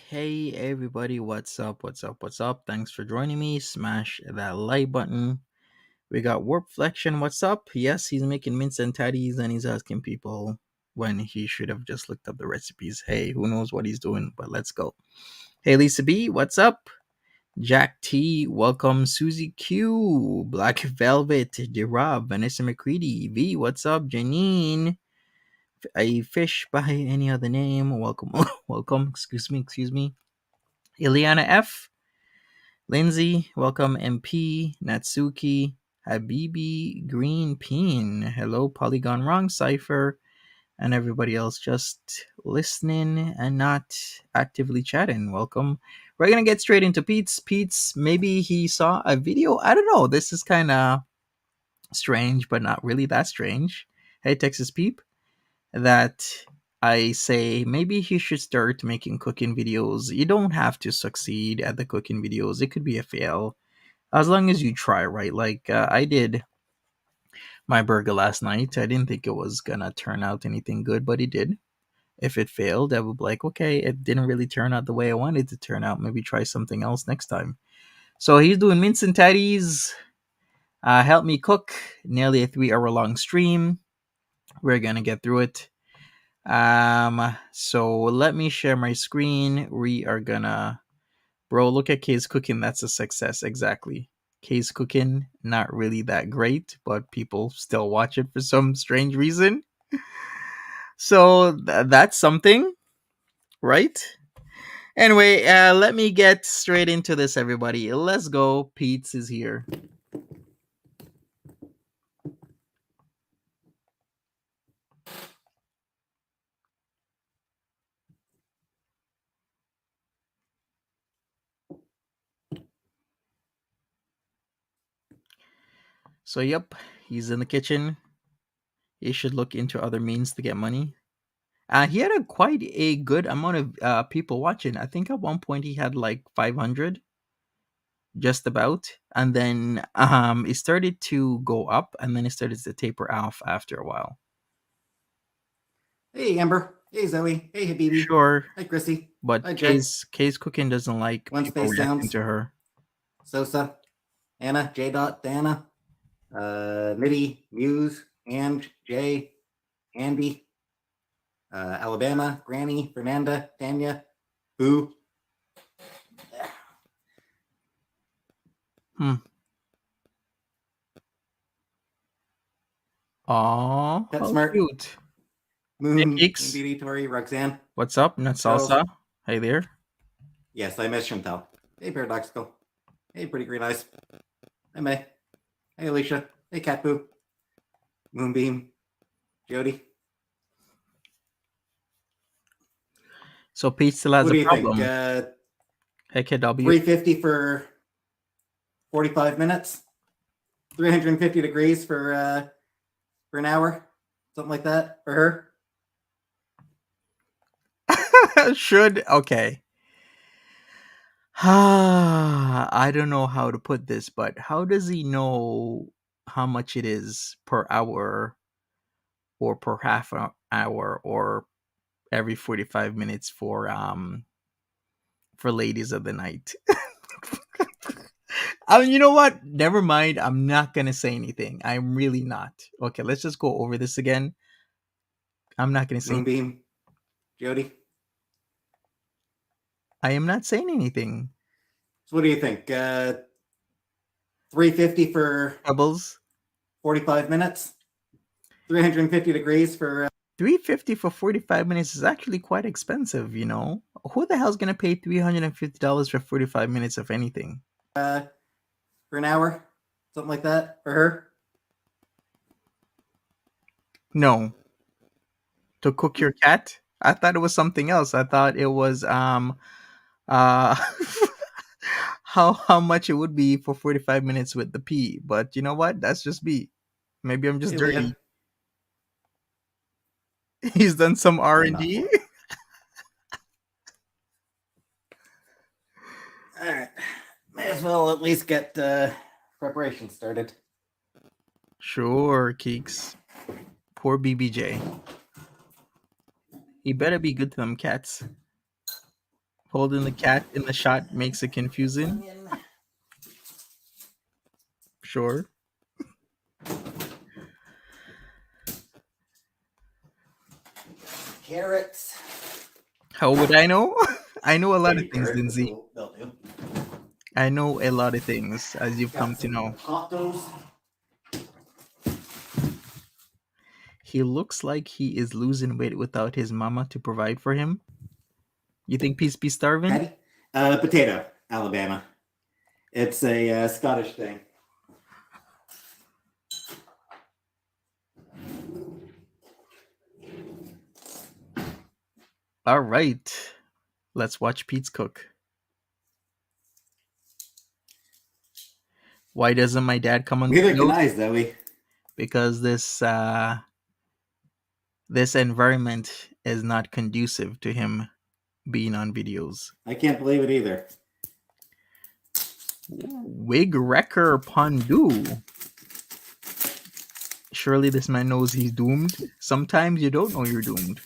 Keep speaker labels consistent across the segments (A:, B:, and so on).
A: Hey, everybody. What's up? What's up? Thanks for joining me. Smash that like button. We got Warpflexion. What's up? Yes, he's making mince and tatties and he's asking people when he should have just looked up the recipes. Hey, who knows what he's doing, but let's go. Hey, Lisa B, what's up? Jack T, welcome. Susie Q, Black Velvet, Rob, Vanessa McCready, V, what's up? Janine, a fish by any other name. Welcome, welcome. Excuse me. Ileana F, Lindsay, welcome. MP, Natsuki, Habibi, Green Peen. Hello, Polygon Wrong Cipher, and everybody else just listening and not actively chatting. Welcome. We're gonna get straight into Peetz. Peetz, maybe he saw a video. I don't know. This is kind of strange, but not really that strange. Hey, Texas Peep, that I say maybe he should start making cooking videos. You don't have to succeed at the cooking videos. It could be a fail as long as you try, right? Like I did my burger last night. I didn't think it was gonna turn out anything good, but it did. If it failed, I would be like, okay, it didn't really turn out the way I wanted it to turn out. Maybe try something else next time. So he's doing Mince and Tatties. Help me cook. Nearly a 3 hour long stream. We're gonna get through it. So let me share my screen. We are gonna, bro, look at Kay's cooking. That's a success. Exactly. Kay's cooking, not really that great, but people still watch it for some strange reason. So that's something, right? Anyway, let me get straight into this, everybody. Let's go. Peetz is here. So, yep, he's in the kitchen. He should look into other means to get money. He had quite a good amount of people watching. I think at one point he had like 500, just about, and then it started to go up, and then it started to taper off after a while.
B: Hey, Amber. Hey, Zoe. Hey, Habibi.
A: Sure,
B: Hi, Chrissy.
A: but
B: Hi, Jay.
A: Kay's cooking doesn't like
B: One
A: people
B: Space
A: reacting
B: Sounds.
A: to her.
B: Sosa. Anna. J. Dana. Mitty. Muse. And Jay. Andy. Alabama. Granny. Fernanda. Tanya. Boo.
A: Aw,
B: Pet
A: how
B: Smart.
A: cute.
B: Moon.
A: Hey, Keeks.
B: Beauty. Tori. Roxanne.
A: What's up? Not salsa. Hey there.
B: Yes, I miss Chantal. Hey, Paradoxical. Hey, Pretty Green Eyes. Hi, May. Hey, Alicia. Hey, Cat Boo. Moonbeam. Jody.
A: So Pete still has
B: What do
A: a
B: you
A: problem.
B: think?
A: Hey, KW.
B: 350 for 45 minutes. 350 degrees for an hour. Something like that for her.
A: Should okay. I don't know how to put this, but how does he know how much it is per hour or per half an hour or every 45 minutes for ladies of the night? You know what? Never mind. I'm not gonna say anything. I'm really not. Okay, let's just go over this again. I'm not gonna say
B: Moonbeam. Jody.
A: I am not saying anything.
B: So what do you think? 350 for
A: Pebbles.
B: 45 minutes. 350 degrees for
A: 350 for 45 minutes is actually quite expensive, you know. Who the hell's gonna pay $350 for 45 minutes of anything?
B: for an hour. Something like that for her.
A: No. To cook your cat? I thought it was something else. I thought it was how much it would be for 45 minutes with the pee. But you know what? That's just me. Maybe I'm just
B: Hey,
A: dirty.
B: Leah.
A: He's done some R&D.
B: All right. May as well at least get preparation started.
A: Sure, Keeks. Poor BBJ. He better be good to them cats. Holding the cat in the shot makes it confusing. Sure.
B: Carrots.
A: How would I know? I know a lot of
B: Baby
A: things,
B: carrots,
A: Lindsay.
B: they'll do.
A: I know a lot of things, as you've come to know.
B: Cocktails.
A: He looks like he is losing weight without his mama to provide for him. You think Peace be starving?
B: Patty? Potato, Alabama. It's a Scottish thing.
A: All right. Let's watch Pete's cook. Why doesn't my dad come on the
B: Neither
A: show?
B: can I, Zoe.
A: Because this environment is not conducive to him being on videos.
B: I can't believe it either.
A: Wig Wrecker Pondu. surely this man knows he's doomed. Sometimes you don't know you're doomed.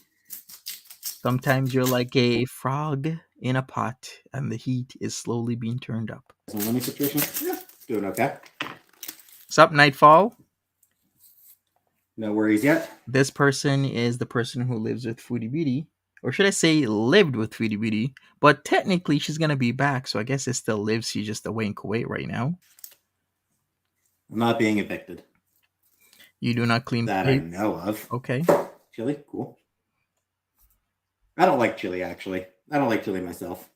A: Sometimes you're like a frog in a pot and the heat is slowly being turned up.
B: Some money situation? Yeah, doing okay.
A: Sup, Nightfall?
B: No worries yet.
A: This person is the person who lives with Foodie Beauty. Or should I say lived with Foodie Beauty? But technically she's gonna be back, so I guess it still lives. She's just away in Kuwait right now.
B: I'm not being evicted.
A: You do not clean
B: that
A: plates?
B: I know of.
A: Okay.
B: Chili? Cool. I don't like chili, actually. I don't like chili myself.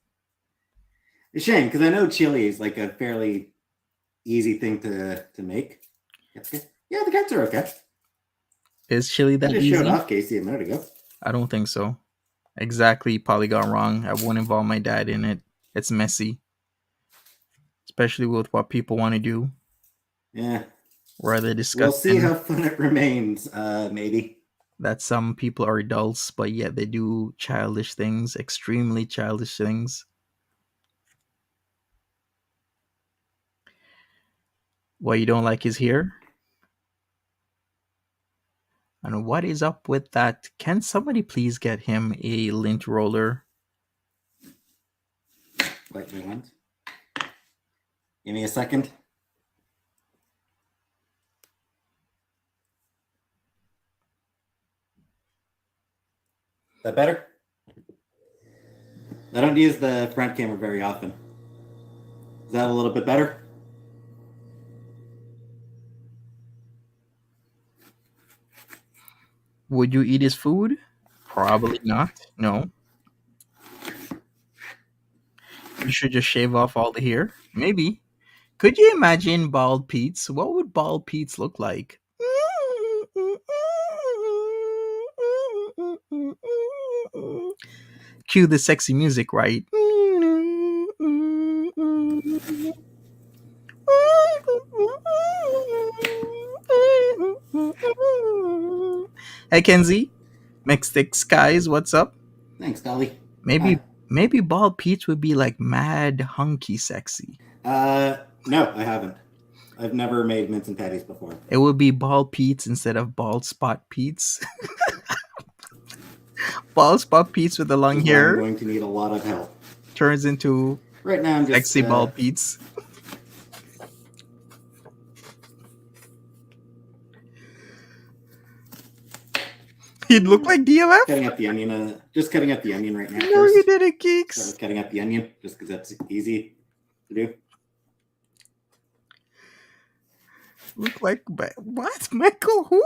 B: It's a shame, because I know chili is like a fairly easy thing to make. Yeah, the cats are okay.
A: Is chili that
B: I just
A: easy?
B: showed off Casey a minute ago.
A: I don't think so. Exactly, you probably got wrong. I won't involve my dad in it. It's messy. Especially with what people want to do.
B: Yeah.
A: Rather disgusting.
B: We'll see how fun it remains, maybe.
A: That some people are adults, but yet they do childish things, extremely childish things. What you don't like is here. And what is up with that? Can somebody please get him a lint roller?
B: Like me once. Give me a second. Is that better? I don't use the front camera very often. Is that a little bit better?
A: Would you eat his food? Probably not. No. You should just shave off all the hair. Maybe. Could you imagine bald Peetz? What would bald Peetz look like? Cue the sexy music, right? Hey Kenzie, Mixed Skies, what's up?
B: Thanks, Dolly.
A: Maybe bald Peetz would be like mad hunky sexy.
B: No, I haven't. I've never made Mince and Tatties before.
A: It would be bald Peetz instead of bald spot Peetz. Bald spot Peetz with the long hair.
B: I'm going to need a lot of help.
A: Turns into
B: right now. I'm just
A: sexy bald Peetz. He'd look like DLF.
B: Cutting up the onion. Just cutting up the onion right now.
A: No, first. You didn't, Geeks.
B: So cutting up the onion just because that's easy to do.
A: Look like what? Michael? Who?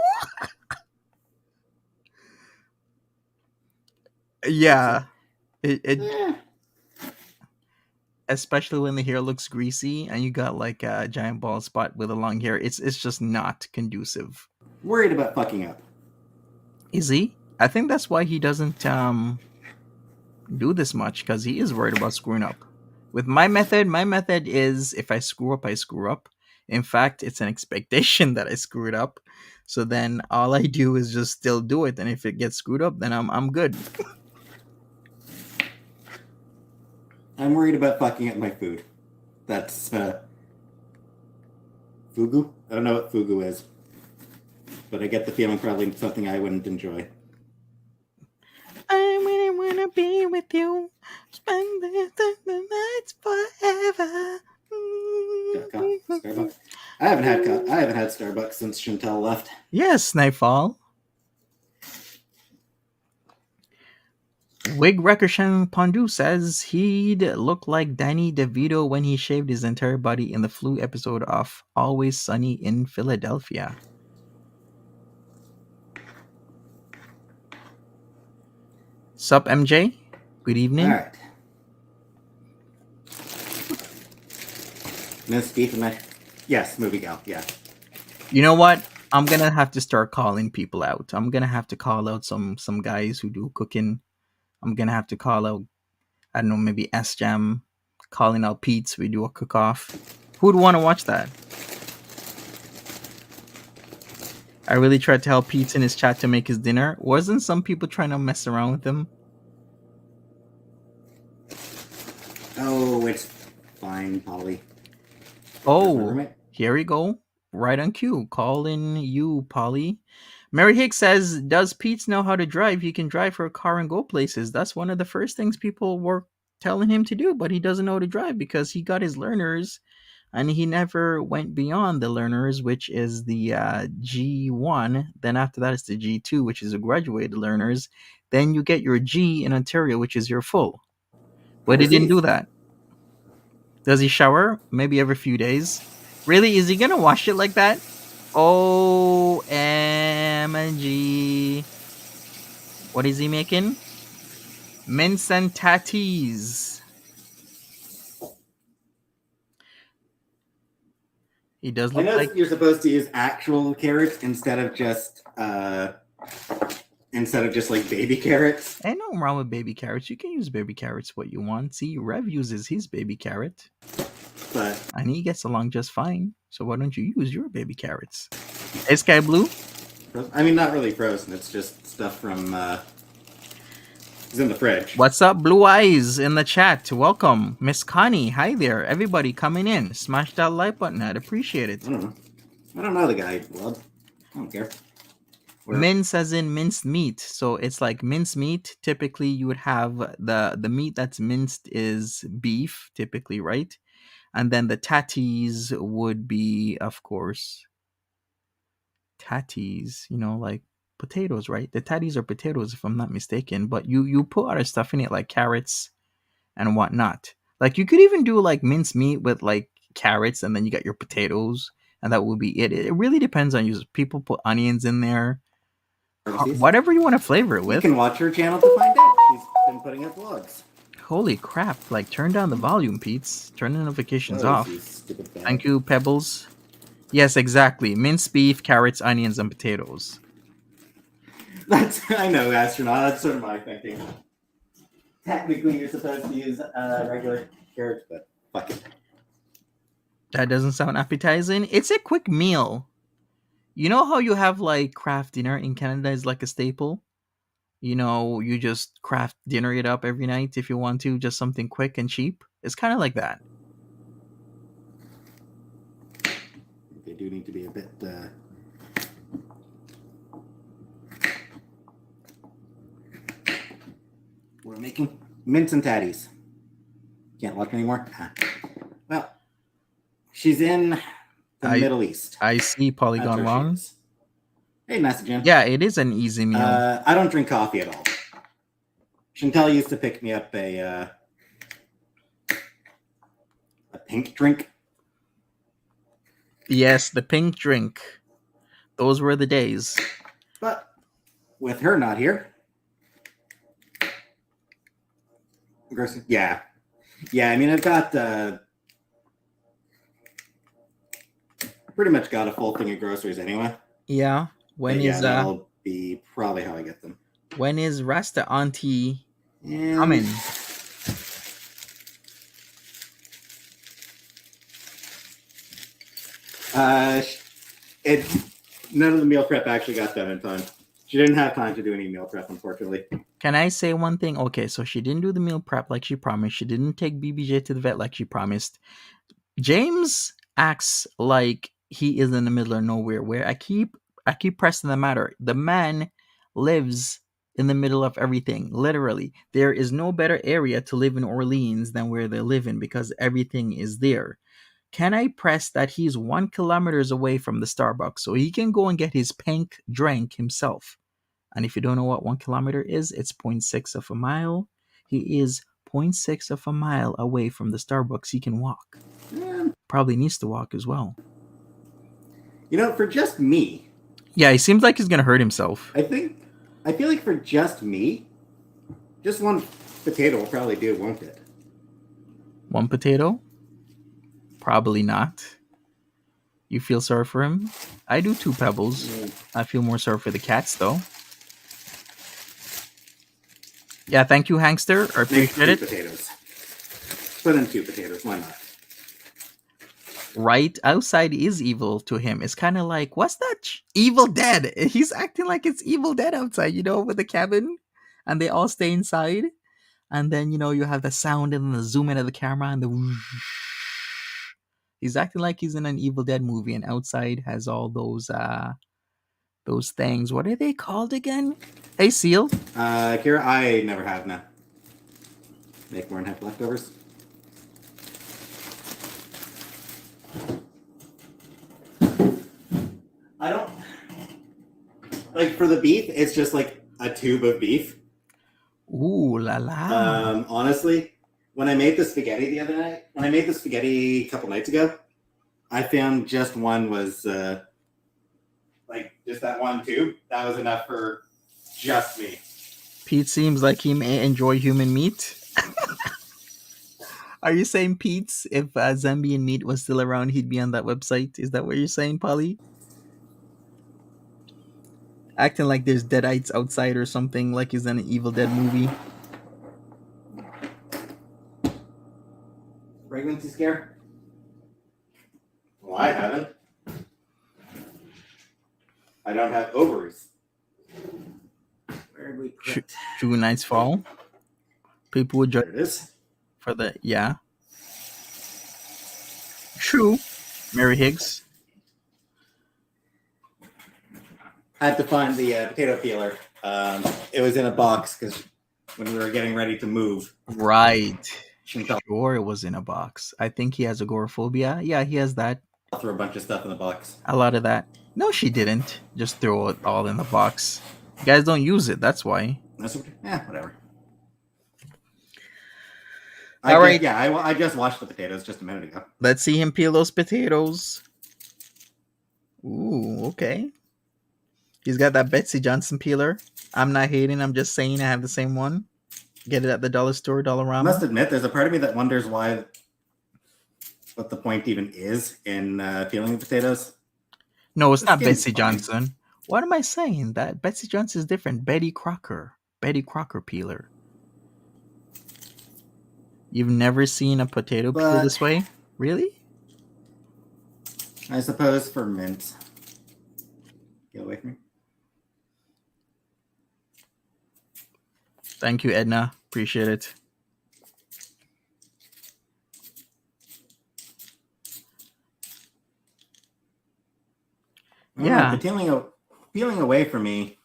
A: Yeah. It especially when the hair looks greasy and you got like a giant bald spot with a long hair. It's just not conducive.
B: Worried about fucking up.
A: Is he? I think that's why he doesn't do this much, because he is worried about screwing up. With my method is if I screw up, I screw up. In fact, it's an expectation that I screw it up. So then all I do is just still do it, and if it gets screwed up, then I'm good.
B: I'm worried about fucking up my food. That's fugu? I don't know what fugu is. But I get the feeling probably something I wouldn't enjoy.
A: I really wanna be with you. Spend the nights forever.
B: Starbucks. I haven't had Starbucks since Chantel left.
A: Yes, Nightfall. Wig Rekershan Pondu says he'd look like Danny DeVito when he shaved his entire body in the flu episode of Always Sunny in Philadelphia. Sup, MJ? Good evening.
B: All right. Miss Beef and yes, movie gal. Yeah.
A: You know what? I'm gonna have to start calling people out. I'm gonna have to call out some guys who do cooking. I'm gonna have to call out, I don't know, maybe S Jam, calling out Peetz. We do a cook off. Who'd want to watch that? I really tried to help Peetz in his chat to make his dinner. Wasn't some people trying to mess around with him?
B: Oh, it's fine, Polly.
A: Oh, here we go. Right on cue. Calling you, Polly. Mary Hicks says, "Does Peetz know how to drive? He can drive her car and go places." That's one of the first things people were telling him to do, but he doesn't know how to drive because he got his learners and he never went beyond the learners, which is the G1. Then after that, it's the G2, which is a graduated learners. Then you get your G in Ontario, which is your full. But he didn't do
B: Overseas.
A: that. Does he shower? Maybe every few days. Really? Is he gonna wash it like that? OMG. What is he making? Mince and Tatties. He does
B: I
A: look
B: know
A: like.
B: you're supposed to use actual carrots instead of just like baby carrots.
A: Ain't nothing wrong with baby carrots. You can use baby carrots what you want. See, Rev uses his baby carrot.
B: But
A: And he gets along just fine. So why don't you use your baby carrots? Hey, Sky Blue.
B: I mean, not really frozen. It's just stuff from it's in the fridge.
A: What's up, Blue Eyes in the chat? Welcome. Miss Connie. Hi there. Everybody coming in. Smash that like button. I'd appreciate it.
B: I don't know the guy. Blood. I don't care.
A: Mince as in minced meat. So it's like minced meat. Typically you would have the meat that's minced is beef, typically, right? And then the tatties would be, of course, tatties, like potatoes, right? The tatties are potatoes, if I'm not mistaken. But you put other stuff in it like carrots and whatnot. Like you could even do like minced meat with like carrots, and then you got your potatoes, and that would be it. It really depends on you. People put onions in there, whatever you want to flavor it
B: You
A: with.
B: can watch her channel to find out. She's been putting up vlogs.
A: Holy crap! Like turn down the volume, Peetz. Turn the notifications off.
B: You stupid bag.
A: Thank you, Pebbles. Yes, exactly. Minced beef, carrots, onions, and potatoes.
B: I know, astronaut. That's sort of my thinking. Technically, you're supposed to use regular carrots, but fuck it.
A: That doesn't sound appetizing. It's a quick meal. You know how you have like craft dinner in Canada is like a staple? You just craft dinner it up every night if you want to, just something quick and cheap. It's kind of like that.
B: They do need to be a bit. We're making Mince and Tatties. Can't watch anymore. Well, she's in the Middle East.
A: I see Polygon Long.
B: Hey, messaging.
A: Yeah, it is an easy meal.
B: I don't drink coffee at all. Chantel used to pick me up a pink drink.
A: Yes, the pink drink. Those were the days.
B: But with her not here. Yeah. I mean, I've got pretty much got a full thing of groceries anyway.
A: Yeah.
B: That'll be probably how I get them.
A: When is Rasta Auntie coming?
B: None of the meal prep actually got done in time. She didn't have time to do any meal prep, unfortunately.
A: Can I say one thing? Okay, so she didn't do the meal prep like she promised. She didn't take BBJ to the vet like she promised. James acts like he is in the middle of nowhere, where I keep pressing the matter. The man lives in the middle of everything, literally. There is no better area to live in Orleans than where they live in because everything is there. Can I press that he's 1 kilometer away from the Starbucks so he can go and get his pink drink himself? And if you don't know what 1 kilometer is, it's 0.6 of a mile. He is 0.6 of a mile away from the Starbucks. He can walk. Probably needs to walk as well.
B: For just me.
A: Yeah, he seems like he's going to hurt himself.
B: I feel like for just me, just one potato will probably do, won't it?
A: One potato? Probably not. You feel sorry for him? I do too, Pebbles. I feel more sorry for the cats, though. Yeah, thank you, Hankster. I appreciate it.
B: Potatoes. Put in 2 potatoes. Why not?
A: Right outside is evil to him. It's kind of like, what's that? Evil Dead. He's acting like it's Evil Dead outside, with the cabin, and they all stay inside. And then, you have the sound and the zoom in of the camera and the whoosh. He's acting like he's in an Evil Dead movie, and outside has all those things. What are they called again? Hey, Seal.
B: Kira, I never have now. Make more and have leftovers. I don't like for the beef. It's just like a tube of beef.
A: Ooh la la.
B: Honestly, when I made the spaghetti a couple nights ago, I found just one was like just that one tube. That was enough for just me.
A: Pete seems like he may enjoy human meat. Are you saying Peetz, if Zambian meat was still around, he'd be on that website? Is that what you're saying, Polly? Acting like there's deadites outside or something, like he's in an Evil Dead movie.
B: Pregnancy scare? Well, I haven't. I don't have ovaries. Where did we put?
A: True Night's Fall. People would judge
B: There it is.
A: for the yeah. True. Mary Higgs.
B: I had to find the potato peeler. It was in a box because when we were getting ready to move.
A: Right. Sure, it was in a box. I think he has agoraphobia. Yeah, he has that.
B: I'll throw a bunch of stuff in the box.
A: A lot of that. No, she didn't. Just throw it all in the box. You guys don't use it. That's why.
B: Whatever.
A: All right.
B: Yeah, I just washed the potatoes just a minute ago.
A: Let's see him peel those potatoes. Ooh, okay. He's got that Betsy Johnson peeler. I'm not hating. I'm just saying I have the same one. Get it at the dollar store, Dollarama.
B: I must admit, there's a part of me that wonders what the point even is in peeling the potatoes.
A: No, it's not Betsy Johnson. What am I saying? That Betsy Johnson is different. Betty Crocker peeler. You've never seen a potato peel this way? Really?
B: I suppose for mint. Get away from me.
A: Thank you, Edna. Appreciate it.
B: Yeah. But peeling away from me.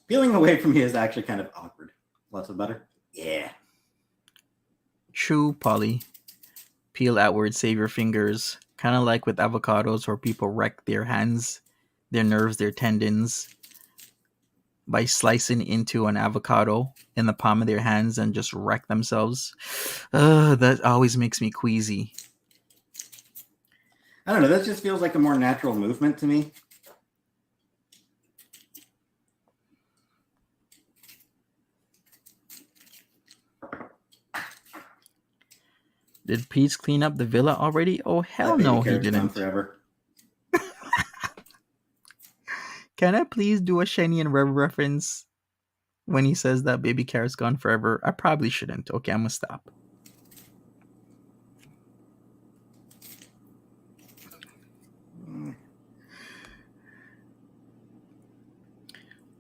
B: Peeling away from me is actually kind of awkward. Lots of butter. Yeah.
A: True, Polly. Peel outward, save your fingers. Kind of like with avocados where people wreck their hands, their nerves, their tendons by slicing into an avocado in the palm of their hands and just wreck themselves. That always makes me queasy.
B: I don't know. That just feels like a more natural movement to me.
A: Did Peetz clean up the villa already? Oh, hell no, he didn't.
B: Forever.
A: Can I please do a Shiny and Rev reference when he says that baby carrot's gone forever? I probably shouldn't. Okay, I'm gonna stop.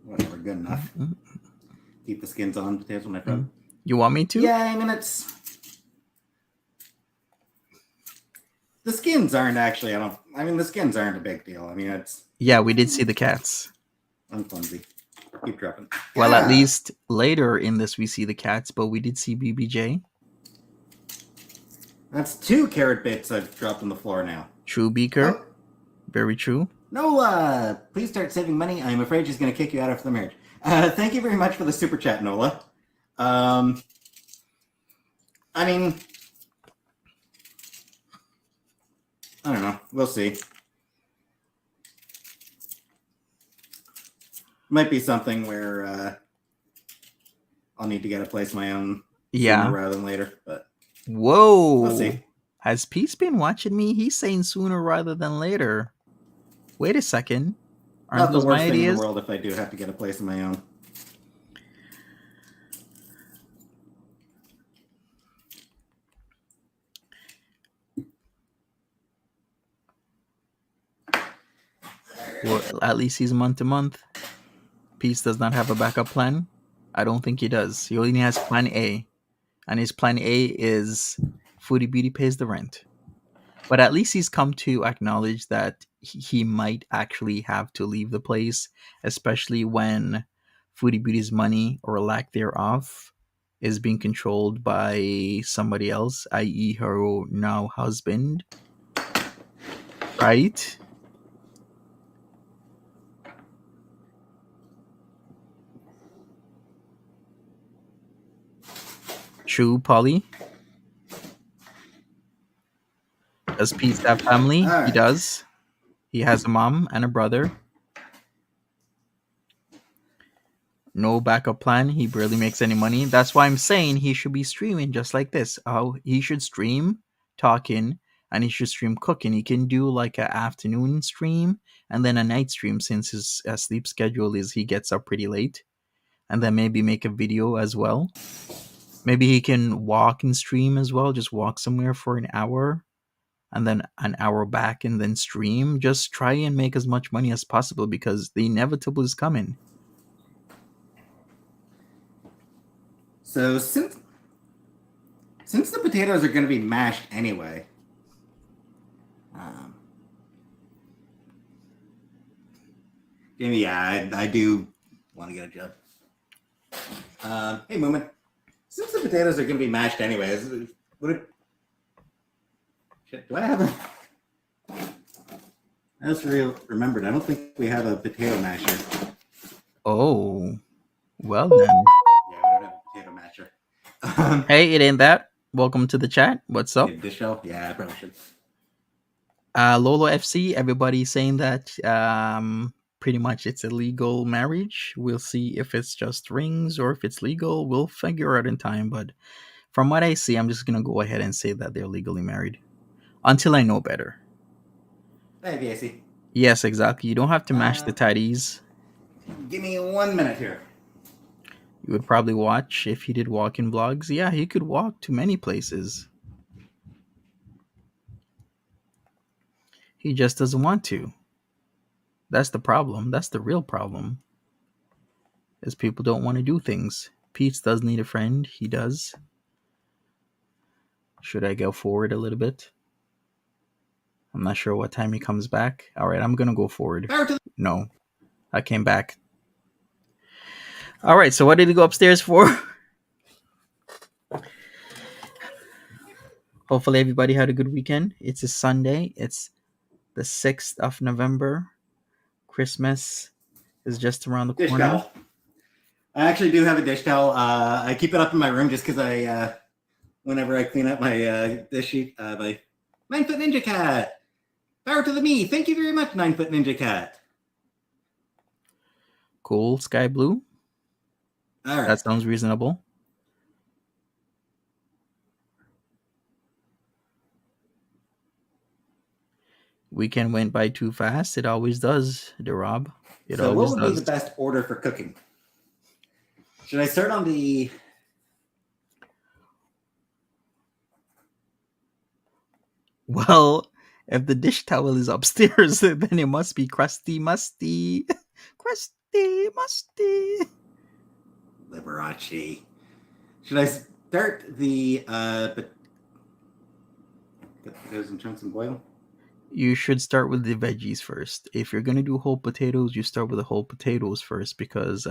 B: Whatever, good enough. Mm-hmm. Keep the skins on potatoes, my friend. Mm-hmm.
A: You want me to?
B: Yeah, I mean the skins aren't actually. The skins aren't a big deal. I mean, it's.
A: Yeah, we did see the cats.
B: I'm clumsy. Keep dropping.
A: Well, at least later in this we see the cats, but we did see BBJ.
B: That's 2 carrot bits I've dropped on the floor now.
A: True, Beaker. Oh. Very true.
B: Nola, please start saving money. I'm afraid she's going to kick you out after the marriage. Thank you very much for the super chat, Nola. I mean, I don't know. We'll see. Might be something where I'll need to get a place of my own sooner rather than later. But
A: whoa,
B: we'll see.
A: Has Peetz been watching me? He's saying sooner rather than later. Wait a second.
B: Aren't not the worst thing in the world if I do have to get a place of my own.
A: Well, at least he's month to month. Peetz does not have a backup plan. I don't think he does. He only has plan A. and his plan A is Foodie Beauty pays the rent. But at least he's come to acknowledge that he might actually have to leave the place, especially when Foodie Beauty's money or lack thereof is being controlled by somebody else, i.e., her now husband, right? True, Polly. Does Peetz have family?
B: All
A: He
B: right.
A: does. He has a mom and a brother. No backup plan. He barely makes any money. That's why I'm saying he should be streaming just like this. He should stream talking, and he should stream cooking. He can do like an afternoon stream and then a night stream, since his sleep schedule is he gets up pretty late, and then maybe make a video as well. Maybe he can walk and stream as well. Just walk somewhere for an hour and then an hour back and then stream. Just try and make as much money as possible, because the inevitable is coming.
B: So since the potatoes are going to be mashed anyway, Jamie, yeah, I do want to get a job. Hey, Moomin, since the potatoes are going to be mashed anyways, would it? Shit, do I have a? I just remembered. I don't think we have a potato masher.
A: Oh, well then.
B: Yeah, we don't have a potato masher.
A: Hey, it ain't that. Welcome to the chat. What's up?
B: Dish shell? Yeah, I probably should.
A: Lolo FC, everybody saying that pretty much it's a legal marriage. We'll see if it's just rings or if it's legal. We'll figure out in time. But from what I see, I'm just going to go ahead and say that they're legally married until I know better.
B: Hey, VAC.
A: Yes, exactly. You don't have to mash the tatties.
B: Give me 1 minute here.
A: You would probably watch if he did walk-in vlogs. Yeah, he could walk to many places. He just doesn't want to. That's the problem. That's the real problem. Is people don't want to do things. Peetz does need a friend. He does. Should I go forward a little bit? I'm not sure what time he comes back. All right, I'm going to go forward. No, I came back. All right, so what did he go upstairs for? Hopefully everybody had a good weekend. It's a Sunday. It's the 6th of November. Christmas is just around the
B: Dish
A: corner.
B: towel. I actually do have a dish towel. I keep it up in my room just because whenever I clean up my dish sheet, my 9-foot ninja cat. Power to the me. Thank you very much, 9-foot ninja cat.
A: Cool, sky blue.
B: All right.
A: That sounds reasonable. Weekend went by too fast. It always does, Rob.
B: So what would be the best order for cooking? Should I start on the...
A: Well, if the dish towel is upstairs, then it must be crusty, musty. Crusty, musty.
B: Liberace. Should I start the potatoes and chunks and boil?
A: You should start with the veggies first. If you're gonna do whole potatoes, you start with the whole potatoes first, because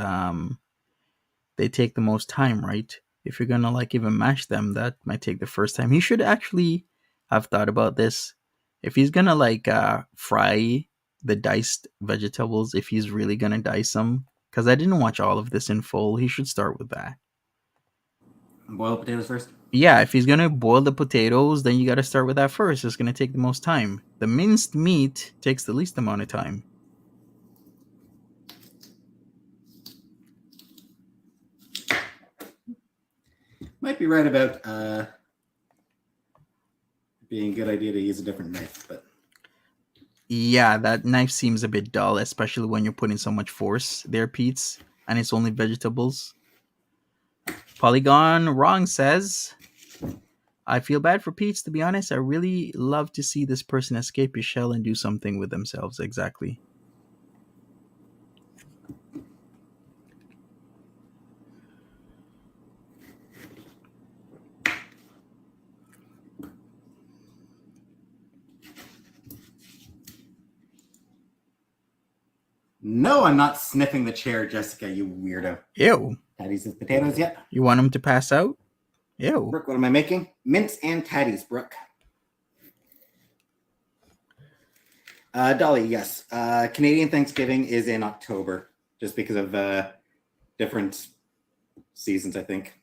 A: they take the most time, right? If you're gonna like even mash them, that might take the first time. He should actually have thought about this. If he's gonna like fry the diced vegetables, if he's really gonna dice them, because I didn't watch all of this in full, he should start with that.
B: Boil potatoes first?
A: Yeah, if he's gonna boil the potatoes, then you gotta start with that first. It's gonna take the most time. The minced meat takes the least amount of time.
B: Might be right about being a good idea to use a different knife, but
A: yeah, that knife seems a bit dull, especially when you're putting so much force there, Peetz, and it's only vegetables. Polygon Wrong says, I feel bad for Peetz, to be honest. I really love to see this person escape his shell and do something with themselves. Exactly.
B: No, I'm not sniffing the chair, Jessica, you weirdo.
A: Ew.
B: Tatties and potatoes yet?
A: You want him to pass out? Ew.
B: Brooke, what am I making? Mince and Tatties, Brooke. Dolly, yes. Canadian Thanksgiving is in October, just because of different seasons, I think.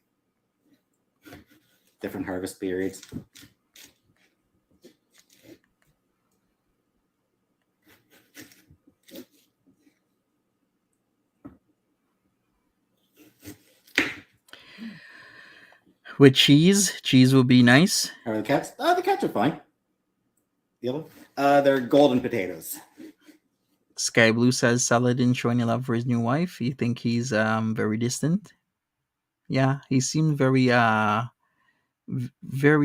B: Different harvest periods.
A: With cheese? Cheese would be nice.
B: How are the cats? The cats are fine. Yellow? They're golden potatoes.
A: Sky Blue says Salah didn't show any love for his new wife. You think he's very distant? Yeah, he seemed very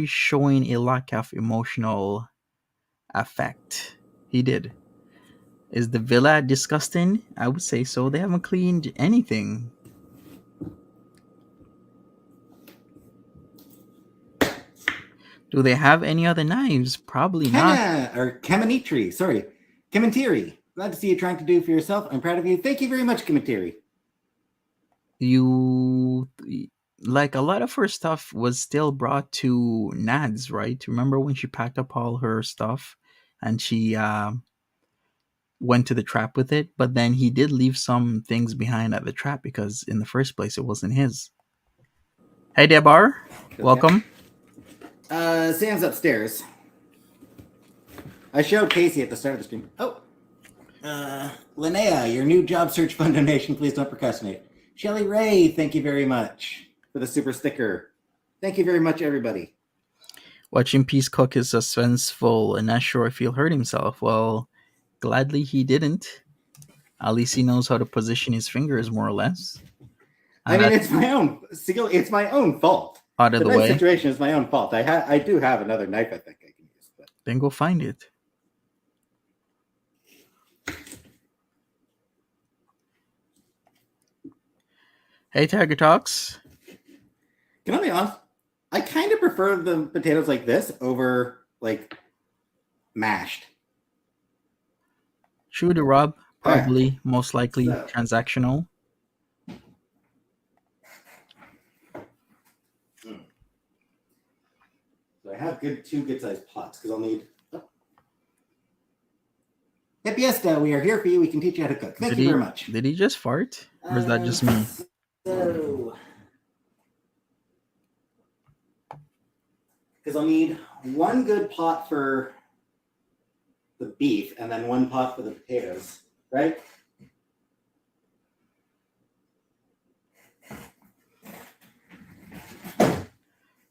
A: showing a lack of emotional affect. He did. Is the villa disgusting? I would say so. They haven't cleaned anything. Do they have any other knives? Probably not.
B: Kemenitri. Sorry. Kementiri. Glad to see you trying to do for yourself. I'm proud of you. Thank you very much, Kementiri.
A: You like a lot of her stuff was still brought to Nad's, right? Remember when she packed up all her stuff and she went to the trap with it, but then he did leave some things behind at the trap because in the first place it wasn't his. Hey Debar, welcome.
B: Sam's upstairs. I showed Casey at the start of the stream. Oh, Linnea, your new job search fund donation. Please don't procrastinate. Shelly Ray, thank you very much for the super sticker. Thank you very much, everybody.
A: Watching Peace cook is suspenseful and not sure if he'll hurt himself. Well, gladly he didn't. At least he knows how to position his fingers more or less.
B: And I mean, it's my own fault.
A: Out of the way.
B: Situation is my own fault. I do have another knife I think I can use. But...
A: Then go find it. Hey, Tiger Talks.
B: Can I be honest? I kind of prefer the potatoes like this over like mashed.
A: True to Rob. Probably, most likely transactional.
B: So I have two good sized pots because I'll need. Oh. Hey, Fiesta, we are here for you. We can teach you how to cook. Thank you very much.
A: Did he just fart? Or is that just me?
B: So, because I'll need one good pot for the beef and then one pot for the potatoes, right?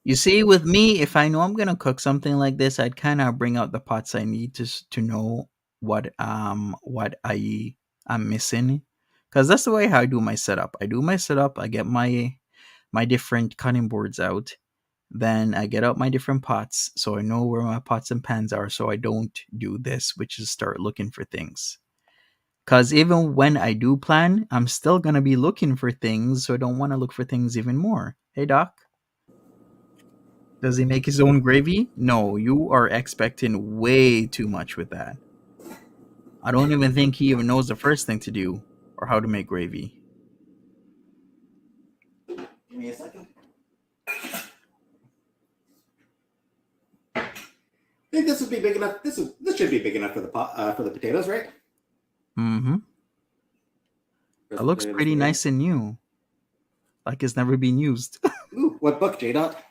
A: You see, with me, if I know I'm gonna cook something like this, I'd kind of bring out the pots I need to know what I'm missing, because that's the way how I do my setup. I get my different cutting boards out, then I get out my different pots, so I know where my pots and pans are, so I don't do this, which is start looking for things. Because even when I do plan, I'm still gonna be looking for things, so I don't want to look for things even more. Hey, Doc. Does he make his own gravy? No, you are expecting way too much with that. I don't even think he even knows the first thing to do or how to make gravy.
B: Give me a second. I think this would be big enough. This should be big enough for the potatoes, right?
A: Mm-hmm. It looks pretty nice and new. Like it's never been used.
B: Ooh, what book, J-Dot?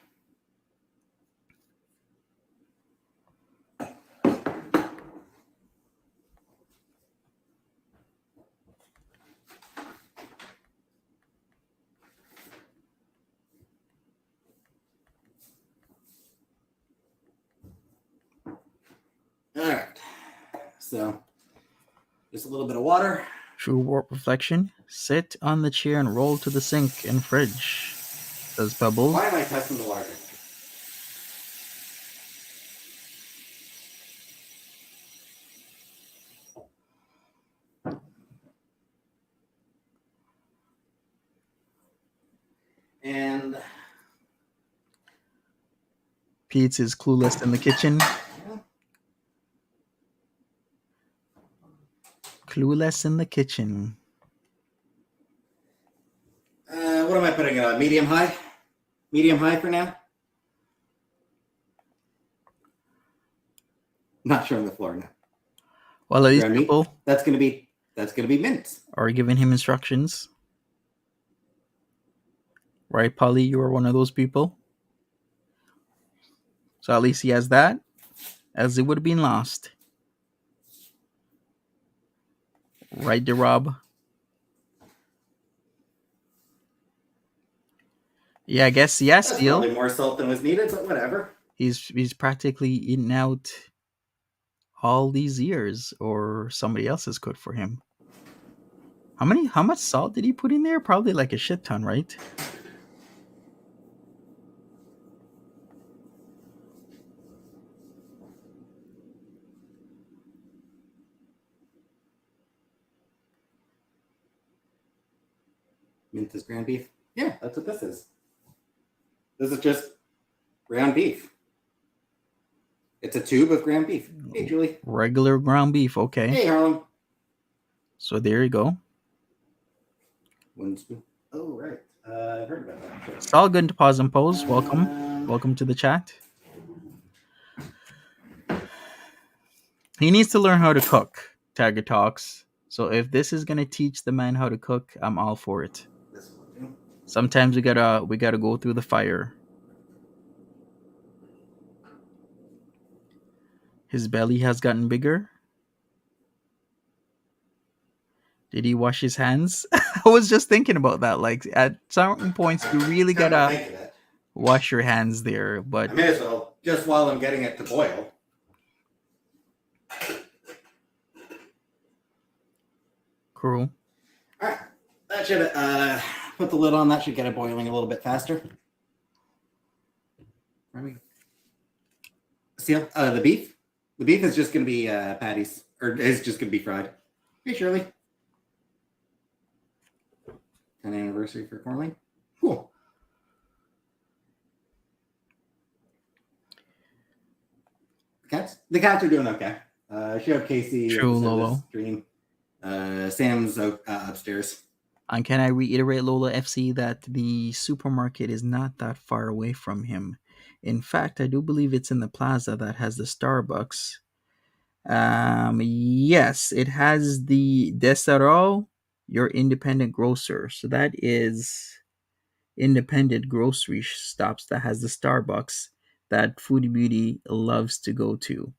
B: All right. So, just a little bit of water.
A: True warp reflection. Sit on the chair and roll to the sink and fridge. Says Pebbles.
B: Why am I testing the water? And
A: Peetz is clueless in the kitchen. Clueless in the kitchen.
B: What am I putting it on? Medium high? Medium high for now? Not sure on the floor now.
A: Well, at least
B: Ground meat?
A: people
B: That's gonna be mince.
A: are giving him instructions. Right, Polly? You are one of those people. So at least he has that, as it would have been lost. Right there, Rob? Yeah, I guess, yes,
B: That's
A: Steele.
B: probably more salt than was needed, but whatever.
A: He's practically eaten out all these years, or somebody else has cooked for him. How much salt did he put in there? Probably like a shit ton, right?
B: Mince is ground beef. Yeah, that's what this is. This is just ground beef. It's a tube of ground beef. Hey, Julie.
A: Regular ground beef, okay.
B: Hey, Harlem.
A: So there you go.
B: 1 spoon. Oh, right. I heard about that.
A: It's all good to pause and pose. Welcome to the chat. He needs to learn how to cook, Tiger Talks. So if this is gonna teach the man how to cook, I'm all for it. Sometimes we gotta go through the fire. His belly has gotten bigger. Did he wash his hands? I was just thinking about that. Like at certain points, you really gotta wash your hands there. But
B: I may as well, just while I'm getting it to boil.
A: Cool.
B: All right, that should put the lid on. That should get it boiling a little bit faster. See, the beef. The beef is just going to be patties, or is just going to be fried. Hey, Shirley. 10th anniversary for Cornley. Cool. The cats are doing okay. Showed Casey
A: True, Lolo.
B: Stream. Sam's upstairs.
A: And can I reiterate, Lola FC, that the supermarket is not that far away from him? In fact, I do believe it's in the plaza that has the Starbucks. Yes, it has the Desaro, your independent grocer. So that is independent grocery stops that has the Starbucks that Foodie Beauty loves to go to.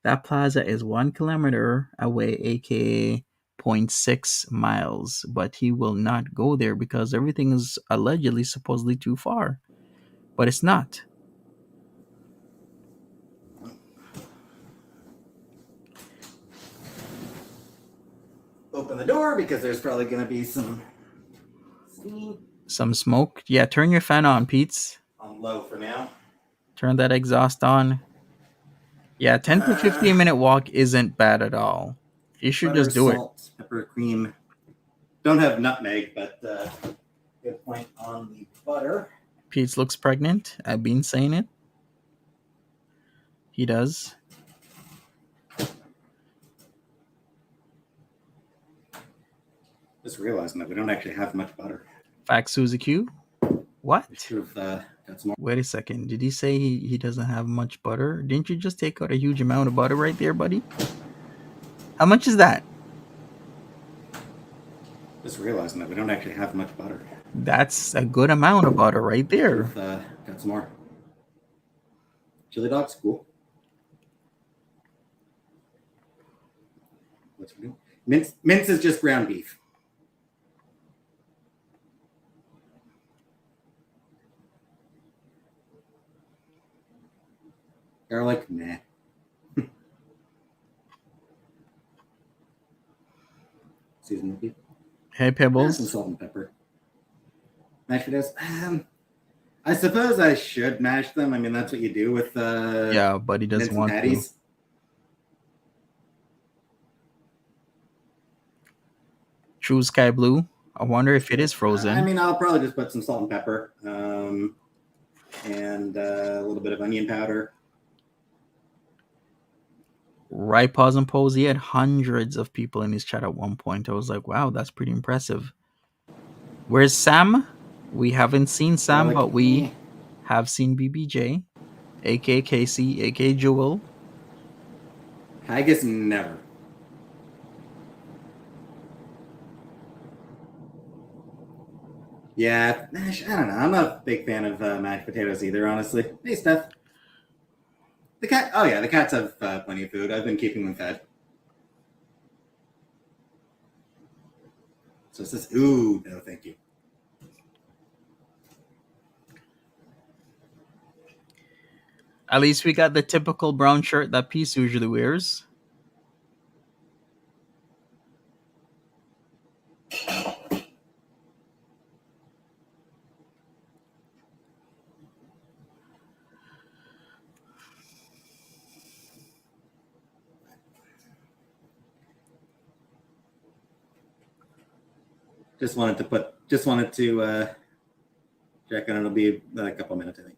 A: That plaza is 1 kilometer away, aka 0.6 miles, but he will not go there because everything is allegedly supposedly too far, but it's not.
B: Open the door because there's probably going to be some
A: smoke. Yeah, turn your fan on, Peetz.
B: On low for now.
A: Turn that exhaust on. Yeah, 10 to 15 minute walk isn't bad at all. You should
B: butter,
A: just do
B: salt, it. Pepper, cream. Don't have nutmeg, but good point on the butter.
A: Peetz looks pregnant. I've been saying it. He does.
B: Just realizing that we don't actually have much butter.
A: Fact Suzuki. What?
B: More.
A: Wait a second. Did he say he doesn't have much butter? Didn't you just take out a huge amount of butter right there, buddy? How much is that?
B: Just realizing that we don't actually have much butter.
A: That's a good amount of butter right there.
B: Got some more. Chili dogs, cool. What's new? Mince is just ground beef. Garlic, nah. Seasoned beef.
A: Hey, Pebbles.
B: Some salt and pepper. Mashed potatoes. I suppose I should mash them. I mean, that's what you do with
A: yeah, but he doesn't want
B: to.
A: True Sky Blue. I wonder if it is frozen.
B: I mean, I'll probably just put some salt and pepper and a little bit of onion powder.
A: Right, pause and pose. He had hundreds of people in his chat at one point. I was like, wow, that's pretty impressive. Where's Sam? We haven't seen Sam, but we have seen BBJ, aka Casey, aka Jewel.
B: I guess never. Yeah, I don't know. I'm not a big fan of mashed potatoes either, honestly. Hey, Steph. The cat. Oh yeah, the cats have plenty of food. I've been keeping them fed. So it's this. Ooh, no, thank you.
A: At least we got the typical brown shirt that Peetz usually wears.
B: Just wanted to check on it. It'll be a couple minutes, I think.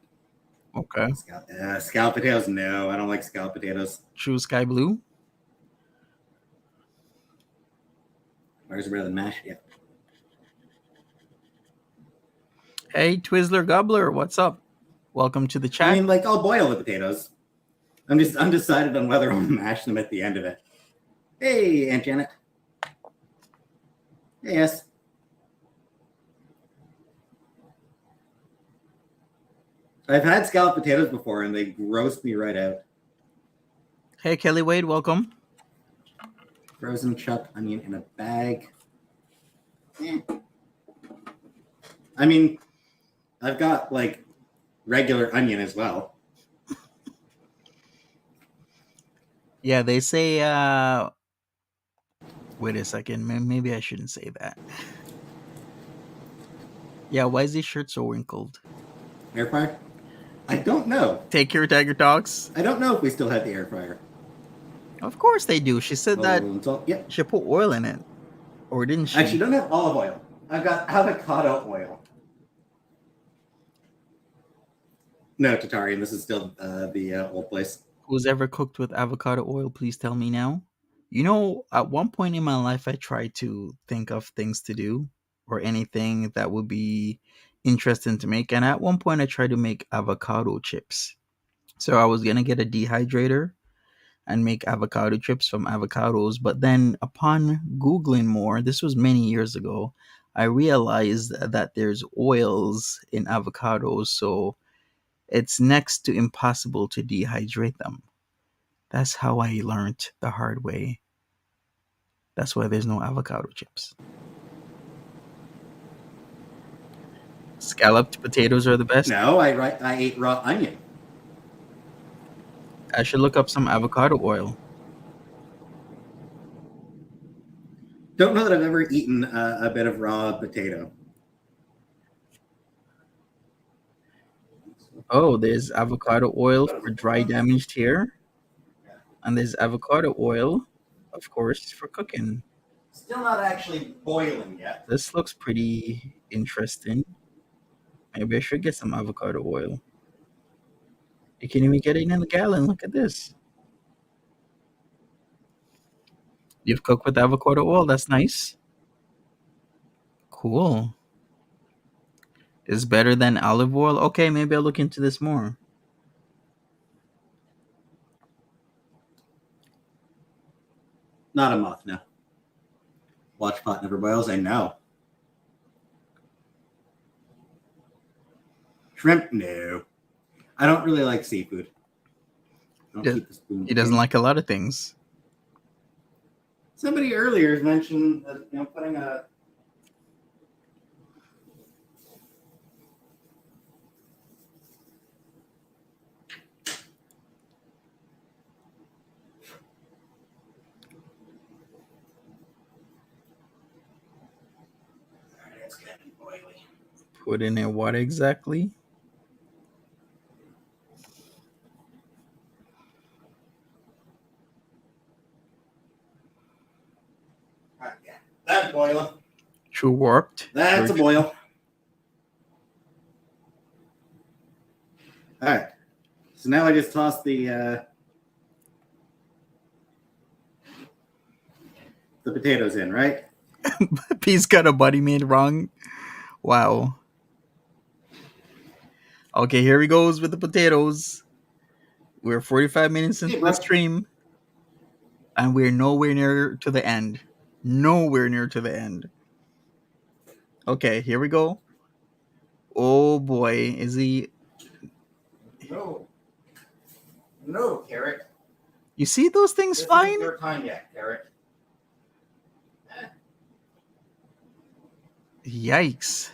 A: Okay.
B: Scalloped potatoes? No, I don't like scalloped potatoes.
A: True sky blue.
B: Ours are better than mashed. Yeah.
A: Hey, Twizzler Gobbler, what's up? Welcome to the chat.
B: I mean, like, I'll boil the potatoes. I'm just undecided on whether I'll mash them at the end of it. Hey, Aunt Janet. Hey, yes. I've had scalloped potatoes before, and they grossed me right out.
A: Hey, Kelly Wade, welcome.
B: Frozen chopped onion in a bag. I mean, I've got, like, regular onion as well.
A: Yeah, they say, wait a second, maybe I shouldn't say that. Yeah, why is this shirt so wrinkled?
B: Air fryer? I don't know.
A: Take your Tiger Talks.
B: I don't know if we still have the air fryer.
A: Of course they do. She said that
B: Yep.
A: she put oil in it. Or didn't she?
B: Actually, don't have olive oil. I've got avocado oil. No, Tatarian, this is still the old place.
A: Who's ever cooked with avocado oil, please tell me now. You know, at one point in my life, I tried to think of things to do or anything that would be interesting to make. And at one point, I tried to make avocado chips. So I was going to get a dehydrator and make avocado chips from avocados. But then upon Googling more, this was many years ago, I realized that there's oils in avocados. So it's next to impossible to dehydrate them. That's how I learned the hard way. That's why there's no avocado chips. Scalloped potatoes are the best.
B: No, I ate raw onion.
A: I should look up some avocado oil.
B: Don't know that I've ever eaten a bit of raw potato.
A: Oh, there's avocado oil for dry damaged hair. And there's avocado oil, of course, for cooking.
B: Still not actually boiling yet.
A: This looks pretty interesting. Maybe I should get some avocado oil. You can even get it in a gallon. Look at this. You've cooked with avocado oil. That's nice. Cool. It's better than olive oil. Okay, maybe I'll look into this more.
B: Not a moth, no. Watch pot never boils. I know. Shrimp, no. I don't really like seafood.
A: He doesn't like a lot of things.
B: Somebody earlier mentioned that, putting a... It's getting boily.
A: Put in it what exactly?
B: Yeah, that's boiling.
A: True warped.
B: That's a boil. All right. So now I just toss the the potatoes in, right?
A: Pete's got a buddy made wrong. Wow. Okay, here he goes with the potatoes. We're 45 minutes
B: Hey,
A: into the
B: bro.
A: stream, and we're nowhere near to the end. Nowhere near to the end. Okay, here we go. Oh boy, is he?
B: No. No, Carrot.
A: You see those things
B: This
A: flying?
B: isn't your time yet, Carrot.
A: Yikes!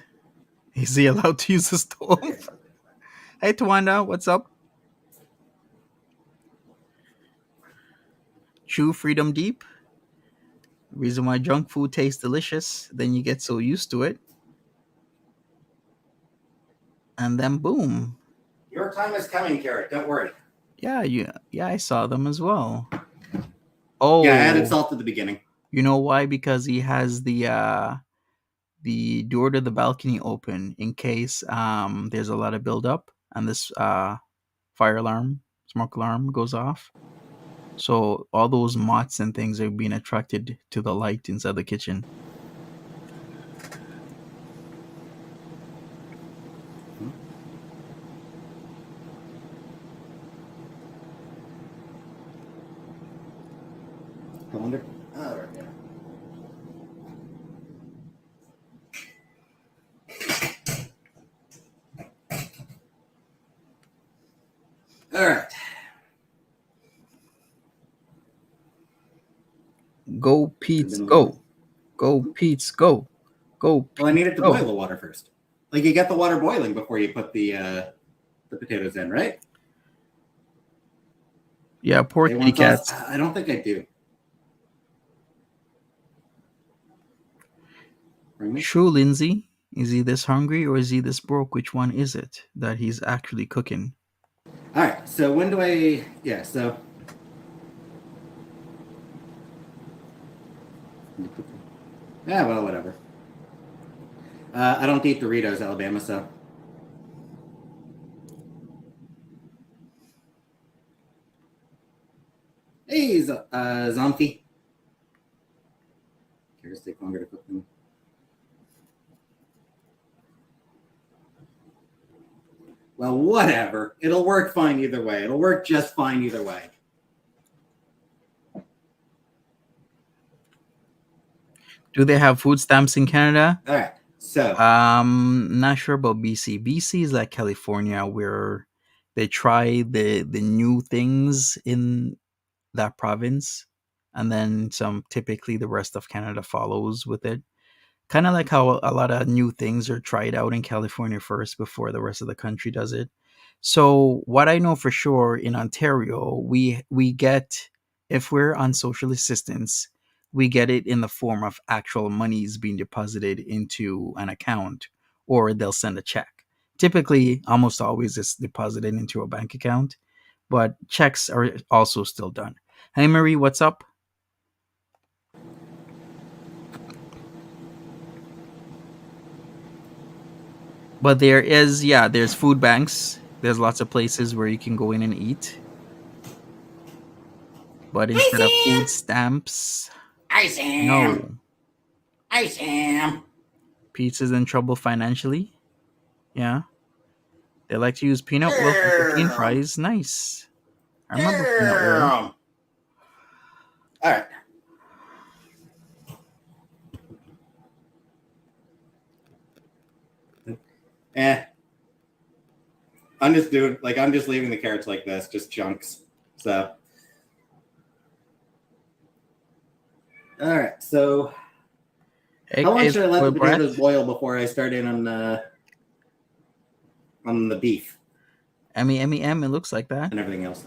A: Is he allowed to use the stove? Hey, Tawanda, what's up? Chew Freedom Deep. Reason why junk food tastes delicious, then you get so used to it, and then boom.
B: Your time is coming, Carrot. Don't worry.
A: Yeah, I saw them as well.
B: Yeah, I added
A: Oh,
B: salt at the beginning.
A: you know why? Because he has the door to the balcony open in case there's a lot of buildup and this fire alarm, smoke alarm goes off. So all those moths and things are being attracted to the light inside the kitchen.
B: I wonder. Oh, right there. All right.
A: Go Peetz, go. Go Peetz, go. Go Peetz,
B: Well, I needed to
A: go.
B: boil the water first. Like you get the water boiling before you put the potatoes in, right?
A: Yeah, poor
B: They
A: kitty
B: want sauce?
A: cats.
B: I don't think I do. Bring me?
A: True, Lindsay. Is he this hungry or is he this broke? Which one is it that he's actually cooking?
B: All right. So when do I? Yeah. So. Yeah. Well, whatever. I don't eat Doritos, Alabama. So. Hey, Zombie. Carrots take longer to cook them. Well, whatever. It'll work fine either way. It'll work just fine either way.
A: Do they have food stamps in Canada?
B: All right. So.
A: Not sure about BC. BC is like California where they try the new things in that province and then some typically the rest of Canada follows with it. Kind of like how a lot of new things are tried out in California first before the rest of the country does it. So what I know for sure in Ontario, we get if we're on social assistance, we get it in the form of actual monies being deposited into an account, or they'll send a check. Typically, almost always it's deposited into a bank account, but checks are also still done. Hey Marie, what's up? But there's food banks. There's lots of places where you can go in and eat. But instead of food stamps,
B: Hi, Sam.
A: no.
B: Hi, Sam.
A: Pizza's in trouble financially. Yeah. They like to use peanut oil for poutine fries. Nice. I remember peanut oil.
B: All right. I'm just leaving the carrots like this, just chunks. So. All right. So.
A: Hey,
B: How long
A: guys,
B: should I let the
A: boy brat.
B: potatoes boil before I start in on the beef
A: M. It looks like that.
B: and everything else?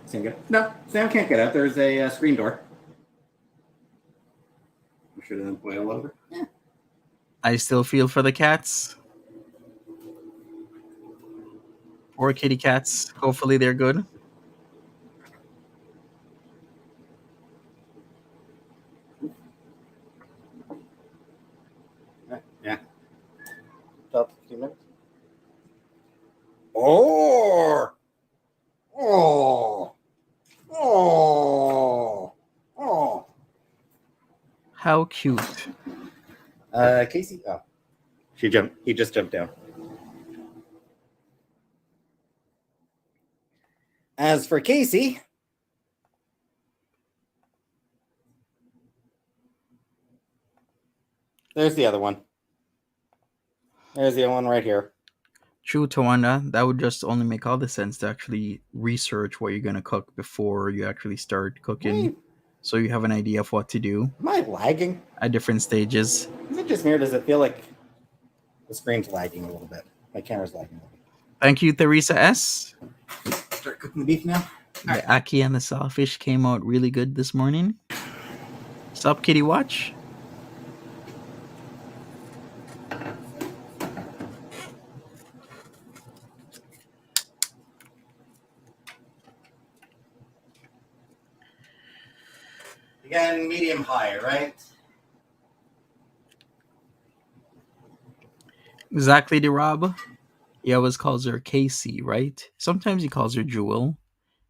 B: Sam get? No, Sam can't get out. There's a screen door. Should have boil over. Yeah.
A: I still feel for the cats. Poor kitty cats. Hopefully they're good.
B: Yeah. 15 minutes. Oh. Oh. Oh. Oh.
A: cute.
B: Casey. Oh, she jumped. He just jumped down. As for Casey, there's the other one. There's the other one right here.
A: True, Tawanda. That would just only make all the sense to actually research what you're gonna cook before you actually start cooking, so you have an idea of what to do.
B: Am I lagging?
A: At different stages.
B: Is it just me, or does it feel like the screen's lagging a little bit? My camera's lagging a little bit.
A: Thank you, Theresa S.
B: Start cooking the beef now.
A: The Aki and the Sawfish came out really good this morning. Sup, Kitty Watch?
B: Again, medium high, right?
A: Exactly, the Rob. He always calls her Casey, right? Sometimes he calls her Jewel,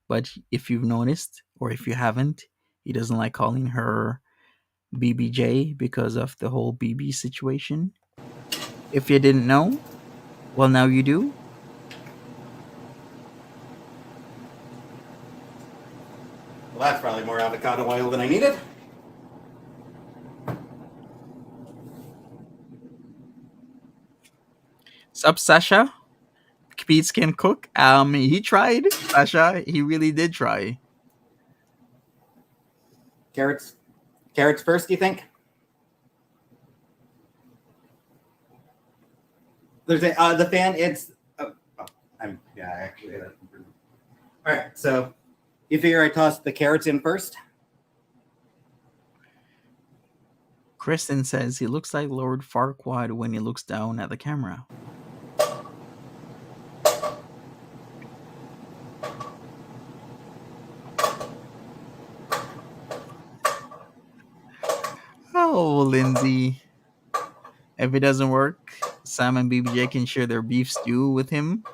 A: but if you've noticed, or if you haven't, he doesn't like calling her BBJ because of the whole BB situation. If you didn't know, well, now you do.
B: Well, that's probably more avocado oil than I needed.
A: Sup, Sasha? Peetz can cook. He tried, Sasha. He really did try.
B: Carrots first, do you think? There's the fan. It's actually. All right, so you figure I tossed the carrots in first?
A: Kristen says he looks like Lord Farquaad when he looks down at the camera. Oh, Lindsay. If it doesn't work, Sam and BBJ can share their beef stew with him.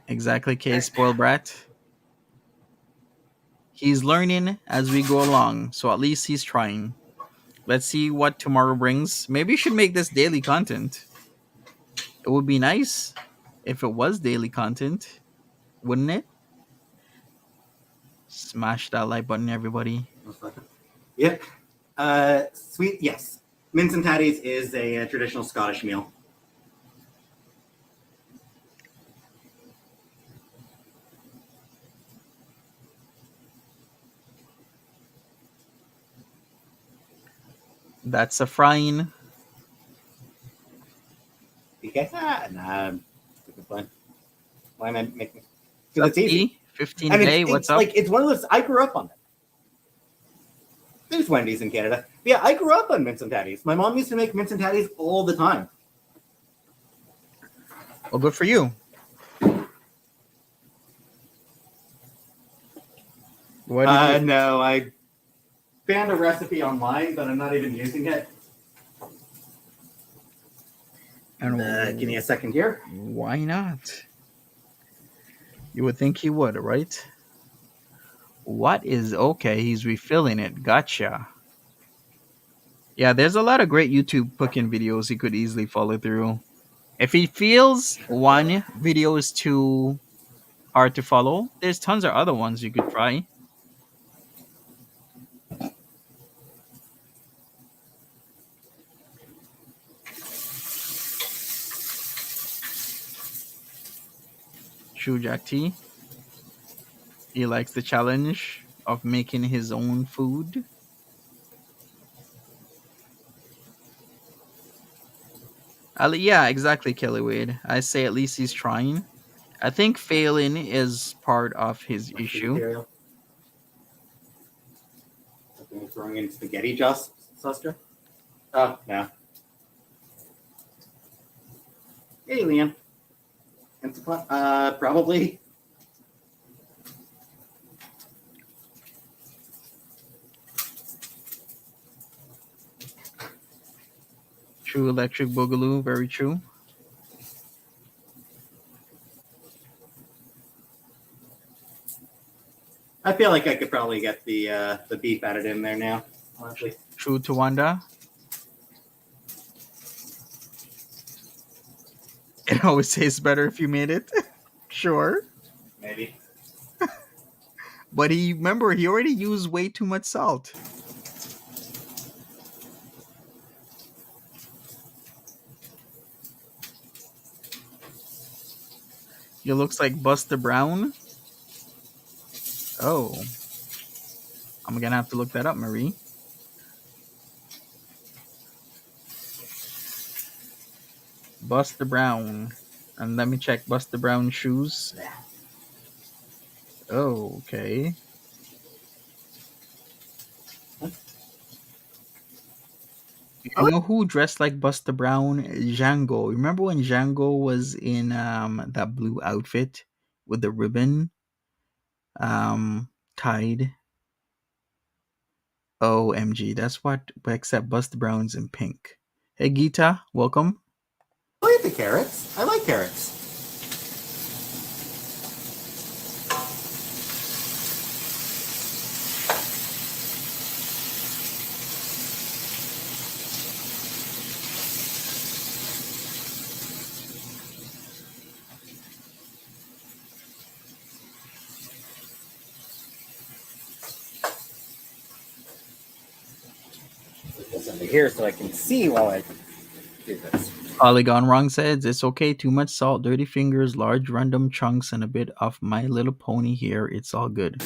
A: Exactly, K. Spoiled brat. He's learning as we go along, so at least he's trying. Let's see what tomorrow brings. Maybe you should make this daily content. It would be nice if it was daily content, wouldn't it? Smash that like button, everybody.
B: Yep. Sweet, yes. Mince and Tatties is a traditional Scottish meal.
A: That's a frying.
B: Okay. Nah, it's fine. Why am I making?
A: It's easy. 15 day. What's up?
B: Like it's one of those. I grew up on it. There's Wendy's in Canada. But yeah, I grew up on Mince and Tatties. My mom used to make Mince and Tatties all the time.
A: Well, good for you.
B: No, I found a recipe online, but I'm not even using it. And give me a second here.
A: Why not? You would think he would, right? What is okay? He's refilling it. Gotcha. Yeah, there's a lot of great YouTube cooking videos he could easily follow through. If he feels one video is too hard to follow, there's tons of other ones you could try. True Jack T. He likes the challenge of making his own food. Yeah, exactly, Kelly Wade. I say at least he's trying. I think failing is part of his issue.
B: Throwing in spaghetti sauce, Suster? Oh, no. Hey, Liam. Probably.
A: True Electric Boogaloo, very true.
B: I feel like I could probably get the beef added in there now, honestly.
A: True to Wanda. It always tastes better if you made it. Sure.
B: Maybe.
A: But he already used way too much salt. He looks like Buster Brown. Oh. I'm gonna have to look that up, Marie. Buster Brown. And let me check Buster Brown shoes. Oh, okay. You know who dressed like Buster Brown? Django. Remember when Django was in that blue outfit with the ribbon tied? OMG, that's what, except Buster Brown's in pink. Hey Gita, welcome.
B: I like the carrots. I like carrots. Put this under here so I can see while I do this.
A: Polygon Wrong says it's okay, too much salt, dirty fingers, large random chunks, and a bit of My Little Pony here. It's all good.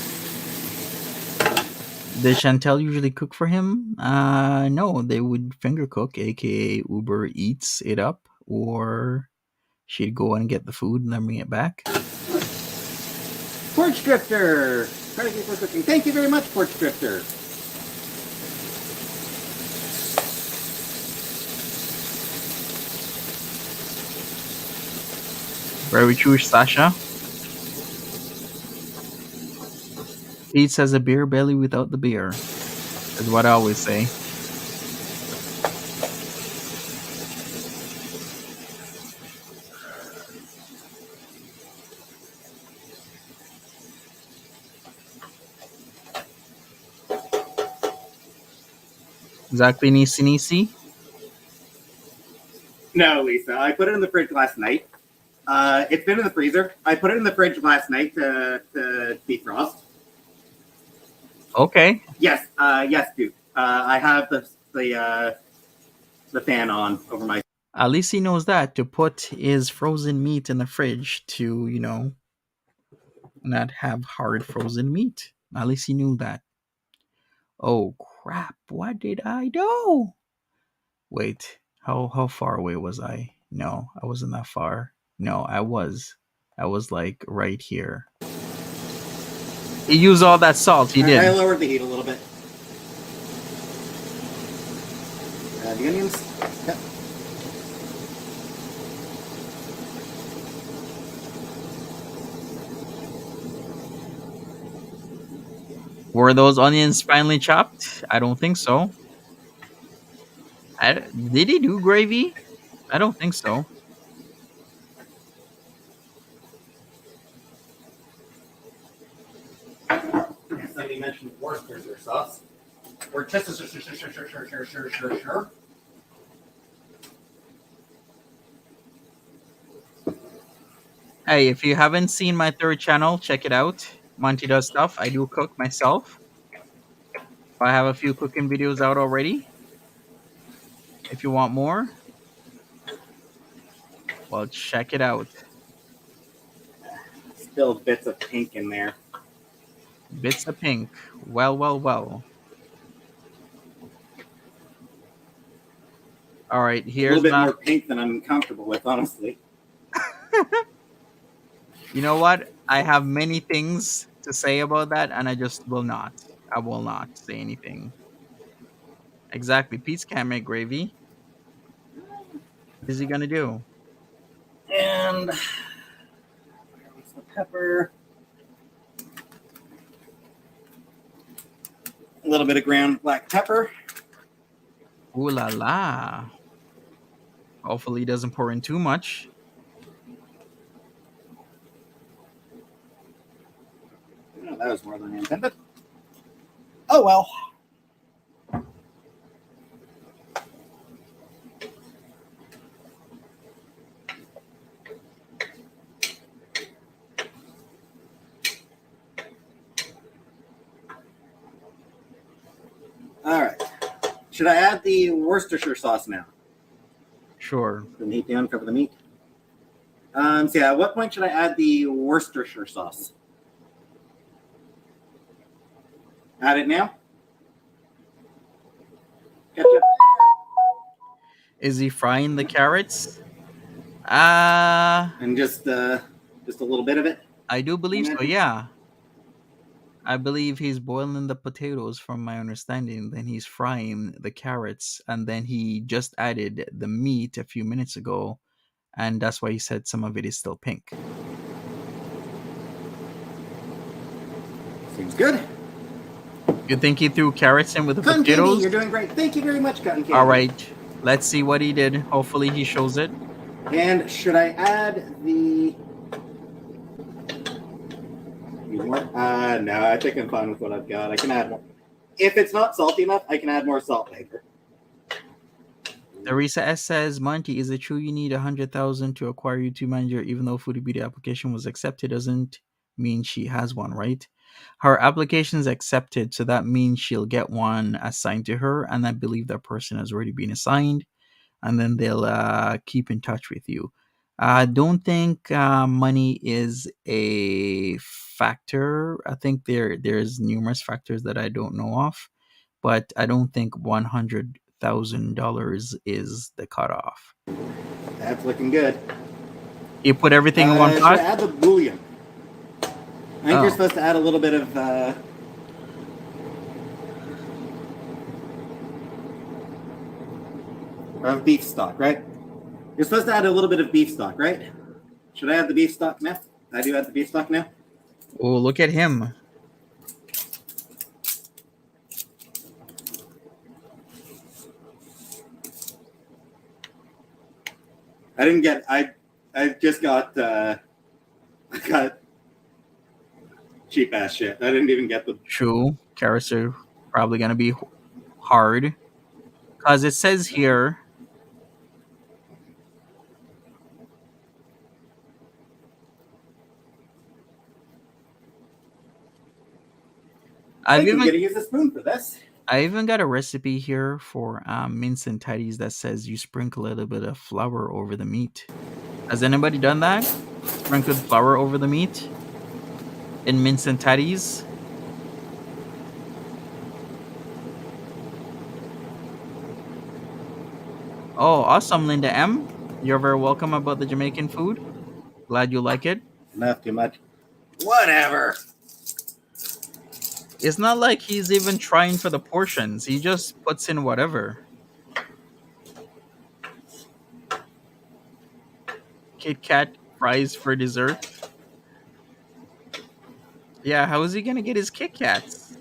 A: Did Chantel usually cook for him? No, they would finger cook, aka Uber Eats it up, or she'd go and get the food and then bring it back.
B: Porch Drifter! Thank you for cooking. Thank you very much, Porch Drifter.
A: Very true, Sasha. Peetz has a beer belly without the beer, is what I always say. Exactly, Nisi Nisi?
B: No, Lisa. I put it in the fridge last night. It's been in the freezer. I put it in the fridge last night to defrost.
A: Okay.
B: Yes, yes, dude. I have the fan on over my.
A: At least he knows that, to put his frozen meat in the fridge to, not have hard frozen meat. At least he knew that. Oh crap, what did I do? Wait, how far away was I? No, I wasn't that far. No, I was. I was like right here. He used all that salt, he did.
B: I lowered the heat a little bit. The onions. Yep.
A: Were those onions finely chopped? I don't think so. Did he do gravy? I don't think so.
B: Somebody mentioned Worcestershire sauce. Worcestershire.
A: Hey, if you haven't seen my third channel, check it out. Monty does stuff. I do cook myself. I have a few cooking videos out already. If you want more, well, check it out.
B: Still bits of pink in there.
A: Bits of pink. Well, well, well. All right,
B: A
A: here's
B: little bit
A: my...
B: more pink than I'm comfortable with, honestly.
A: You know what? I have many things to say about that, and I just will not. I will not say anything. Exactly. Pete's can't make gravy. What is he gonna do?
B: And some pepper. A little bit of ground black pepper.
A: Ooh la la. Hopefully he doesn't pour in too much.
B: that was more than I intended. Oh well. All right. Should I add the Worcestershire sauce now?
A: Sure.
B: The meat down, cover the meat. So yeah, at what point should I add the Worcestershire sauce? Add it now. Ketchup.
A: Is he frying the carrots?
B: And just a little bit of it.
A: I do believe so. Yeah. I believe he's boiling the potatoes, from my understanding. Then he's frying the carrots, and then he just added the meat a few minutes ago, and that's why he said some of it is still pink.
B: Seems good.
A: You think he threw carrots in with the
B: Cotton
A: potatoes?
B: Candy, you're doing great. Thank you very much, Cotton Candy.
A: All right, let's see what he did. Hopefully he shows it.
B: And should I add the... No, I think I'm fine with what I've got. I can add more. If it's not salty enough, I can add more salt later.
A: Teresa S says, Monty, is it true you need 100,000 to acquire YouTube Manager? Even though Foodie Beauty application was accepted, doesn't mean she has one, right? Her application is accepted, so that means she'll get one assigned to her, and I believe that person has already been assigned, and then they'll keep in touch with you. I don't think money is a factor. I think there's numerous factors that I don't know of, but I don't think $100,000 is the cutoff.
B: That's looking good.
A: You put everything in one
B: Should
A: pot?
B: I add the bouillon? I think you're supposed to add a little bit of beef stock, right? You're supposed to add a little bit of beef stock, right? Should I add the beef stock now? I do add the beef stock now.
A: Oh, look at him.
B: I just got cheap ass shit. I didn't even get the...
A: True. Carrots are probably going to be hard. Because it says here...
B: I'm going to use a spoon for this.
A: I even got a recipe here for Mince and Tatties that says you sprinkle a little bit of flour over the meat. Has anybody done that? Sprinkled flour over the meat in Mince and Tatties? Oh, awesome, Linda M. You're very welcome about the Jamaican food. Glad you like it.
B: Not too much. Whatever.
A: It's not like he's even trying for the portions. He just puts in whatever. Kit Kat fries for dessert. Yeah, how is he going to get his Kit Kats?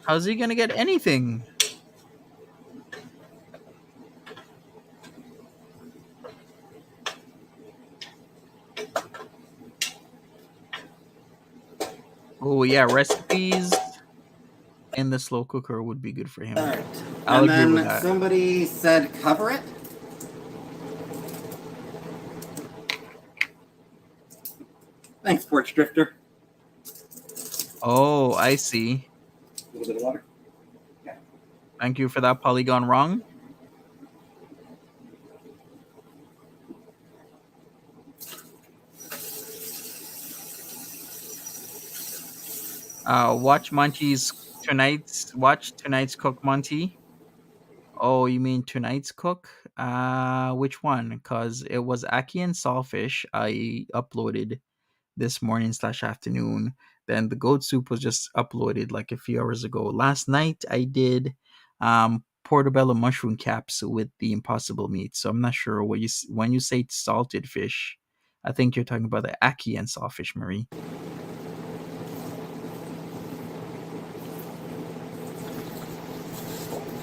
A: How's he going to get anything? Oh, yeah, recipes in the slow cooker would be good for him.
B: All right.
A: I'll
B: and
A: agree
B: then
A: with that.
B: Somebody said cover it. Thanks, Porch Drifter.
A: Oh, I see.
B: A little bit of water.
A: Okay. Thank you for that, Polygon Wrong. Watch tonight's cook, Monty. Oh, you mean tonight's cook? Which one? Because it was Aki and Saltfish I uploaded this morning/afternoon. Then the goat soup was just uploaded like a few hours ago. Last night I did portobello mushroom caps with the impossible meat. So I'm not sure when you say salted fish, I think you're talking about the Aki and Saltfish, Marie.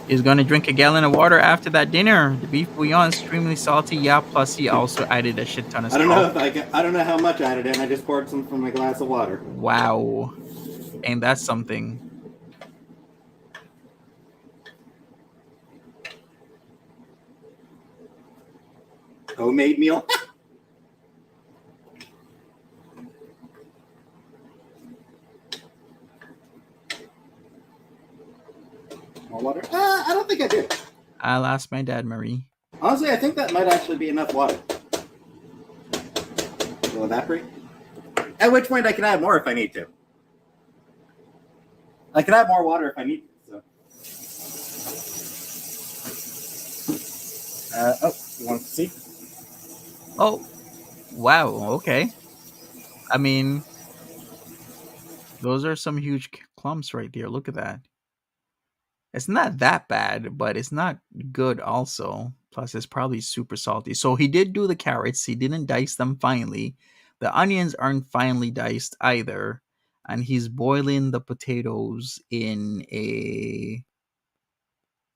A: He's gonna drink a gallon of water after that dinner. The beef bouillon is extremely salty. Yeah, plus he also added a shit ton of salt.
B: I don't know how much I added in. I just poured some from my glass of water.
A: Wow. Ain't that something?
B: Homemade meal. More water? I don't think I do.
A: I'll ask my dad, Marie.
B: Honestly, I think that might actually be enough water. It'll evaporate. At which point I can add more if I need to. I can add more water if I need to. So. You want to see?
A: Oh, wow. Okay. I mean, those are some huge clumps right there. Look at that. It's not that bad, but it's not good also. Plus, it's probably super salty. So he did do the carrots. He didn't dice them finely. The onions aren't finely diced either. And he's boiling the potatoes in a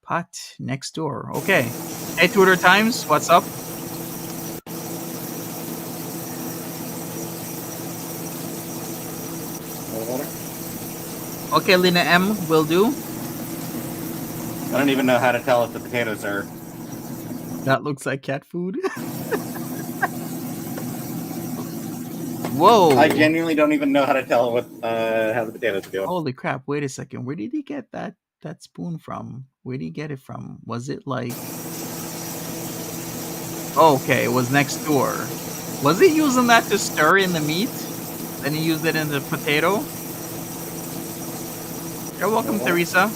A: pot next door. Okay. Hey, Twitter Times, what's up?
B: More water?
A: Okay, Lina M, will do.
B: I don't even know how to tell if the potatoes are.
A: That looks like cat food. Whoa.
B: I genuinely don't even know how to tell what how the potatoes are doing.
A: Holy crap, wait a second. Where did he get that spoon from? Where did he get it from? Was it like okay, it was next door. Was he using that to stir in the meat? Then he used it in the potato? You're welcome, Teresa.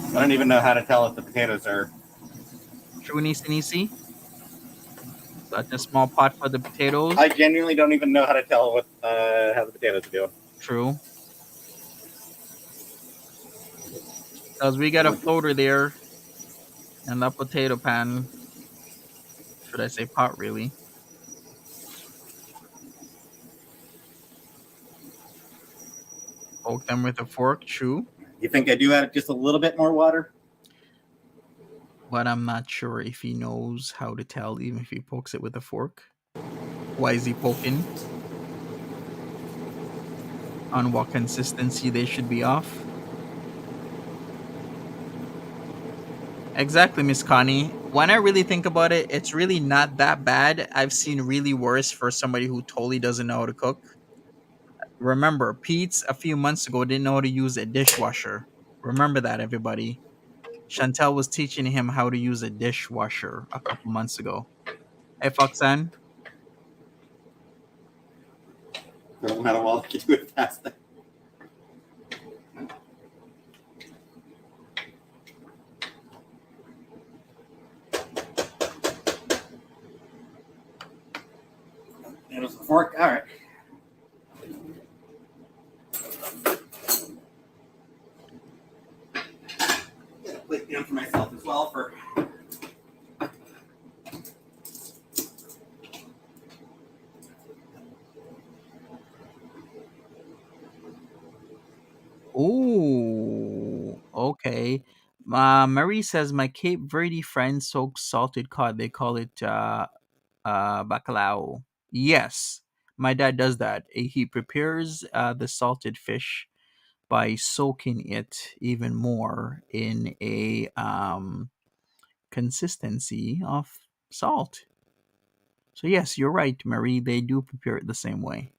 B: I don't even know how to tell if the potatoes are.
A: True Nisi. Such a small pot for the potatoes.
B: I genuinely don't even know how to tell what how the potatoes are doing.
A: True. Because we got a floater there and the potato pan. Should I say pot, really? Poke them with a fork, true.
B: You think I do add just a little bit more water?
A: But I'm not sure if he knows how to tell, even if he pokes it with a fork. Why is he poking? On what consistency they should be off? Exactly, Miss Connie. When I really think about it, it's really not that bad. I've seen really worse for somebody who totally doesn't know how to cook. Remember, Peetz a few months ago didn't know how to use a dishwasher. Remember that, everybody. Chantel was teaching him how to use a dishwasher a couple months ago. Hey, Foxan.
B: I don't know how to do it fast. There's the fork. All right. Get a plate down for myself as well for.
A: Ooh, okay. Marie says my Cape Verde friend soaks salted cod. They call it bacalao. Yes, my dad does that. He prepares the salted fish by soaking it even more in a consistency of salt. So yes, you're right, Marie. They do prepare it the same way.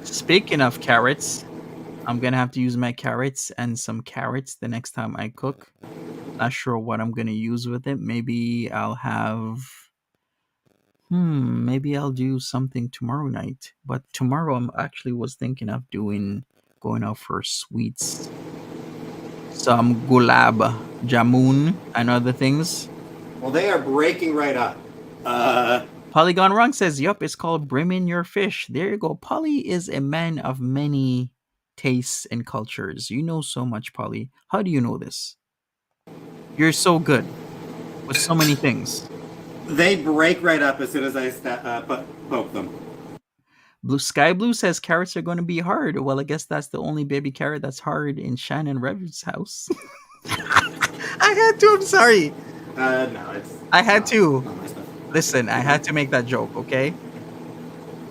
A: Speaking of carrots, I'm gonna have to use my carrots and some carrots the next time I cook. Not sure what I'm gonna use with it. Maybe I'll have. Maybe I'll do something tomorrow night. But tomorrow I'm actually was thinking of going out for sweets. Some gulab jamun and other things.
B: Well, they are breaking right up.
A: Polygon Wrong says, yup, it's called Brimming Your Fish. There you go. Polly is a man of many tastes and cultures. You know so much, Polly. How do you know this? You're so good with so many things.
B: They break right up as soon as I poke them.
A: Blue says carrots are going to be hard. Well, I guess that's the only baby carrot that's hard in Shannon Rev's house. I had to. I'm sorry.
B: No,
A: I
B: it's
A: had to.
B: not my stuff.
A: Listen, I had to make that joke. Okay,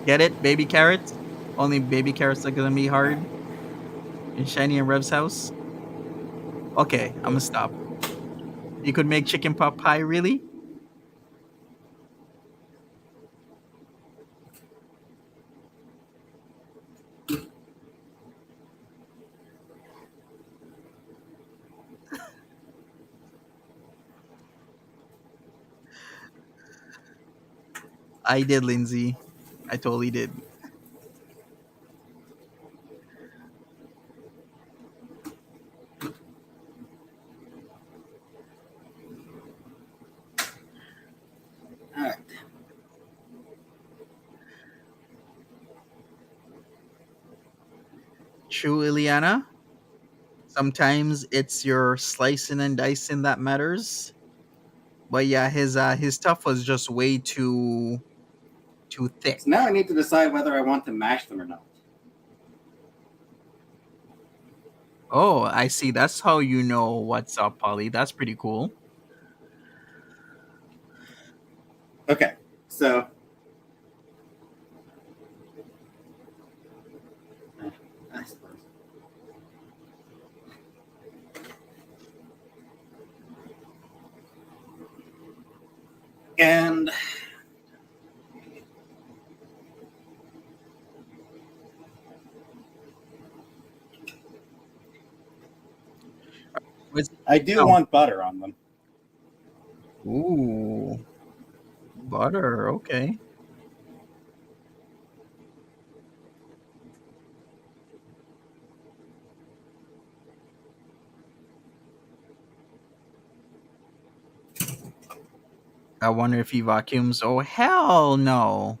A: get it? Baby carrots. Only baby carrots are going to be
B: All right.
A: hard in Shani and Rev's house. Okay, I'm gonna stop. You could make chicken pot pie, really? I did, Lindsay. I totally did.
B: All right.
A: True, Ileana. Sometimes it's your slicing and dicing that matters. But yeah, his stuff was just way too thick.
B: So now I need to decide whether I want to mash them or not.
A: Oh, I see. That's how you know what's up, Polly. That's pretty cool.
B: Okay, so I suppose. And
A: Where's
B: I do
A: now?
B: want butter on them.
A: Ooh, butter. Okay. I wonder if he vacuums. Oh, hell no.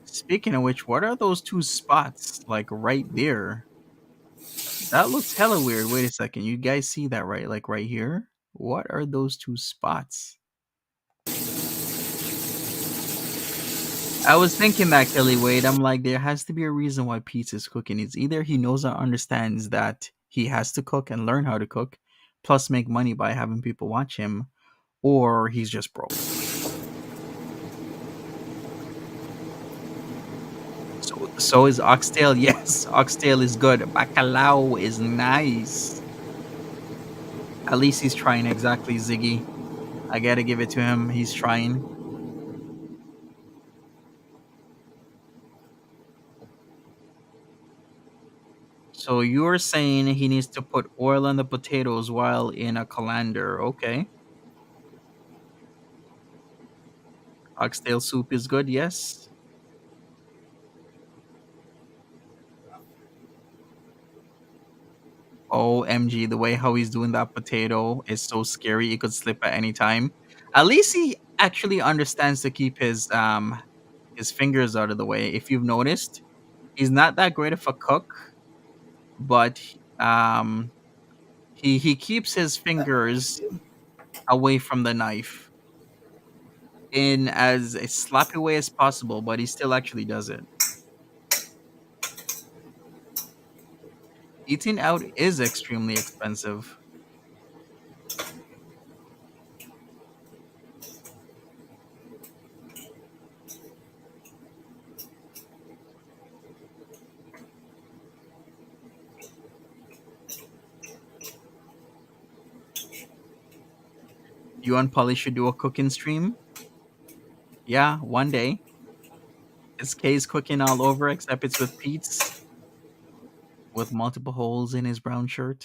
A: Speaking of which, what are those two spots like right there? That looks hella weird. Wait a second. You guys see that right? Like right here? What are those two spots? I was thinking that, Kelly Wade. I'm like, there has to be a reason why Peetz is cooking. It's either he knows or understands that he has to cook and learn how to cook, plus make money by having people watch him, or he's just broke. So is oxtail. Yes, oxtail is good. Bacalao is nice. At least he's trying. Exactly, Ziggy. I gotta give it to him. He's trying. So you're saying he needs to put oil on the potatoes while in a colander. Okay. Oxtail soup is good, yes. OMG, the way how he's doing that potato is so scary. It could slip at any time. At least he actually understands to keep his fingers out of the way. If you've noticed, he's not that great of a cook, but he keeps his fingers away from the knife in as a sloppy way as possible, but he still actually does it. Eating out is extremely expensive. You and Polly should do a cooking stream. Yeah, one day. It's Kay's cooking all over, except it's with Pete's with multiple holes in his brown shirt.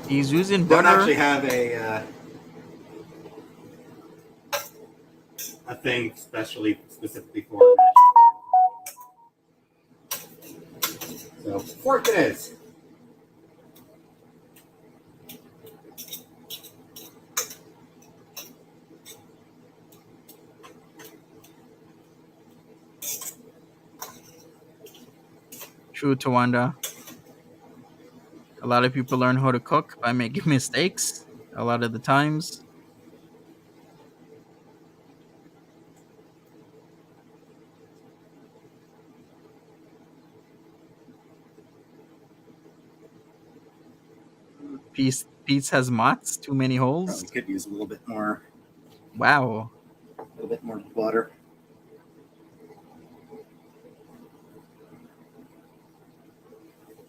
A: He's using
B: Don't
A: butter.
B: actually have a thing specifically for mash. So fork it is.
A: True, Tawanda. A lot of people learn how to cook by making mistakes. A lot of the times. Peetz has mots. Too many holes.
B: Probably could use a little bit more
A: Wow.
B: butter.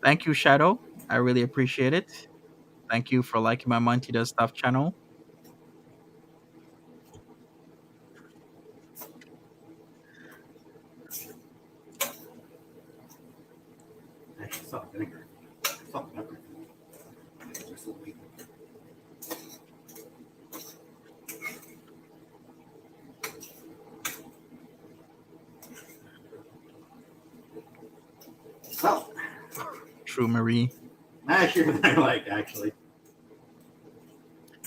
A: Thank you, Shadow. I really appreciate it. Thank you for liking my Monty Does Stuff channel.
B: Salt, vinegar. Salt, pepper. Salt.
A: True Marie.
B: Masher than I like, actually.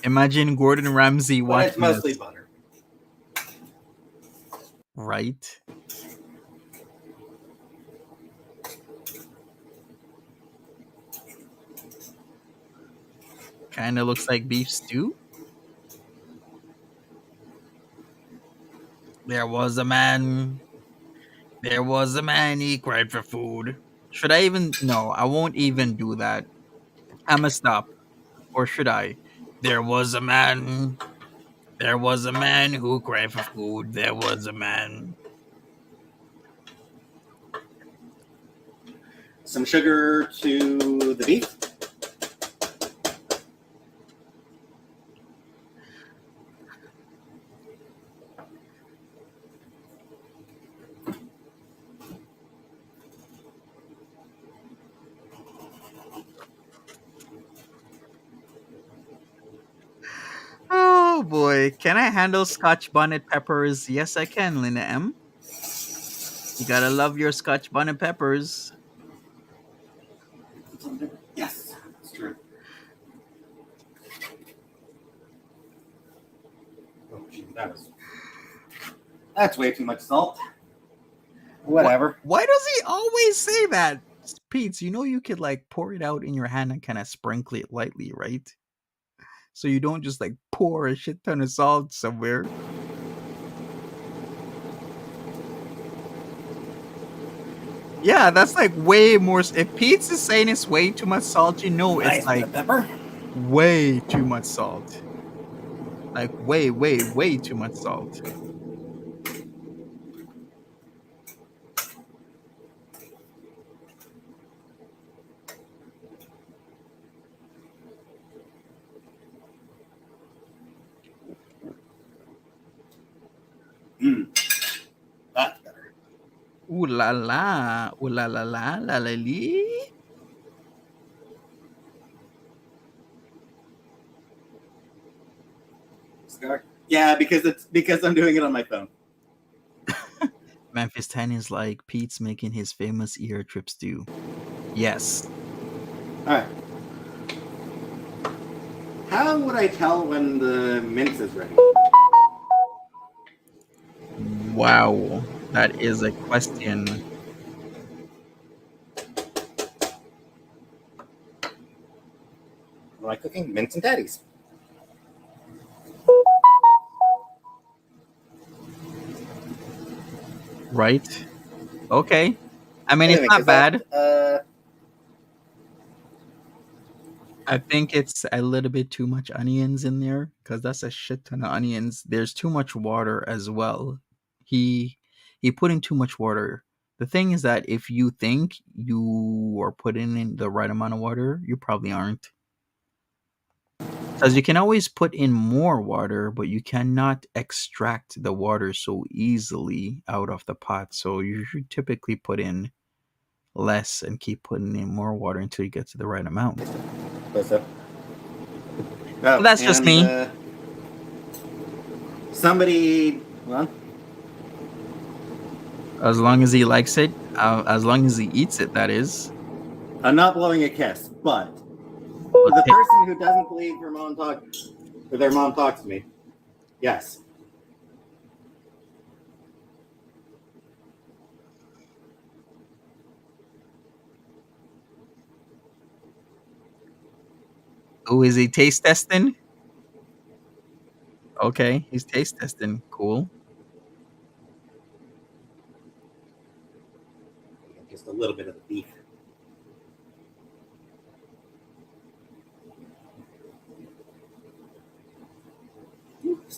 A: Imagine Gordon Ramsay
B: But
A: watching
B: it's mostly
A: this.
B: butter.
A: Right? Kind of looks like beef stew. There was a man. There was a man. He cried for food. Should I even? No, I won't even do that. I'ma stop. Or should I? There was a man. There was a man who cried for food. There was a man.
B: Some sugar to the beef.
A: Oh boy, can I handle Scotch bonnet peppers? Yes, I can, Linda M. You gotta love your Scotch bonnet peppers.
B: Yes, that's true. Oh, gee, that's way too much salt. Whatever.
A: Why does he always say that? Pete, you know you could like pour it out in your hand and kind of sprinkle it lightly, right? So you don't just like pour a shit ton of salt somewhere. Yeah, that's like way more. If Pete's is saying it's way too much salt, you know it's
B: Nice bit
A: like
B: of pepper.
A: way too much salt. Like way, way, way too much salt.
B: That's better.
A: Ooh la la, ooh la la la la la lee.
B: Scar. Yeah, because I'm doing it on my phone.
A: Memphis 10 is like Pete's making his famous ear trip stew. Yes.
B: All right. How would I tell when the mince is ready?
A: Wow, that is a question.
B: Am I cooking mince and tatties?
A: Right? Okay. I mean, it's not bad. I think it's a little bit too much onions in there because that's a shit ton of onions. There's too much water as well. He he put in too much water. The thing is that if you think you are putting in the right amount of water, you probably aren't. Because you can always put in more water, but you cannot extract the water so easily out of the pot. So you should typically put in less and keep putting in more water until you get to the right amount.
B: What's up? Oh,
A: That's just me.
B: Somebody, well,
A: As long as he likes it, as long as he eats it, that is.
B: I'm not blowing a kiss, but the person who doesn't believe their mom talks to me, yes.
A: Oh, is he taste testing? Okay, he's taste testing. Cool.
B: Just a little bit of the beef.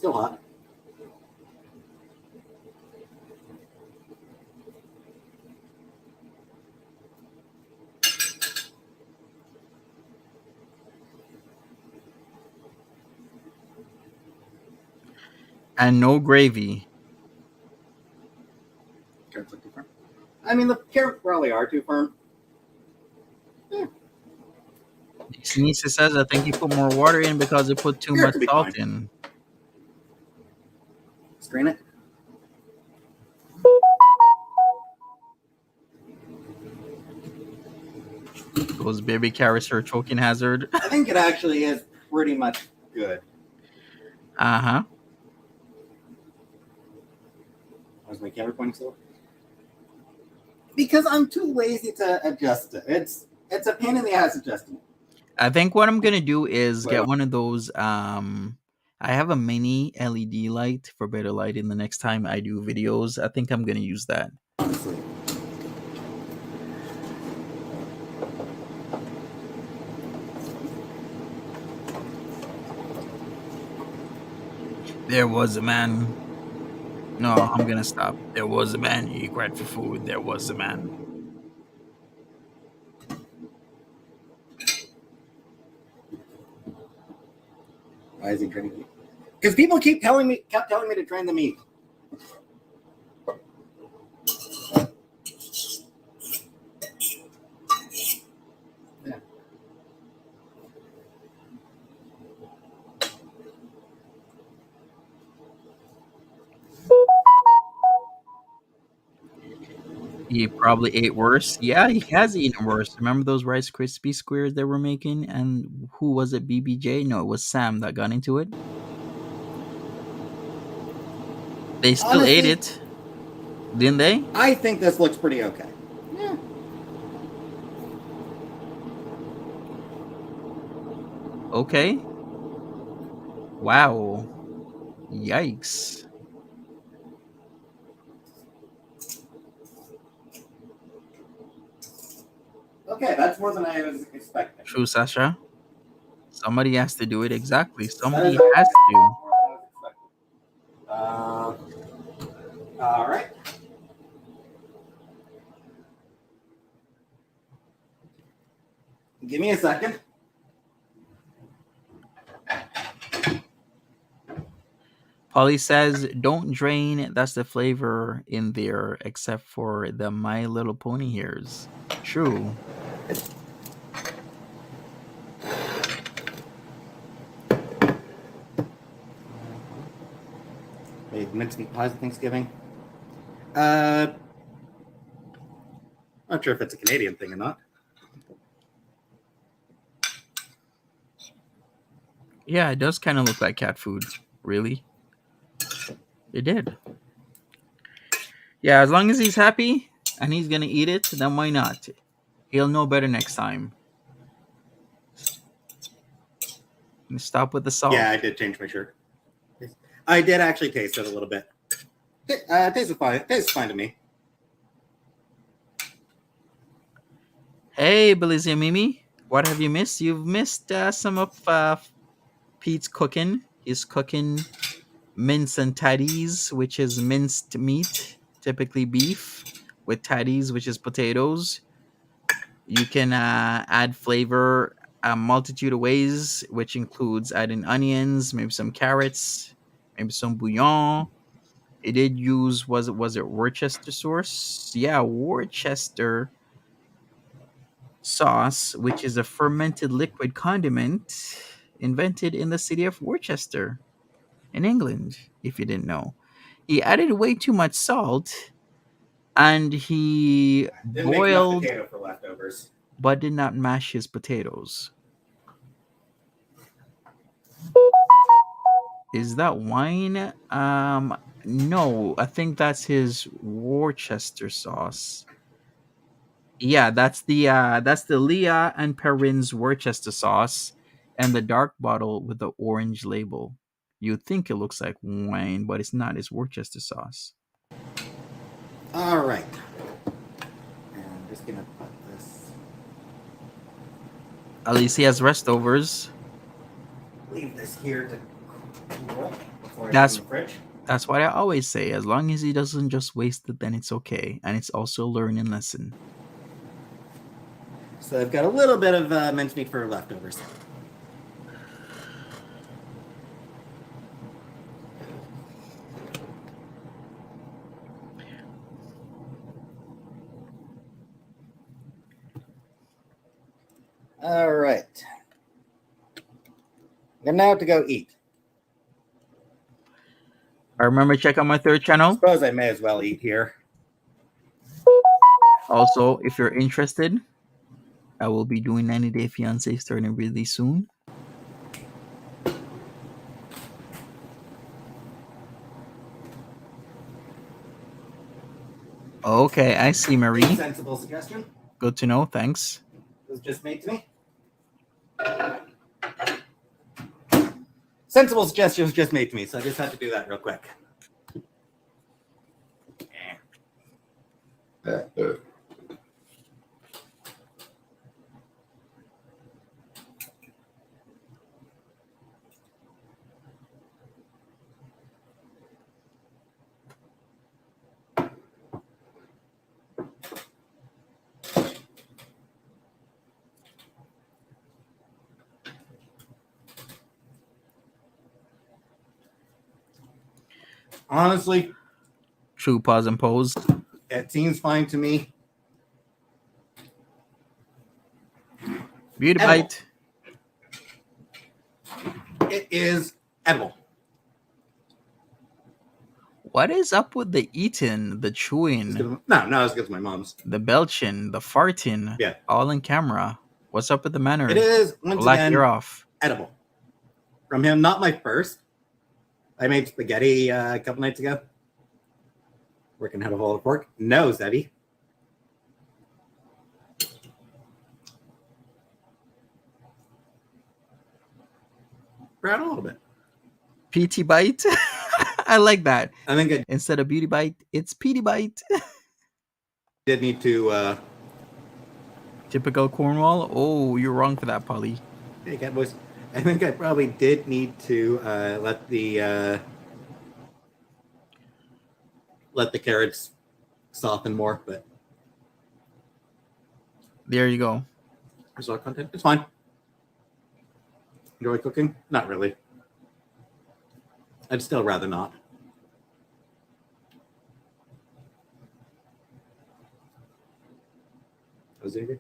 B: still hot.
A: And no gravy.
B: Carrots look too firm. I mean, the carrots probably are too firm. Yeah.
A: Nisa says, I think you put more water in because you put too much
B: Carrots will be
A: salt
B: fine.
A: in.
B: Strain it.
A: Those baby carrots are a choking hazard.
B: I think it actually is pretty much good.
A: Uh-huh.
B: Why is my camera pointing slow? Because I'm too lazy to adjust it. It's a pain in the ass adjusting it.
A: I think what I'm gonna do is get
B: Well,
A: one of those. I have a mini LED light for better lighting. The next time I do videos, I think I'm gonna use that.
B: honestly.
A: There was a man. No, I'm gonna stop. There was a man. He cried for food. There was a man.
B: Why is he draining meat? Because people kept telling me to drain the meat. Yeah.
A: He probably ate worse. Yeah, he has eaten worse. Remember those Rice Krispie squares they were making? And who was it? BBJ? No, it was Sam that got into it. They still ate
B: Honestly,
A: it, didn't they?
B: I think this looks pretty okay. Yeah.
A: Okay. Wow. Yikes.
B: Okay, that's more than I was expecting.
A: True, Sasha. Somebody has to do it. Exactly.
B: That
A: Somebody
B: is
A: has to.
B: more than I was expecting. All right. Give me a second.
A: Polly says, don't drain. That's the flavor in there, except for the My Little Pony hairs. True.
B: Wait, mincemeat pies at Thanksgiving. Not sure if it's a Canadian thing or not.
A: Yeah, it does kind of look like cat food. Really? It did. Yeah, as long as he's happy and he's going to eat it, then why not? He'll know better next time. And stop with the salt.
B: Yeah, I did change my shirt. I did actually taste it a little bit. It tastes fine. It tastes fine to me.
A: Hey, Belizia Mimi, what have you missed? You've missed some of Pete's cooking. He's cooking Mince and Tatties, which is minced meat, typically beef, with tatties, which is potatoes. You can add flavor a multitude of ways, which includes adding onions, maybe some carrots, maybe some bouillon. It did use was it Worcester sauce? Yeah, Worcester sauce, which is a fermented liquid condiment invented in the city of Worcester in England, if you didn't know. He added way too much salt and he
B: Didn't make enough
A: boiled
B: potato for leftovers.
A: but did not mash his potatoes. Is that wine? No, I think that's his Worcester sauce. Yeah, that's the Leah and Perrin's Worcester sauce, and the dark bottle with the orange label. You'd think it looks like wine, but it's not. It's Worcester sauce.
B: All right. And I'm just gonna put this.
A: At least he has restovers.
B: Leave this here to cool before I fresh from
A: That's
B: the fridge.
A: that's what I always say. As long as he doesn't just waste it, then it's okay, and it's also a learning lesson.
B: So I've got a little bit of mincemeat for leftovers. All right. I'm now to go eat.
A: I remember check out my third
B: I
A: channel.
B: suppose I may as well eat here.
A: Also, if you're interested, I will be doing 90 Day Fiancé starting really soon. Okay, I see, Marie.
B: Sensible suggestion.
A: Good to know. Thanks.
B: It was just made to me. Sensible suggestion was just made to me, so I just had to do that real quick. Honestly,
A: True pause and pose.
B: it seems fine to me.
A: Beauty
B: Edible.
A: bite.
B: It is edible.
A: What is up with the eating, the chewing,
B: No, it's because my mom's.
A: the belching, the farting?
B: Yeah.
A: All in camera. What's up with the manner?
B: It is, once
A: Black
B: again,
A: ear off.
B: edible. From him, not my first. I made spaghetti a couple nights ago. Working how to hold a fork. No, Zebby. Proud a little bit.
A: PT bite. I like that.
B: I think I
A: Instead of beauty bite, it's PT bite.
B: did need to.
A: Typical Cornwall. Oh, you're wrong for that, Polly.
B: Hey, cat boys. I think I probably did need to let the carrots soften more, but
A: There you go.
B: there's a lot of content. It's fine. Enjoy cooking? Not really. I'd still rather not. Was the interview?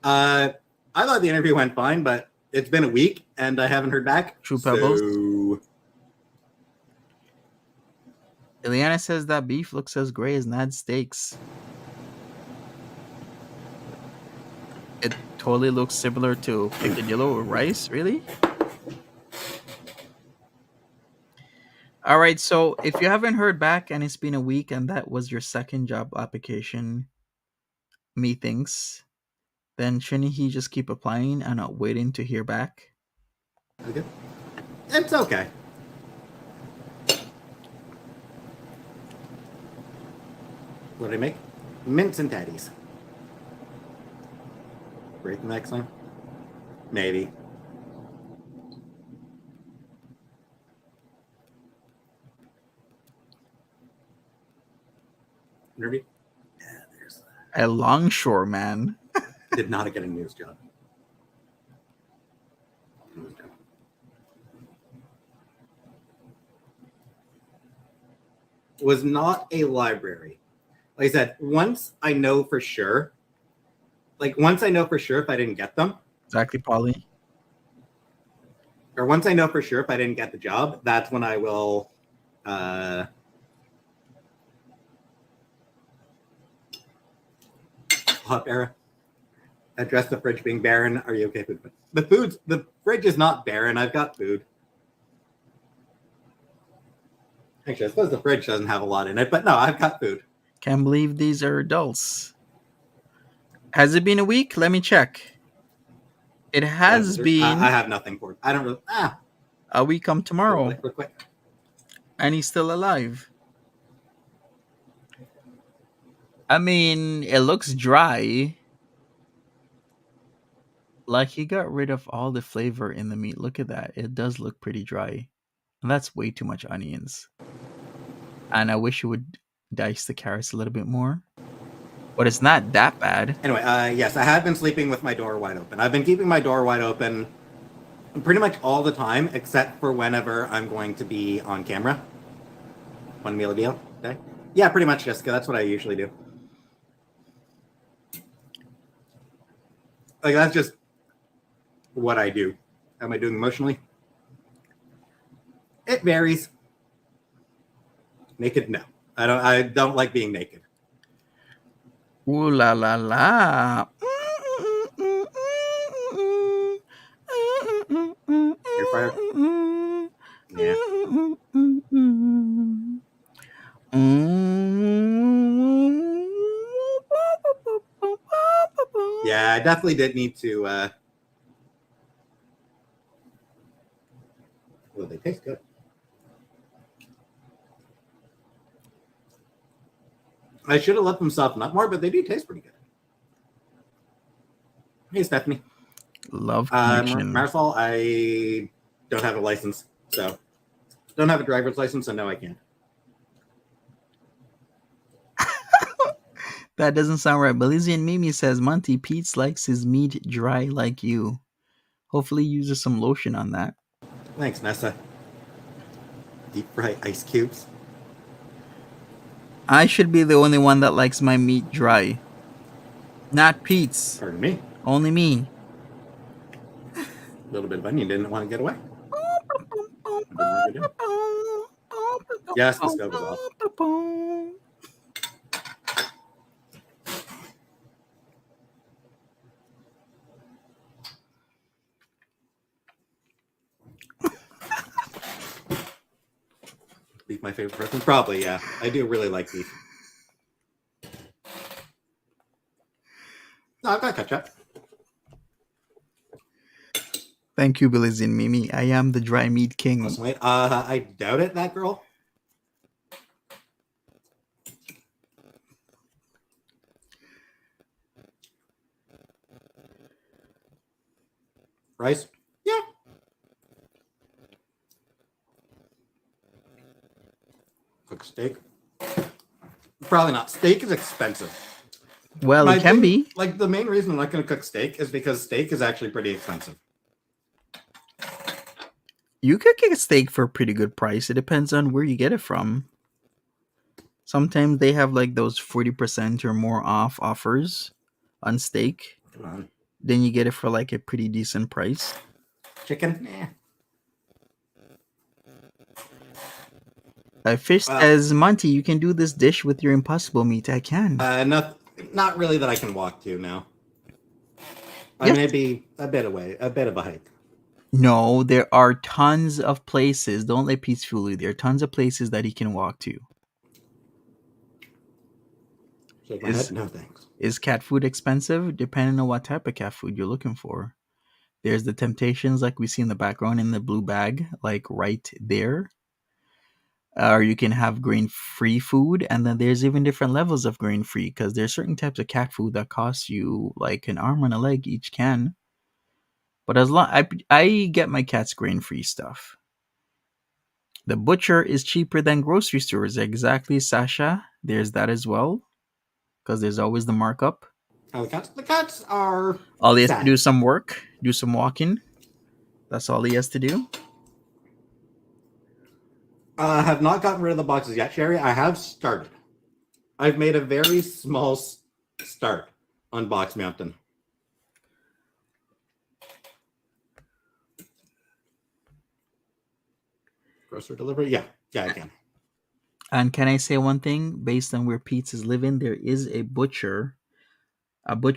B: I thought the interview went fine, but it's been a week and I haven't heard back.
A: True Pebbles.
B: So
A: Ileana says that beef looks as gray as Nad's steaks. It totally looks similar to picadillo or rice, really? All right, so if you haven't heard back and it's been a week and that was your second job application, methinks, then shouldn't he just keep applying and not waiting to hear back?
B: okay. It's okay. What did I make? Mince and Tatties. Break the next one? Maybe. Interview? Yeah, there's
A: A longshore man.
B: did not get a news job. Was not a library. Like I said, once I know for sure if I didn't get them,
A: Exactly, Polly.
B: or once I know for sure if I didn't get the job, that's when I will hot era. Address the fridge being barren. Are you okay with it? The fridge is not barren. I've got food. Actually, I suppose the fridge doesn't have a lot in it, but no, I've got food.
A: Can't believe these are adults. Has it been a week? Let me check. It has been.
B: I have nothing for it. I don't really.
A: A week come tomorrow.
B: Real quick.
A: And he's still alive. I mean, it looks dry. Like he got rid of all the flavor in the meat. Look at that. It does look pretty dry. That's way too much onions. And I wish you would dice the carrots a little bit more. But it's not that bad.
B: Anyway, yes, I have been sleeping with my door wide open. I've been keeping my door wide open pretty much all the time, except for whenever I'm going to be on camera. One meal a day. Yeah, pretty much, Jessica. That's what I usually do. Like, that's just what I do. How am I doing emotionally? It varies. Naked? No. I don't like being naked.
A: Ooh la la la.
B: Air fryer? Yeah. Yeah, I definitely did need to. Well, they taste good. I should have let them soften up more, but they do taste pretty good. Hey, Stephanie.
A: Love connection.
B: Marisol, I don't have a license, so don't have a driver's license, so no, I can't.
A: That doesn't sound right. Belizian Mimi says Monty Peetz likes his meat dry like you. Hopefully, uses some lotion on that.
B: Thanks, Nessa. Deep fry ice cubes.
A: I should be the only one that likes my meat dry. Not Peetz.
B: Pardon me.
A: Only me.
B: A little bit of onion didn't want to get away. Yes, the stove is off. Beef my favorite person? Probably, yeah. I do really like beef. No, I've got ketchup.
A: Thank you, Belizian Mimi. I am the dry meat king.
B: Listen, wait. I doubt it, that girl. Rice? Yeah. Cook steak? Probably not. Steak is expensive.
A: Well, it can be.
B: Like, the main reason I'm not going to cook steak is because steak is actually pretty expensive.
A: You could get a steak for a pretty good price. It depends on where you get it from. Sometimes they have like those 40% or more off offers on steak.
B: Come on.
A: Then you get it for like a pretty decent price.
B: Chicken?
A: Fish says, Monty, you can do this dish with your impossible meat. I can.
B: Not really that I can walk to now. I may be a bit of a hike.
A: No, there are tons of places. Don't let Peetz fool you. There are tons of places that he can walk to.
B: Shake my head? No, thanks.
A: Is cat food expensive? Depending on what type of cat food you're looking for. There's the Temptations, like we see in the background in the blue bag, like right there. Or you can have grain-free food, and then there's even different levels of grain-free, because there's certain types of cat food that cost you like an arm and a leg each can. But as long I get my cat's grain-free stuff. The butcher is cheaper than grocery stores. Exactly, Sasha. There's that as well, because there's always the markup.
B: Oh, the cats are.
A: All he has to do is some work, do some walking. That's all he has to do.
B: I have not gotten rid of the boxes yet, Sherry. I have started. I've made a very small start on Box Mountain. Grocery delivery? Yeah, I can.
A: And can I say one thing? Based on where Peetz is living, there is a butcher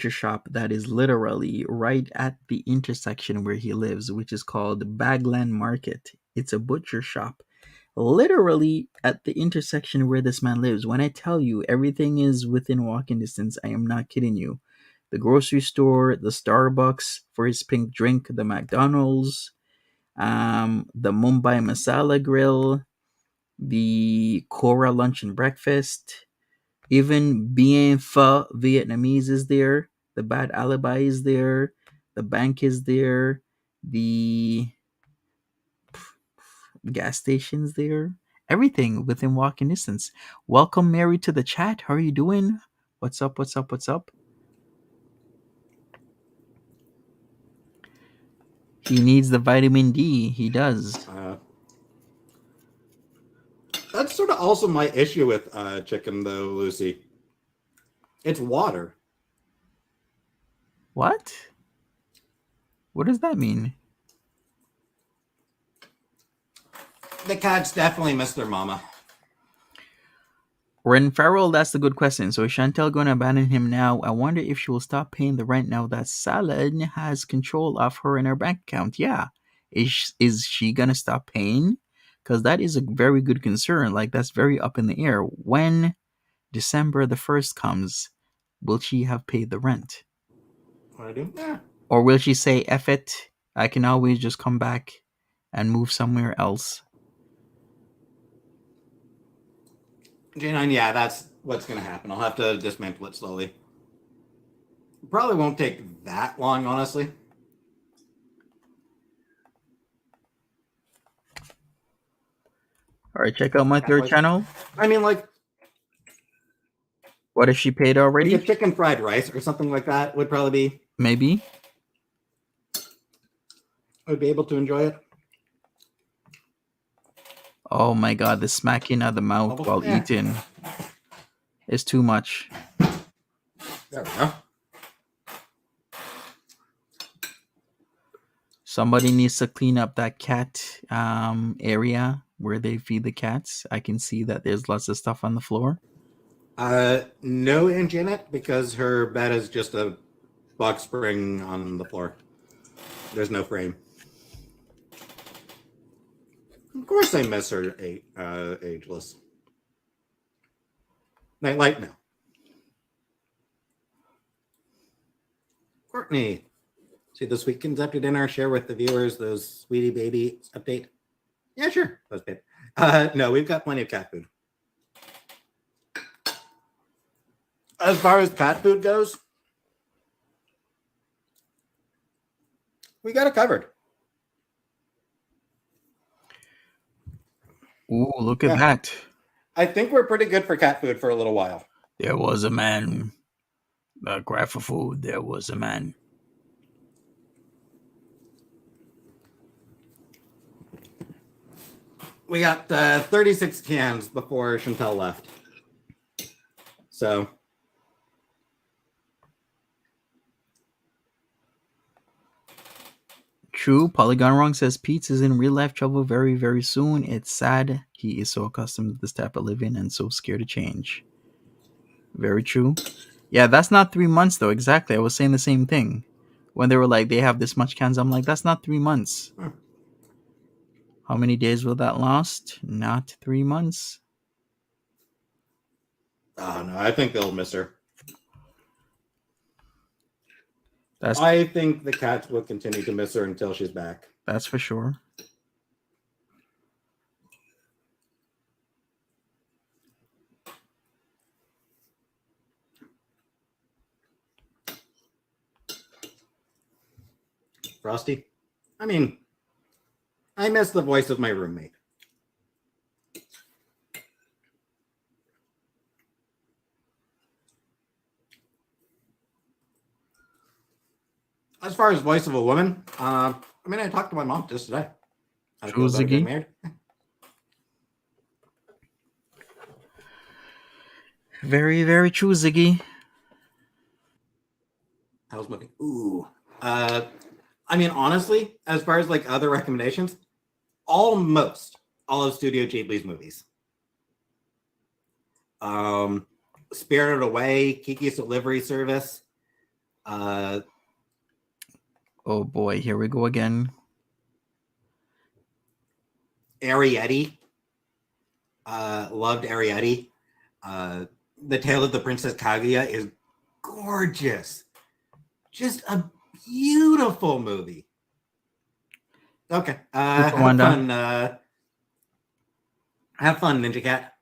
A: shop that is literally right at the intersection where he lives, which is called Bagland Market. It's a butcher shop literally at the intersection where this man lives. When I tell you everything is within walking distance, I am not kidding you. The grocery store, the Starbucks for his pink drink, the McDonald's, the Mumbai Masala Grill, the Cora Lunch and Breakfast, even Bien Pho Vietnamese is there. The Bad Alibi is there. The bank is there. gas stations there, everything within walking distance. Welcome, Mary, to the chat. How are you doing? What's up? What's up? What's up? He needs the vitamin D. He does.
B: That's sort of also my issue with chicken, though, Lucy. It's water.
A: What? What does that mean?
B: The cats definitely miss their mama.
A: Ren Farrell, that's the good question. So is Chantel going to abandon him now? I wonder if she will stop paying the rent now that Salad has control of her and her bank account. Yeah. Is she going to stop paying? Because that is a very good concern. Like, that's very up in the air. When December the 1st comes, will she have paid the rent?
B: What I do? Yeah.
A: Or will she say, F it, I can always just come back and move somewhere else?
B: J9, yeah, that's what's going to happen. I'll have to dismantle it slowly. Probably won't take that long, honestly.
A: All right, check out my third channel.
B: I mean, like,
A: what if she paid already?
B: Like a chicken fried rice or something like that would probably be.
A: Maybe.
B: I would be able to enjoy it.
A: Oh my god, the smacking of the mouth while eating is too much.
B: There we go.
A: Somebody needs to clean up that cat area where they feed the cats. I can see that there's lots of stuff on the floor.
B: No inch in it because her bed is just a box spring on the floor. There's no frame. Of course I miss her ageless. Nightlight, no. Courtney, see this weekend's after dinner, share with the viewers those sweetie baby update. Yeah, sure. That's good. No, we've got plenty of cat food. As far as cat food goes, we got it covered.
A: Ooh, look at that.
B: I think we're pretty good for cat food for a little while.
A: There was a man. A cry for food. There was a man.
B: We got 36 cans before Chantel left. So.
A: True. Polygon Wrong says Peetz is in real life trouble very, very soon. It's sad. He is so accustomed to this type of living and so scared to change. Very true. Yeah, that's not 3 months though. Exactly. I was saying the same thing. When they were like, they have this much cans, I'm like, that's not 3 months. How many days will that last? Not 3 months.
B: Oh no, I think they'll miss her. I think the cats will continue to miss her until she's back.
A: That's for sure.
B: Frosty? I mean, I miss the voice of my roommate. As far as voice of a woman, I mean, I talked to my mom just today.
A: True, Ziggy. Very, very true, Ziggy.
B: How's moving? Ooh. I mean, honestly, as far as like other recommendations, almost all of Studio Ghibli's movies. Spirited Away, Kiki's Delivery Service.
A: Oh boy, here we go again.
B: Arrietty. Loved Arrietty. The Tale of the Princess Kaguya is gorgeous. Just a beautiful movie. Okay. Have fun. Have fun, Ninja Cat.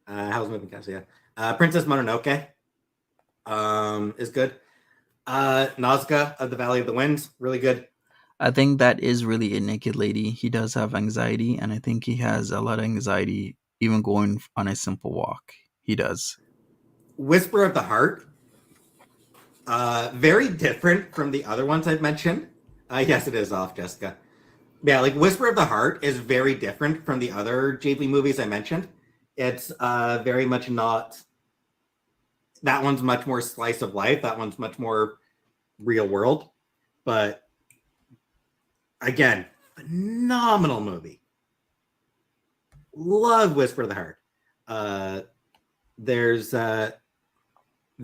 B: How's moving, Cass? Yeah. Princess Mononoke is good. Nazca of the Valley of the Winds, really good.
A: I think that is really a naked lady. He does have anxiety, and I think he has a lot of anxiety even going on a simple walk. He does.
B: Whisper of the Heart, very different from the other ones I've mentioned. Yes, it is off, Jessica. Yeah, like Whisper of the Heart is very different from the other Ghibli movies I mentioned. It's very much not. That one's much more slice of life. That one's much more real world. But again, phenomenal movie. Love Whisper of the Heart. There's The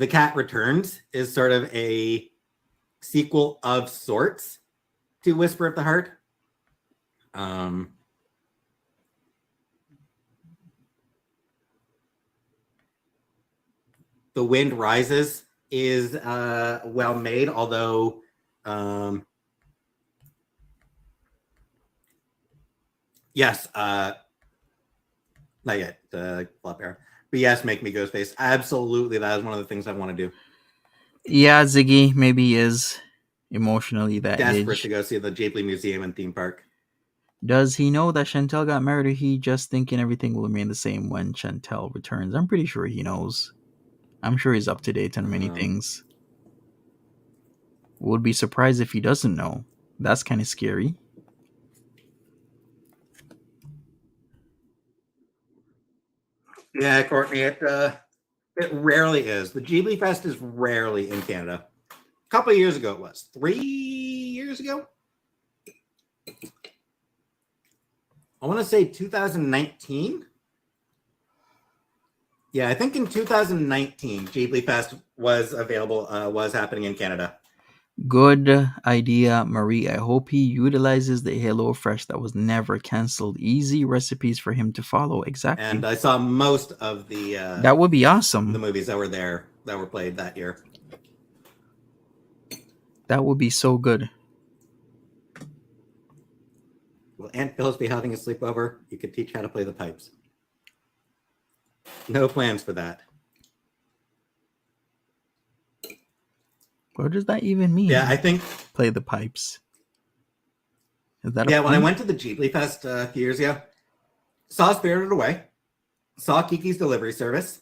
B: Cat Returns is sort of a sequel of sorts to Whisper of the Heart. The Wind Rises is well made, although yes, not yet, Flop Arrow. But yes, Make Me Ghostface. Absolutely, that is one of the things I want to do.
A: Yeah, Ziggy maybe he is emotionally that
B: Desperate
A: age.
B: to go see the Ghibli Museum and theme park.
A: Does he know that Chantel got married, or he just thinking everything will remain the same when Chantel returns? I'm pretty sure he knows. I'm sure he's up to date on many things. Would be surprised if he doesn't know. That's kind of scary.
B: Yeah, Courtney, it rarely is. The Ghibli Fest is rarely in Canada. A couple of years ago it was. 3 years ago? I want to say 2019. Yeah, I think in 2019, Ghibli Fest was available, was happening in Canada.
A: Good idea, Marie. I hope he utilizes the Hello Fresh that was never canceled. Easy recipes for him to follow. Exactly.
B: And I saw most of the
A: that would be awesome.
B: the movies that were there that were played that year.
A: That would be so good.
B: Will Aunt Phyllis be having a sleepover? You could teach how to play the pipes. No plans for that.
A: What does that even mean?
B: Yeah, I think
A: play the pipes. Is that
B: when I went to the Ghibli Fest a few years ago, saw Spirited Away, saw Kiki's Delivery Service,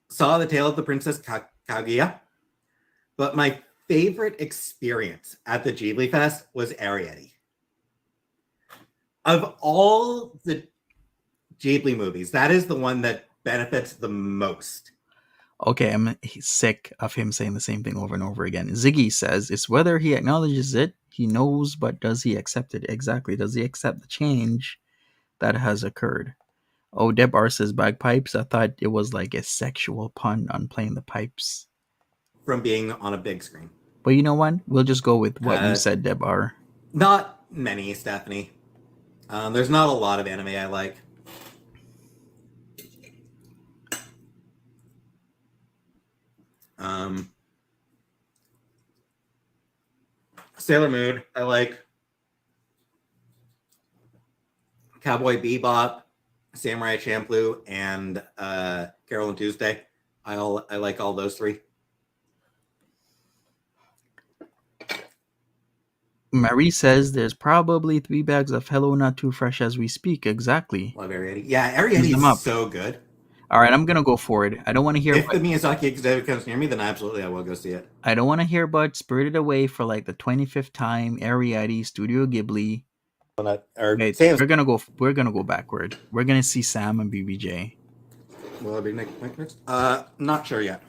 B: saw The Tale of the Princess Kaguya, but my favorite experience at the Ghibli Fest was Arrietty. Of all the Ghibli movies, that is the one that benefits the most.
A: Okay, I'm sick of him saying the same thing over and over again. Ziggy says it's whether he acknowledges it, he knows, but does he accept it? Exactly. Does he accept the change that has occurred? Oh, Deb R says bagpipes. I thought it was like a sexual pun on playing the pipes.
B: From being on a big screen.
A: But you know what? We'll just go with what you said, Deb R.
B: Not many, Stephanie. There's not a lot of anime I like. Sailor Moon, I like. Cowboy Bebop, Samurai Champloo, and Carol and Tuesday. I like all those three.
A: Marie says there's probably 3 bags of Hello Not Too Fresh as we speak. Exactly.
B: Love Arrietty. Yeah, Arrietty is so good.
A: All right, I'm going to go for it. I don't want to hear...
B: If the Miyazaki exhibit comes near me, then absolutely I will go see it.
A: I don't want to hear about Spirited Away for like the 25th time, Arrietty, Studio Ghibli. We're gonna go backward. We're gonna see Sam and BBJ.
B: Will it be next? Not sure yet.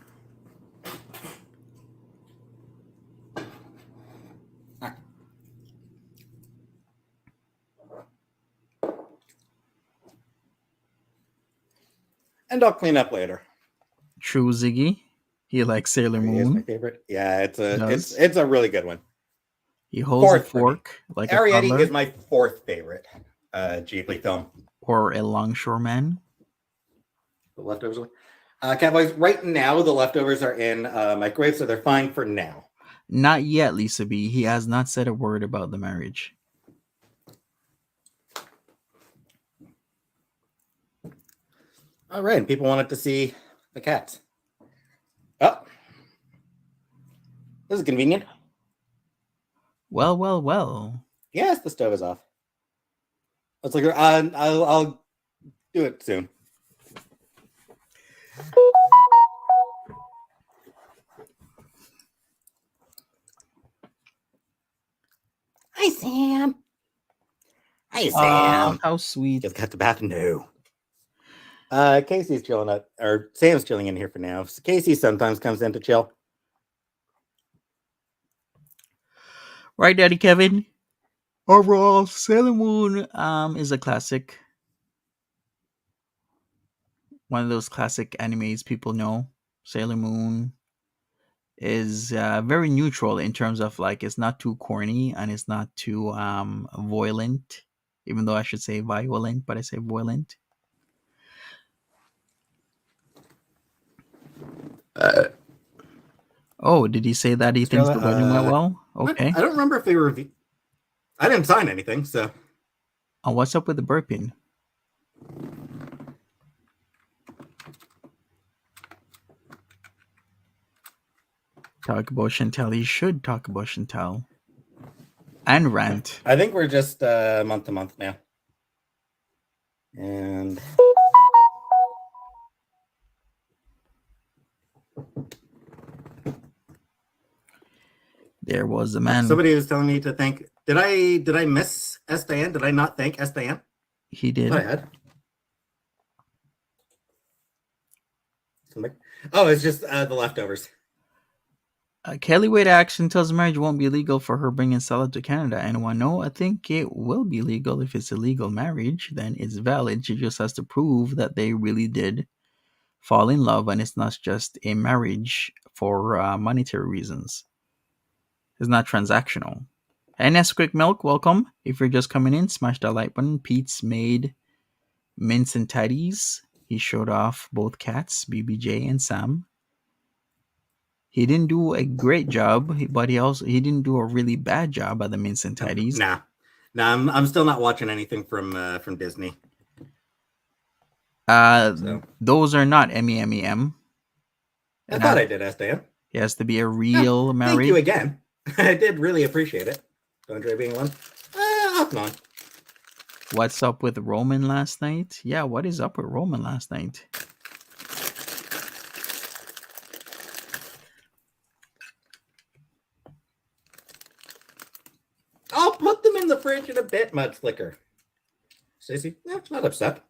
B: And I'll clean up later.
A: True, Ziggy. He likes Sailor Moon.
B: Is my favorite. Yeah, it's a really good one.
A: He holds a fork like
B: Arrietty is my 4th favorite Ghibli film.
A: Or a Longshoreman.
B: The Leftovers. Cowboys. Right now, the Leftovers are in microwave, so they're fine for now.
A: Not yet, Lisa B. He has not said a word about the marriage.
B: All right, people wanted to see the cats. Oh, this is convenient.
A: Well, well, well.
B: Yes, the stove is off. Let's look. I'll do it soon. Hi, Sam. Hi, Sam.
A: How sweet.
B: Just got to bath. No. Casey's chilling up, or Sam's chilling in here for now. Casey sometimes comes in to chill.
A: Right, Daddy Kevin? Overall, Sailor Moon is a classic. One of those classic animes people know. Sailor Moon is very neutral in terms of like it's not too corny and it's not too violent. Even though I should say violent, but I say violent. Oh, did he say that he thinks the wedding went well? Okay.
B: I don't remember if they were. I didn't sign anything, so.
A: What's up with the burping? Talk about Chantel. He should talk about Chantel. And rant.
B: I think we're just month to month now. And
A: there was the man.
B: Somebody was telling me to thank. Did I miss S. Diane? Did I not thank S. Diane?
A: He did.
B: I had. Oh, it's just the leftovers.
A: Kelly Wade action tells marriage won't be illegal for her bringing Stella to Canada. Anyone know? I think it will be legal if it's a legal marriage. Then it's valid. She just has to prove that they really did fall in love and it's not just a marriage for monetary reasons. It's not transactional. Hey, Nesquik Milk, welcome. If you're just coming in, smash that like button. Peetz made Mince and Tatties. He showed off both cats, BBJ and Sam. He didn't do a great job, but he didn't do a really bad job at the Mince and Tatties.
B: Nah, I'm still not watching anything from Disney.
A: Those are not MEMEM.
B: I thought I did, Esteban.
A: It has to be a real marriage.
B: Thank you again. I did really appreciate it. Andre being one. Off and on.
A: What's up with Roman last night? Yeah, what is up with Roman last night?
B: I'll put them in the fridge in a bit, Mud Flicker. Stacey, not upset.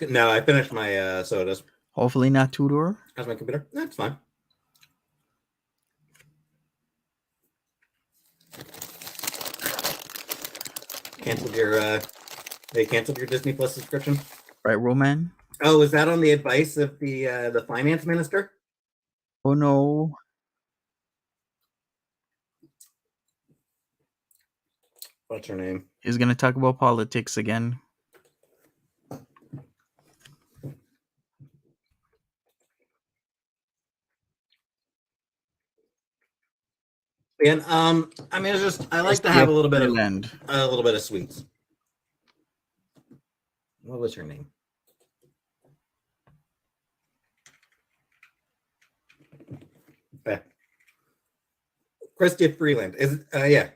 B: No, I finished my sodas.
A: Hopefully not two-door.
B: How's my computer? That's fine. They canceled your Disney Plus subscription?
A: Right, Roman?
B: Oh, was that on the advice of the finance minister?
A: Oh no.
B: What's her name?
A: He's gonna talk about politics again.
B: And I mean, it's just I like to have a little bit of sweets. What was her name? Chrystia Freeland is yeah.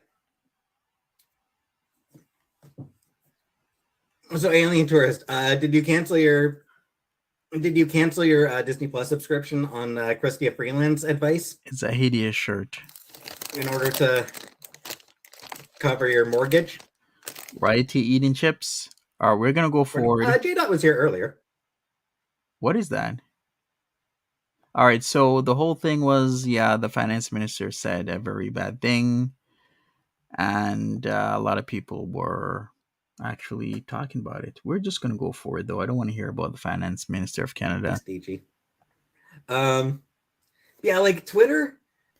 B: So Alien Tourist, did you cancel your Disney Plus subscription on Chrystia Freeland's advice?
A: It's a hideous shirt.
B: In order to cover your mortgage?
A: Right to eating chips. All right, we're gonna go forward.
B: J-Dot was here earlier.
A: What is that? All right, so the whole thing was, the finance minister said a very bad thing, and a lot of people were actually talking about it. We're just gonna go forward, though. I don't want to hear about the finance minister of Canada.
B: Yeah, like Twitter,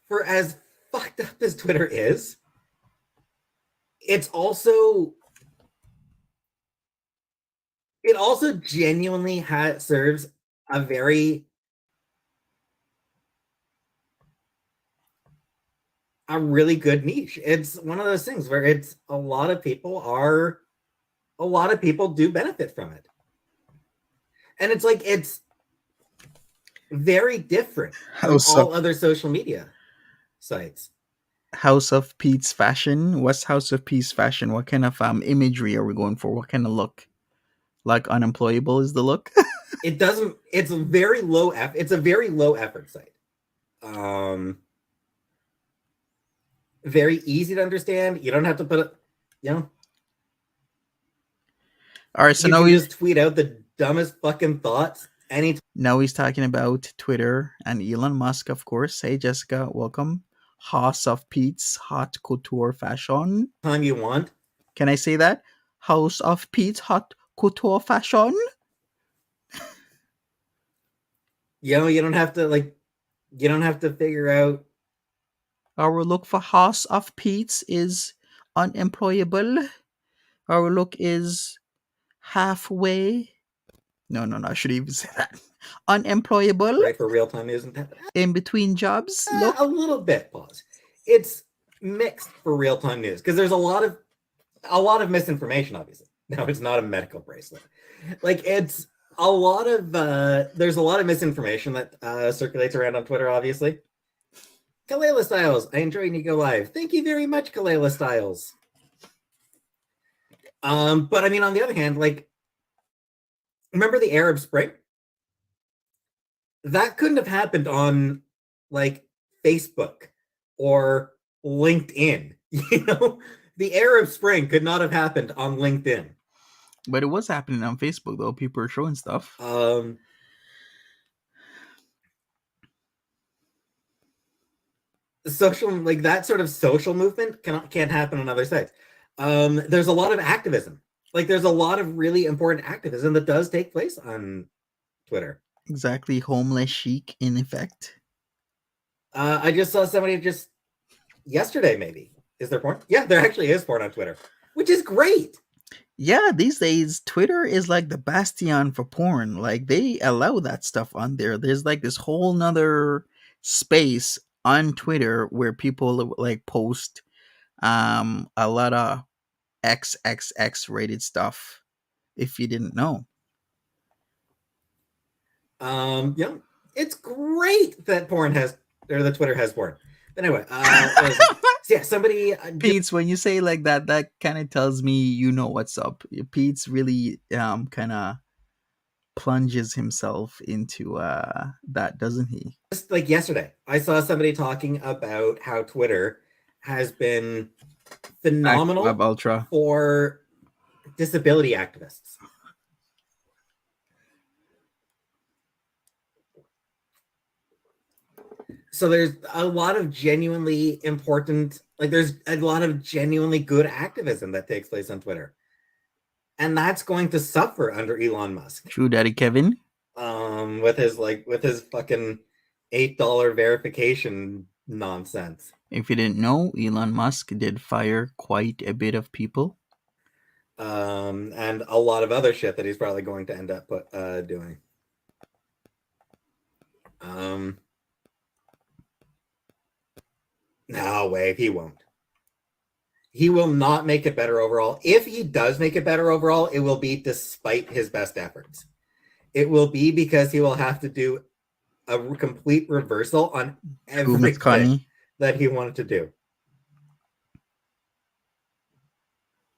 B: for as fucked up as Twitter is, it also genuinely serves a really good niche. It's one of those things where it's a lot of people do benefit from it. And it's like, it's very different from
A: House of
B: all other social media sites.
A: House of Peetz fashion. What's House of Peetz fashion? What kind of imagery are we going for? What kind of look? Like unemployable is the look.
B: It doesn't. It's a very low effort. It's a very low effort site. Very easy to understand. You don't have to put it. You know,
A: All right, so
B: you can just tweet out the dumbest fucking thoughts anytime
A: now he's talking about Twitter and Elon Musk, of course. Hey, Jessica, welcome. House of Pete's Hot Couture Fashion.
B: you want.
A: Can I say that? House of Pete's Hot Couture Fashion.
B: You know, you don't have to You don't have to figure out.
A: Our look for House of Pete's is unemployable. Our look is halfway. No, I shouldn't even say that. Unemployable.
B: Right, for real time news and that.
A: In between jobs. Look.
B: A little bit. Pause. It's mixed for real time news because there's a lot of misinformation. Obviously, no, it's not a medical bracelet. Like it's a lot of there's a lot of misinformation that circulates around on Twitter. Obviously, Kalela Styles, I enjoy Nico Live. Thank you very much, Kalela Styles. But I mean, on the other hand, like, remember the Arab Spring? That couldn't have happened on like Facebook or LinkedIn. You know, the Arab Spring could not have happened on LinkedIn.
A: But it was happening on Facebook though. People are showing stuff.
B: Social, like that sort of social movement can't happen on other sites. There's a lot of activism. Like there's a lot of really important activism that does take place on Twitter.
A: Exactly, homeless chic in effect.
B: I just saw somebody just yesterday, maybe. Is there porn? Yeah, there actually is porn on Twitter, which is great.
A: Yeah, these days Twitter is like the bastion for porn. Like they allow that stuff on there. There's like this whole nother space on Twitter where people like post a lot of XXX rated stuff. If you didn't know.
B: Yeah, it's great that porn has, or the Twitter has porn. But anyway, so yeah, somebody.
A: Peetz, when you say like that, that kind of tells me you know what's up. Peetz really kind of plunges himself into that, doesn't he?
B: Just like yesterday, I saw somebody talking about how Twitter has been phenomenal
A: Ultra
B: for disability activists. So there's a lot of genuinely important, like there's a lot of genuinely good activism that takes place on Twitter. And that's going to suffer under Elon Musk.
A: True Daddy Kevin.
B: With his fucking $8 verification nonsense.
A: If you didn't know, Elon Musk did fire quite a bit of people.
B: And a lot of other shit that he's probably going to end up doing. No way, he won't. He will not make it better overall. If he does make it better overall, it will be despite his best efforts. It will be because he will have to do a complete reversal on everything that he wanted to do.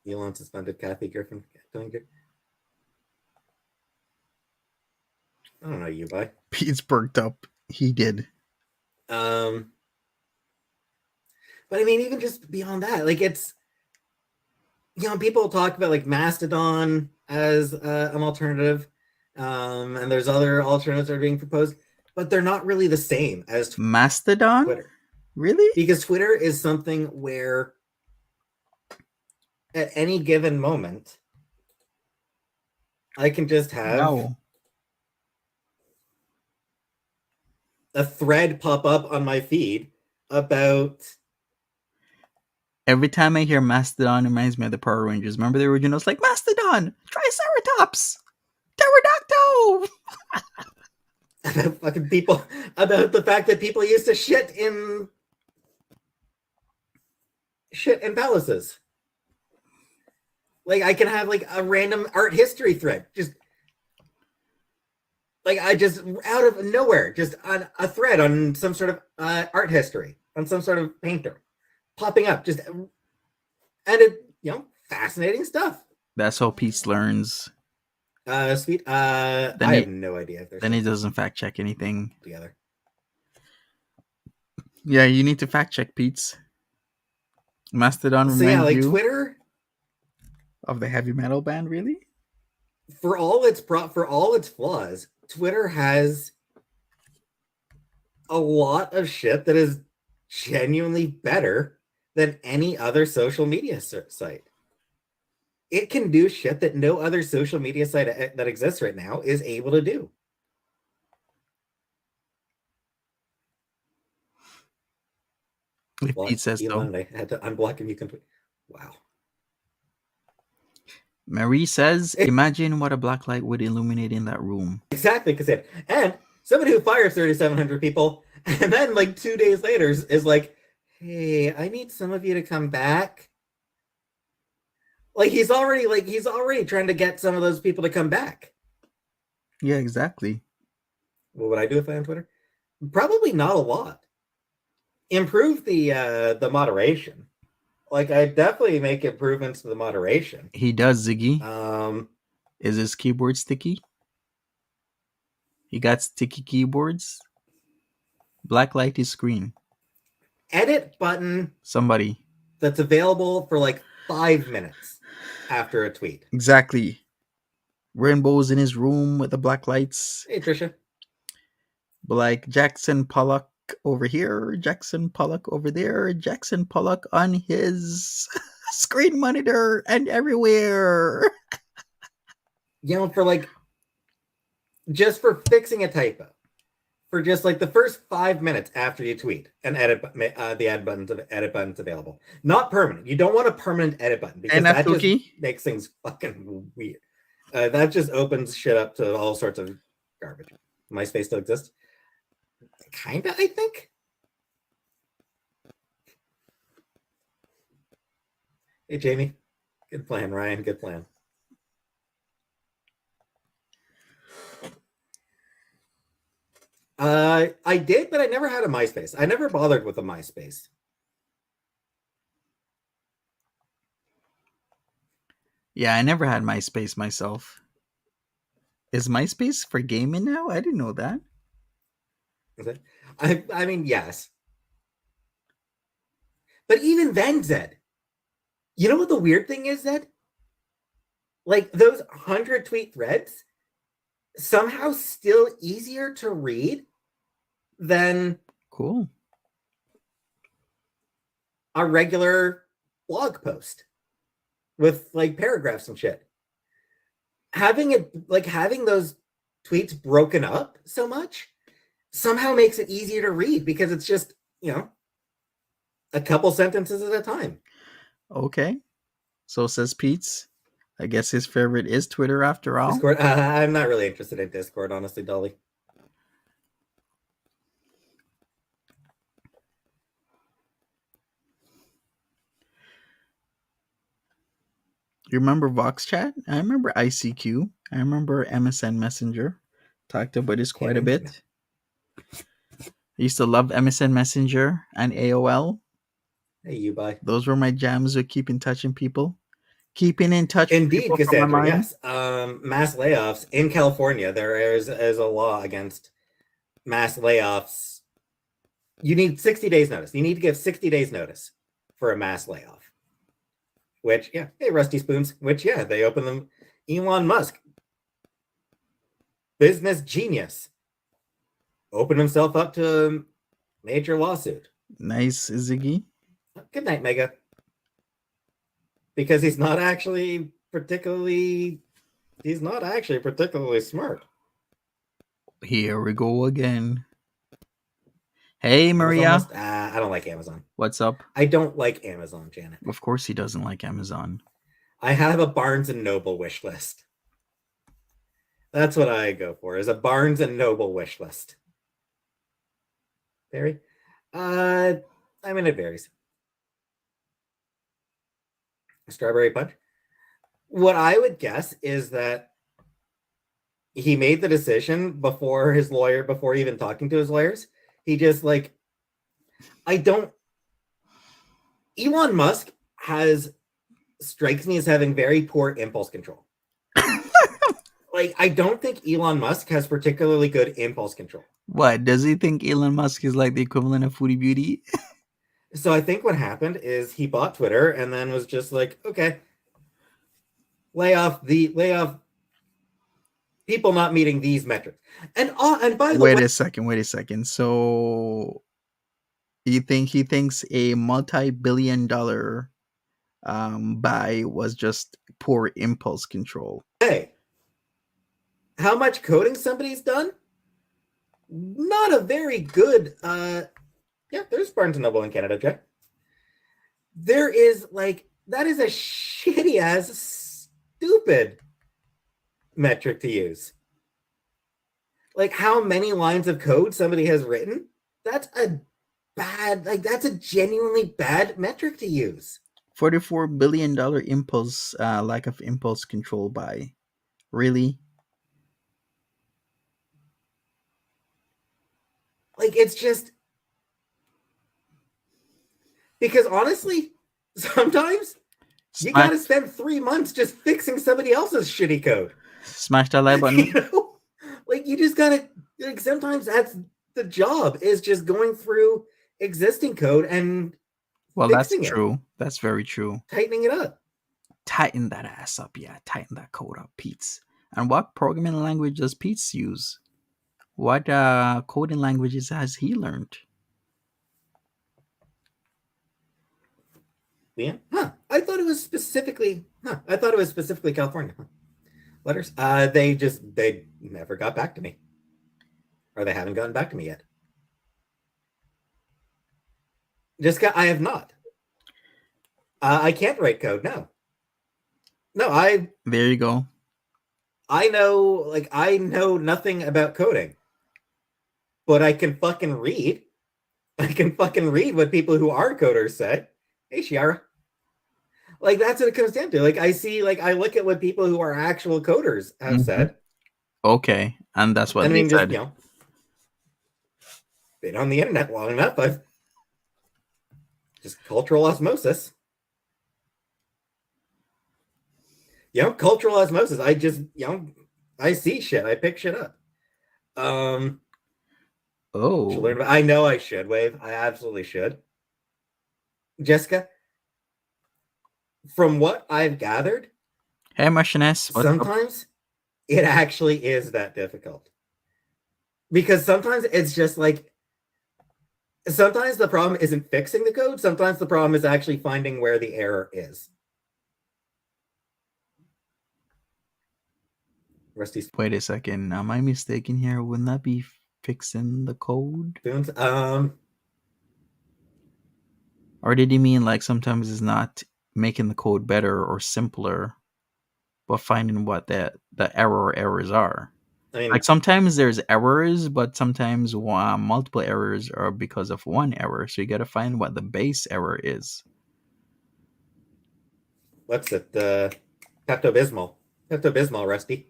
B: Elon suspended Kathy Griffin. I don't know, you buy.
A: Pete's perked up. He did.
B: But I mean, even just beyond that, like it's, you know, people talk about like Mastodon as an alternative, and there's other alternatives that are being proposed, but they're not really the same as
A: Mastodon.
B: Twitter.
A: Really?
B: Because Twitter is something where at any given moment, I can just have a thread pop up on my feed about.
A: Every time I hear Mastodon, it reminds me of the Power Rangers. Remember the originals? Like Mastodon, Triceratops, Pterodactyl.
B: About fucking people, about the fact that people used to shit in palaces. Like I can have like a random art history thread, just Like I just out of nowhere, just on a thread on some sort of art history, on some sort of painter, popping up, just and it, fascinating stuff.
A: That's how Peetz learns.
B: Sweet.
A: Then
B: I have
A: he
B: no idea if they're
A: then he
B: still
A: doesn't fact check anything.
B: together.
A: Yeah, you need to fact check Peetz. Mastodon
B: So yeah,
A: remind
B: like
A: you
B: Twitter,
A: of the heavy metal band, really?
B: for all its flaws, Twitter has a lot of shit that is genuinely better than any other social media site. It can do shit that no other social media site that exists right now is able to do.
A: If Peetz says so.
B: Elon, I had to unblock him. You can. Wow.
A: Marie says, imagine what a black light would illuminate in that room.
B: Exactly, because and somebody who fires 3,700 people, and then like 2 days later is like, "Hey, I need some of you to come back." Like he's already trying to get some of those people to come back.
A: Yeah, exactly.
B: What would I do if I on Twitter? Probably not a lot. Improve the moderation. Like I definitely make improvements to the moderation.
A: He does, Ziggy.
B: Um,
A: Is his keyboard sticky? He got sticky keyboards. Black light is green.
B: edit button
A: Somebody.
B: that's available for like 5 minutes after a tweet.
A: Exactly. Rainbows in his room with the black lights.
B: Hey Trisha.
A: But like Jackson Pollock over here, Jackson Pollock over there, Jackson Pollock on his screen monitor and everywhere.
B: For like just for fixing a typo, for just like the first 5 minutes after you tweet, an edit the edit button's available. Not permanent. You don't want a permanent edit button because that just makes things fucking weird. That just opens shit up to all sorts of garbage. MySpace still exists? Kinda, I think. Hey Jamie, good plan. Ryan, good plan. I did, but I never had a MySpace. I never bothered with a MySpace.
A: Yeah, I never had MySpace myself. Is MySpace for gaming now? I didn't know that.
B: I mean, yes. But even then, Zed, you know what the weird thing is, Zed? Like those 100 tweet threads, somehow still easier to read than
A: cool
B: a regular blog post with like paragraphs and shit. Having those tweets broken up so much somehow makes it easier to read because it's just, a couple sentences at a time.
A: Okay. So says Peetz. I guess his favorite is Twitter after all.
B: Discord. I'm not really interested in Discord, honestly, Dolly.
A: You remember Vox Chat? I remember ICQ. I remember MSN Messenger. Talked about this quite a bit. I used to love MSN Messenger and AOL.
B: Hey, you bye.
A: Those were my jams with keeping touch with people. Keeping in touch
B: Indeed,
A: with people
B: Cassandra, yes. Mass layoffs in California. There is a law against mass layoffs. You need 60 days notice. You need to give 60 days notice for a mass layoff. Which, yeah, hey, Rusty Spoons, which, yeah, they open them. Elon Musk, business genius, opened himself up to a major lawsuit.
A: Nice, Ziggy.
B: Good night, Mega. Because he's not actually particularly smart.
A: Here we go again. Hey, Maria.
B: I don't like Amazon.
A: What's up?
B: I don't like Amazon, Janet.
A: Of course he doesn't like Amazon.
B: I have a Barnes & Noble wish list. That's what I go for, is a Barnes & Noble wish list. Barry? I mean, it varies. Strawberry punch? What I would guess is that, he made the decision before even talking to his lawyers. He just like, I don't. Elon Musk strikes me as having very poor impulse control. Like, I don't think Elon Musk has particularly good impulse control.
A: What, does he think Elon Musk is like the equivalent of Foodie Beauty?
B: So I think what happened is he bought Twitter and then was just like, okay, lay off people not meeting these metrics. And by the way,
A: Wait a second. So you think he thinks a multi-billion-dollar buy was just poor impulse control?
B: hey, how much coding somebody's done? Not a very good. Yeah, there's Barnes and Noble in Canada, Jack. There is like, that is a shitty ass stupid metric to use. Like, how many lines of code somebody has written? That's a genuinely bad metric to use.
A: $44 billion impulse lack of impulse control buy. Really?
B: Like, it's just because honestly, sometimes you gotta spend 3 months just fixing somebody else's shitty code.
A: Smash that like button.
B: You know? Like, you just gotta, like, sometimes that's the job, is just going through existing code and
A: Well, that's
B: fixing it,
A: true. That's very true.
B: tightening it up.
A: Tighten that ass up, yeah. Tighten that code up, Peetz. And what programming language does Peetz use? What coding languages has he learned?
B: Yeah. I thought it was specifically California. Letters. They never got back to me. Or they haven't gotten back to me yet. I have not. I can't write code, no.
A: There you go.
B: I know nothing about coding. But I can fucking read. I can fucking read what people who are coders say. Hey, Shiara. Like, that's what it comes down to. Like, I look at what people who are actual coders have said.
A: Okay, and that's what they said.
B: Been on the internet long enough. I've just cultural osmosis. Cultural osmosis. I just, I see shit. I pick shit up. I know I should, Wave. I absolutely should. Jessica, from what I've gathered,
A: hey, Machiness,
B: sometimes it actually is that difficult. Because sometimes it's just like, sometimes the problem isn't fixing the code. Sometimes the problem is actually finding where the error is. Rusty's.
A: Wait a second. Am I mistaken here? Wouldn't that be fixing the code? Or did he mean like sometimes it's not making the code better or simpler, but finding what the error or errors are? I mean, like sometimes there's errors, but sometimes multiple errors are because of one error. So you got to find what the base error is.
B: What's it? Pepto-Bismol. Pepto-Bismol, Rusty.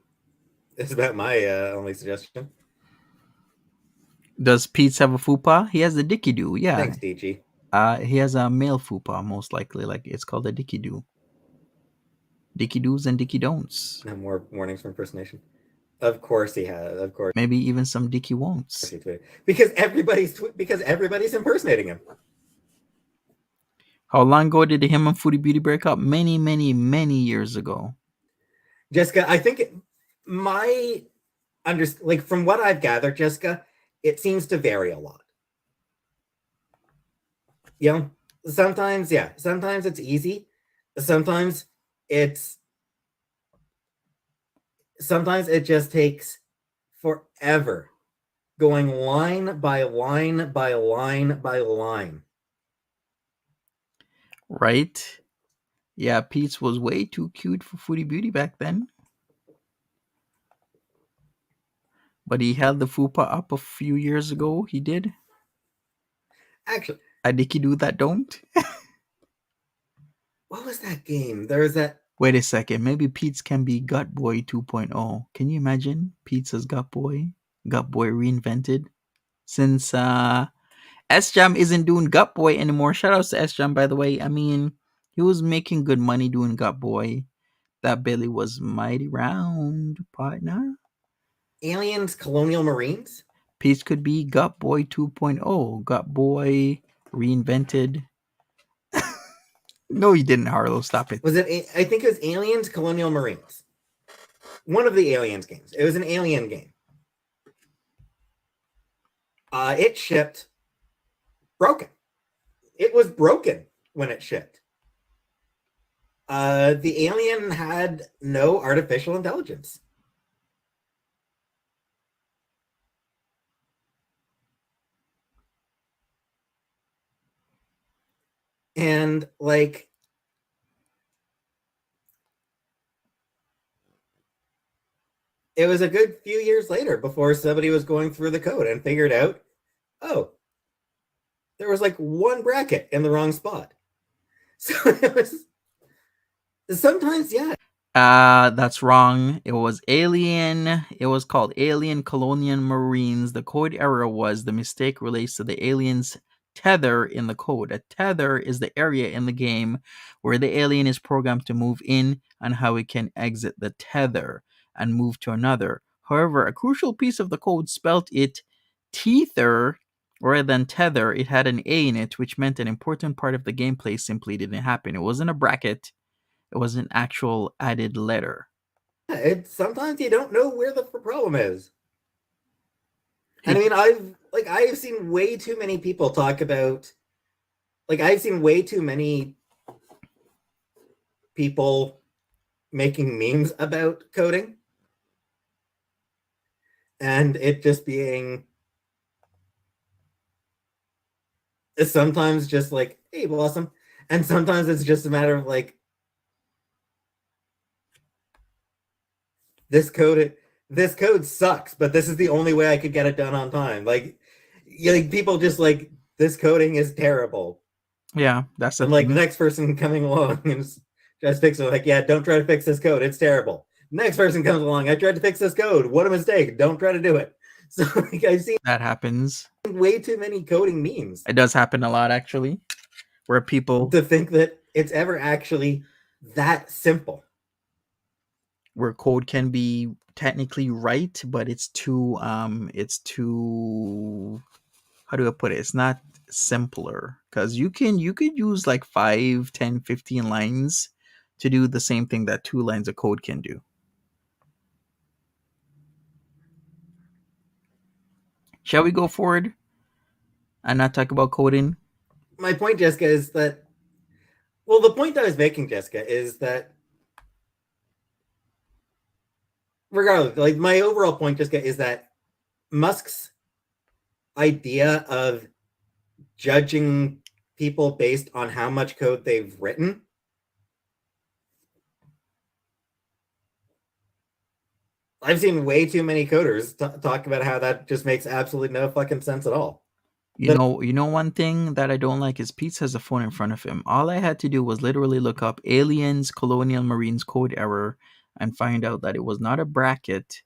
B: That's about my only suggestion.
A: Does Peetz have a fupa? He has the Dicky Doo. Yeah.
B: Thanks, DG.
A: He has a male fupa, most likely. Like, it's called a Dicky Doo. Dicky Doos and Dicky Don'ts.
B: No more warnings for impersonation. Of course he has. Of course.
A: Maybe even some Dicky won'ts.
B: Because everybody's impersonating him.
A: How long ago did him and Foodie Beauty break up? Many, many, many years ago.
B: Jessica, I think from what I've gathered, Jessica, it seems to vary a lot. Sometimes it's easy. Sometimes it just takes forever, going line by line by line by line.
A: Right? Yeah, Peetz was way too cute for Foodie Beauty back then. But he held the fupa up a few years ago. He did.
B: Actually,
A: I Dicky do that don't.
B: What was that game? There was that.
A: Wait a second. Maybe Peetz can be Gut Boy 2.0. Can you imagine Peetz as Gut Boy? Gut Boy reinvented? Since S Jam isn't doing Gut Boy anymore. Shout outs to S Jam, by the way. I mean, he was making good money doing Gut Boy. That belly was mighty round, partner.
B: Aliens, colonial marines?
A: Peetz could be Gut Boy 2.0. Gut Boy reinvented. No, he didn't, Harlow. Stop it.
B: Was it? I think it was Aliens, colonial marines. One of the Aliens games. It was an alien game. It shipped broken. It was broken when it shipped. The alien had no artificial intelligence. And like, it was a good few years later before somebody was going through the code and figured out, oh, there was like one bracket in the wrong spot. So it was sometimes, yeah.
A: That's wrong. It was Alien. It was called Alien Colonial Marines. The code error was the mistake relates to the alien's tether in the code. A tether is the area in the game where the alien is programmed to move in and how it can exit the tether and move to another. However, a crucial piece of the code spelt it tether rather than tether. It had an A in it, which meant an important part of the gameplay simply didn't happen. It wasn't a bracket. It was an actual added letter.
B: Sometimes you don't know where the problem is.
A: Hey,
B: And I mean, I've seen way too many people talk about, I've seen way too many people making memes about coding, and it just being sometimes just like, hey, Blossom, and sometimes it's just a matter of like, this code sucks, but this is the only way I could get it done on time. Like people just like, this coding is terrible.
A: Yeah, that's the
B: And like
A: thing.
B: the next person coming along and just fix it, like, yeah, don't try to fix this code, it's terrible. Next person comes along, I tried to fix this code, what a mistake, don't try to do it. So like, I've seen
A: That happens.
B: way too many coding memes.
A: It does happen a lot, actually, where people,
B: to think that it's ever actually that simple.
A: where code can be technically right, but it's too, how do I put it? It's not simpler because you could use like 5, 10, 15 lines to do the same thing that 2 lines of code can do. Shall we go forward and not talk about coding?
B: My point, Jessica, is that, well, the point I was making, Jessica, is that regardless, like my overall point, Jessica, is that Musk's idea of judging people based on how much code they've written, I've seen way too many coders talk about how that just makes absolutely no fucking sense at all.
A: You know one thing that I don't like is Peetz has a phone in front of him. All I had to do was literally look up aliens colonial marines code error and find out that it was not a bracket.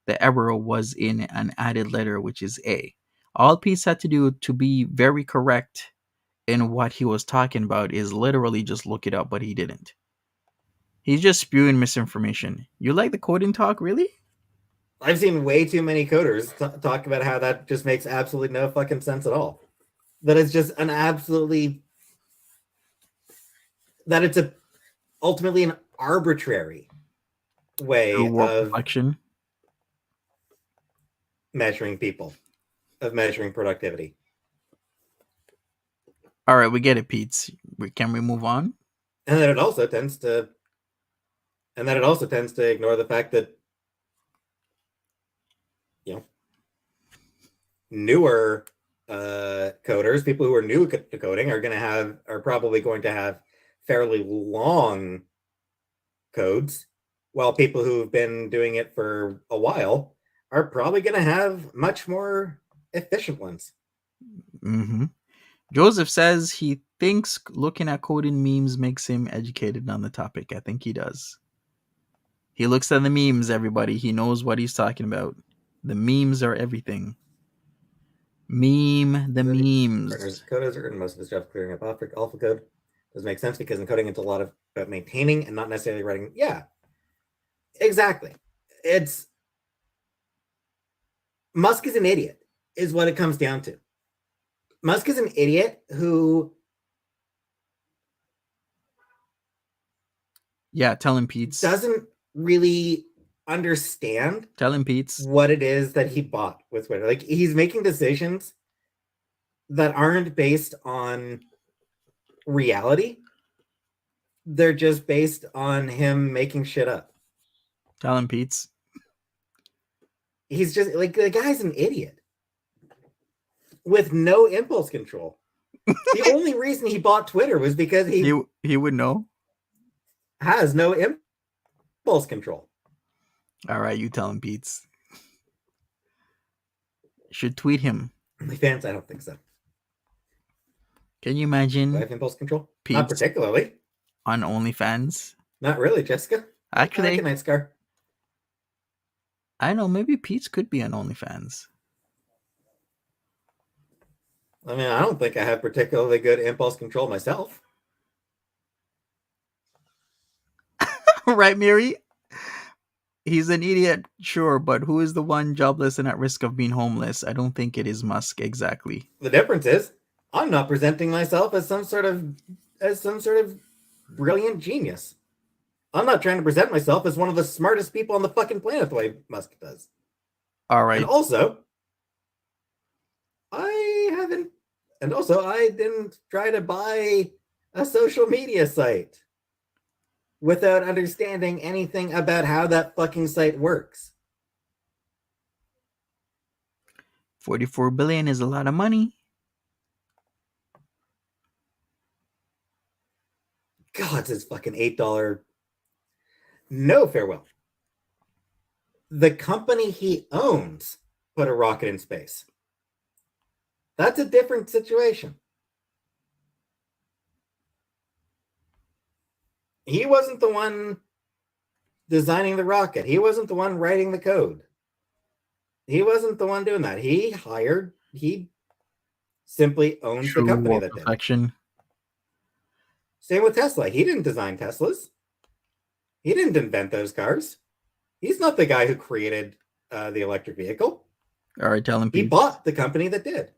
A: The error was in an added letter, which is A. All Peetz had to do to be very correct in what he was talking about is literally just look it up, but he didn't. He's just spewing misinformation. You like the coding talk, really?
B: I've seen way too many coders talk about how that just makes absolutely no fucking sense at all. That it's just an absolutely, that it's ultimately an arbitrary way of
A: reflection.
B: measuring people, of measuring productivity.
A: All right, we get it, Peetz. Can we move on?
B: And then it also tends to ignore the fact that, you know, newer coders, people who are new to coding, are probably going to have fairly long codes, while people who've been doing it for a while are probably going to have much more efficient ones.
A: Mm-hmm. Joseph says he thinks looking at coding memes makes him educated on the topic. I think he does. He looks at the memes, everybody. He knows what he's talking about. The memes are everything. Meme the memes.
B: Coders earn most of his job clearing up alpha code. Does make sense because encoding it's a lot of about maintaining and not necessarily writing. Yeah, exactly. It's Musk is an idiot, is what it comes down to. Musk is an idiot who.
A: Yeah, tell him, Peetz.
B: Doesn't really understand.
A: Tell him, Peetz.
B: What it is that he bought with Twitter. Like, he's making decisions that aren't based on reality. They're just based on him making shit up.
A: Tell him, Peetz.
B: He's just like, the guy's an idiot with no impulse control. The only reason he bought Twitter was because he
A: would know.
B: Has no impulse control.
A: All right, you tell him, Peetz. Should tweet him.
B: OnlyFans, I don't think so.
A: Can you imagine?
B: Do I have impulse control?
A: Peetz
B: not particularly.
A: On OnlyFans?
B: Not really, Jessica.
A: Actually,
B: like a night scar.
A: I know, maybe Peetz could be on OnlyFans.
B: I mean, I don't think I have particularly good impulse control myself.
A: Right, Miri? He's an idiot, sure, but who is the one jobless and at risk of being homeless? I don't think it is Musk exactly.
B: The difference is, I'm not presenting myself as some sort of brilliant genius. I'm not trying to present myself as one of the smartest people on the fucking planet the way Musk does.
A: All right.
B: And also, I didn't try to buy a social media site without understanding anything about how that fucking site works.
A: 44 billion is a lot of money.
B: God, it's fucking $8. No farewell. The company he owns put a rocket in space. That's a different situation. He wasn't the one designing the rocket. He wasn't the one writing the code. He wasn't the one doing that. He simply owns the company that did. Same with Tesla. He didn't design Teslas. He didn't invent those cars. He's not the guy who created the electric vehicle.
A: All right, tell him.
B: He bought the company that did,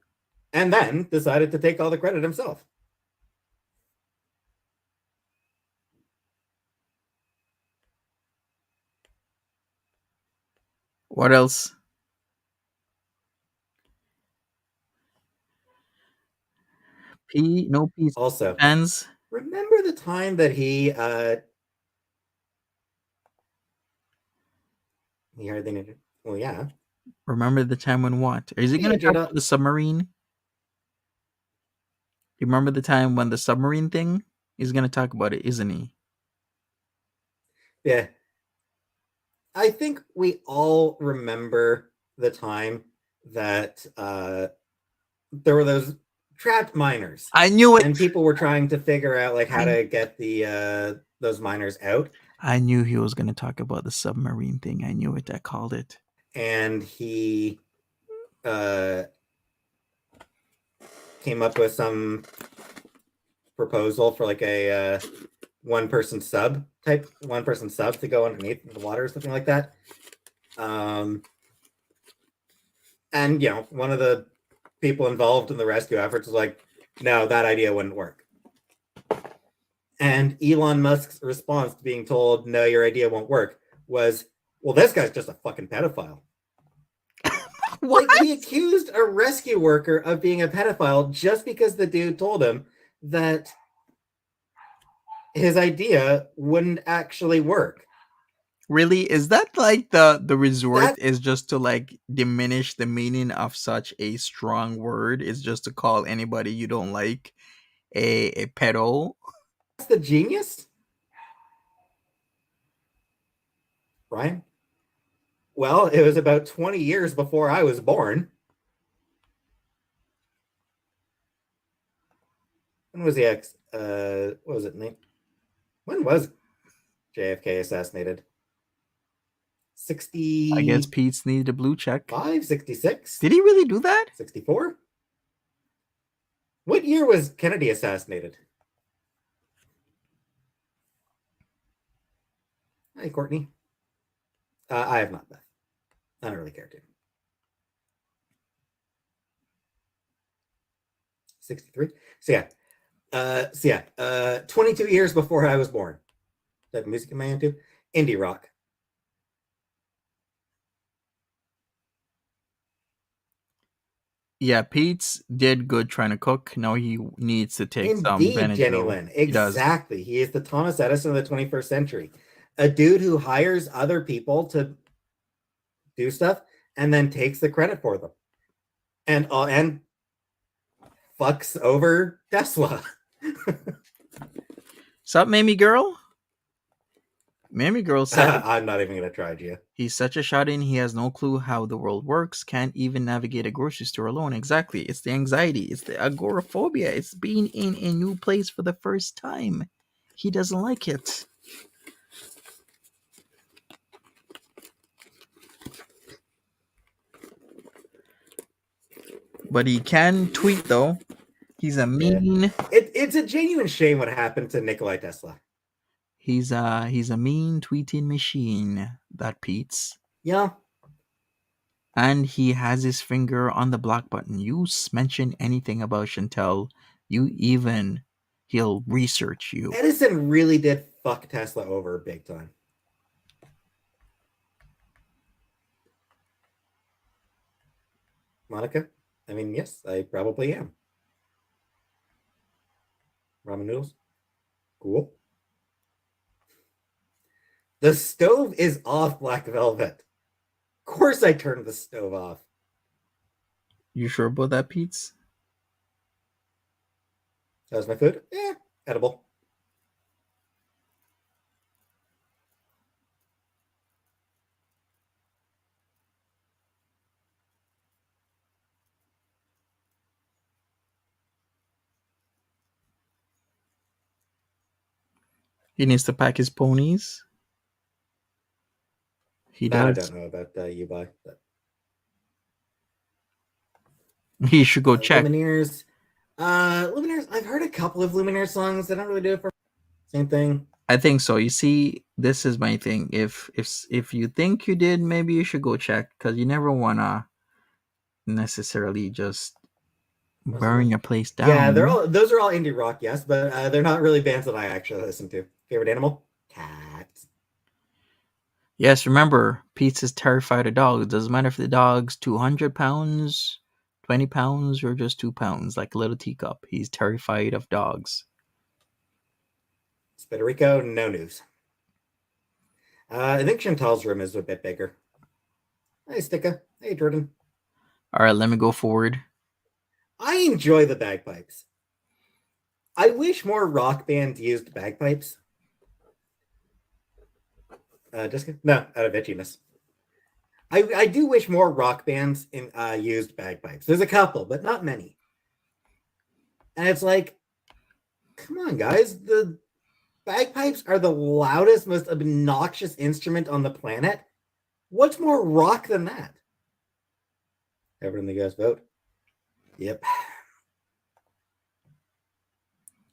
B: and then decided to take all the credit himself.
A: What else? No peace.
B: Also,
A: fans.
B: Remember the time that he hardly needed. Well, yeah.
A: Remember the time when what? Is he going to talk about the submarine? You remember the time when the submarine thing? He's going to talk about it, isn't he?
B: Yeah. I think we all remember the time that there were those trapped miners.
A: I knew it.
B: And people were trying to figure out like how to get the those miners out.
A: I knew he was going to talk about the submarine thing. I knew it. I called it.
B: And he came up with some proposal for like a one-person sub to go underneath the water or something like that. And you know, one of the people involved in the rescue efforts was like, no, that idea wouldn't work. And Elon Musk's response to being told, no, your idea won't work, was, well, this guy's just a fucking pedophile. Like, he accused a rescue worker of being a pedophile just because the dude told him that his idea wouldn't actually work.
A: Really? Is that like the resort is just to like diminish the meaning of such a strong word? Is just to call anybody you don't like a pedo?
B: That's the genius? Ryan? Well, it was about 20 years before I was born. was the what was it? When was JFK assassinated? 65,
A: I guess Peetz needed a blue check.
B: 66?
A: Did he really do that?
B: 64? What year was Kennedy assassinated? Hi, Courtney. I have not, Beth. I don't really care to. 63? So yeah. 22 years before I was born. What type of music am I into? Indie rock.
A: Yeah, Peetz did good trying to cook. Now he needs to take some
B: Indeed, Jenny
A: Benadryl.
B: Lynn.
A: He does.
B: Exactly. He is the Thomas Edison of the 21st century. A dude who hires other people to do stuff and then takes the credit for them. And fucks over Tesla.
A: Sup, Mamie girl? Mamie girl said
B: I'm not even going to try, Gia.
A: he's such a shut-in, he has no clue how the world works, can't even navigate a grocery store alone. Exactly. It's the anxiety. It's the agoraphobia. It's being in a new place for the first time. He doesn't like it. But he can tweet, though. He's a mean...
B: Yeah. It's a genuine shame what happened to Nikolai Tesla.
A: He's a mean tweeting machine, that Peetz.
B: Yeah.
A: And he has his finger on the block button. You mention anything about Chantel, he'll research you.
B: Edison really did fuck Tesla over big time. Monica? I mean, yes, I probably am. Ramen noodles? Cool. The stove is off, Black Velvet. Of course I turned the stove off.
A: You sure about that, Peetz?
B: That was my food? Yeah, edible.
A: He needs to pack his ponies. He
B: That I
A: does.
B: don't know about you buy. But...
A: He should go check.
B: Lumineers. Lumineers, I've heard a couple of Lumineers songs. They don't really do it for same thing.
A: I think so. You see, this is my thing. If you think you did, maybe you should go check, because you never wanna necessarily just burn your place down.
B: Yeah, those are all indie rock, yes, but they're not really bands that I actually listen to. Favorite animal? Cats.
A: Yes, remember, Peetz is terrified of dogs. Doesn't matter if the dog's 200 pounds, 20 pounds, or just 2 pounds, like a little teacup. He's terrified of dogs.
B: Spederico, no news. I think Chantal's room is a bit bigger. Hey, Sticka. Hey, Jordan.
A: All right, let me go forward.
B: I enjoy the bagpipes. I wish more rock bands used bagpipes. Jessica? No, out of itchiness. I do wish more rock bands used bagpipes. There's a couple, but not many. And it's like, come on, guys. The bagpipes are the loudest, most obnoxious instrument on the planet. What's more rock than that? Everyone, you guys vote? Yep.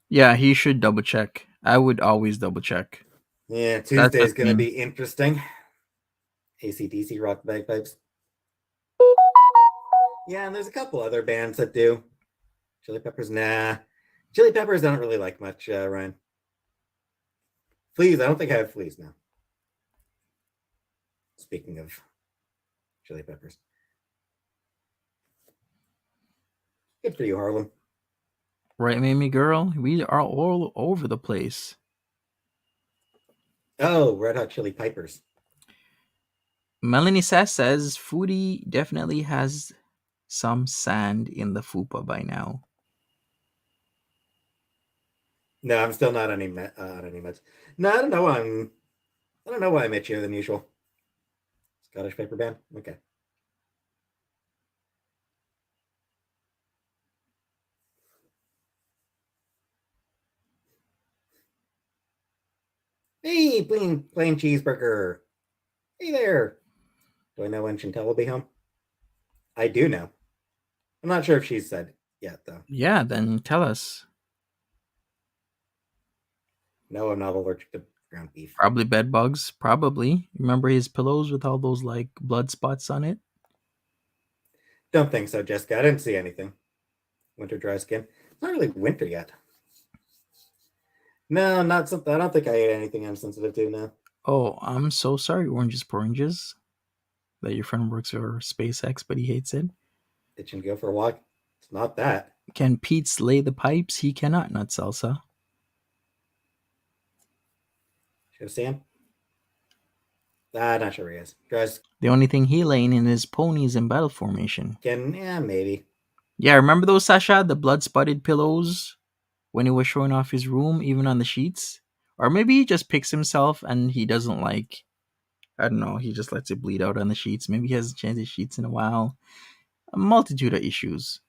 A: Yeah, he should double check. I would always double check.
B: Yeah, Tuesday's going to be interesting. AC/DC rock bagpipes. Yeah, and there's a couple other bands that do. Chili Peppers, nah. Chili Peppers, I don't really like much, Ryan. Fleas, I don't think I have fleas now. Speaking of Chili Peppers. Good for you, Harlem.
A: Right, Mamie girl? We are all over the place.
B: Oh, Red Hot Chili Pipers.
A: Melanie says Foodie definitely has some sand in the fupa by now.
B: No, I'm still not on any meds. No, I don't know why I'm itchier than usual. Scottish paper band? Okay. Hey, plain cheeseburger. Hey there. Do I know when Chantel will be home? I do know. I'm not sure if she's said yet, though.
A: Yeah, then tell us.
B: No, I'm not allergic to ground beef.
A: Probably bed bugs. Probably. Remember his pillows with all those like blood spots on it?
B: Don't think so, Jessica. I didn't see anything. Winter dry skin. It's not really winter yet. No, not something. I don't think I ate anything I'm sensitive to now.
A: Oh, I'm so sorry, Oranges Poranges, that your friend works for SpaceX, but he hates it.
B: Itching to go for a walk. It's not that.
A: Can Peetz lay the pipes? He cannot, not salsa.
B: Should I see him? Not sure he is. Dry
A: The only thing he laying in is ponies in battle formation.
B: skin. Yeah, maybe.
A: Yeah, remember those, Sasha? The blood spotted pillows when he was showing off his room, even on the sheets? Or maybe he just picks himself and he doesn't like, I don't know, he just lets it bleed out on the sheets. Maybe he hasn't changed his sheets in a while. A multitude of issues.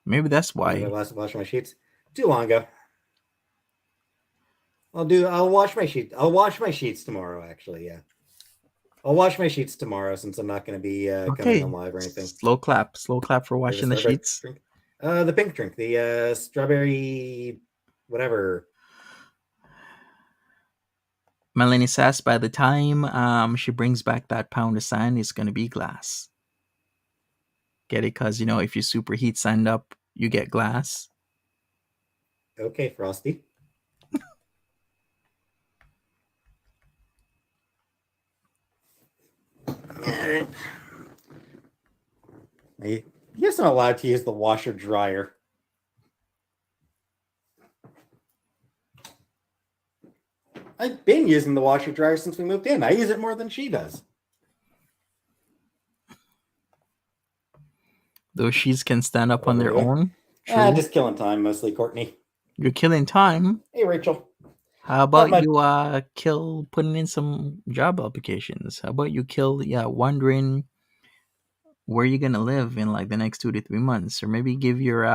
A: Maybe that's
B: When did I
A: why.
B: last wash my sheets? Too long ago. I'll wash my sheets. I'll wash my sheets tomorrow, actually, yeah. I'll wash my sheets tomorrow since I'm not going to be coming
A: Okay,
B: on live or anything.
A: slow clap for washing the sheets.
B: Drink? The pink drink, the strawberry, whatever.
A: Melanie says by the time she brings back that pound of sand, it's going to be glass. Get it? Because, you know, if you superheat sand up, you get glass.
B: Okay, Frosty. I guess I'm allowed to use the washer dryer. I've been using the washer dryer since we moved in. I use it more than she does.
A: Those sheets can stand up on their own. True.
B: Just killing time, mostly, Courtney.
A: You're killing time.
B: Hey, Rachel.
A: How about you kill putting in some job applications? How about you kill wondering where you're gonna live in like the next 2 to 3 months, or maybe give your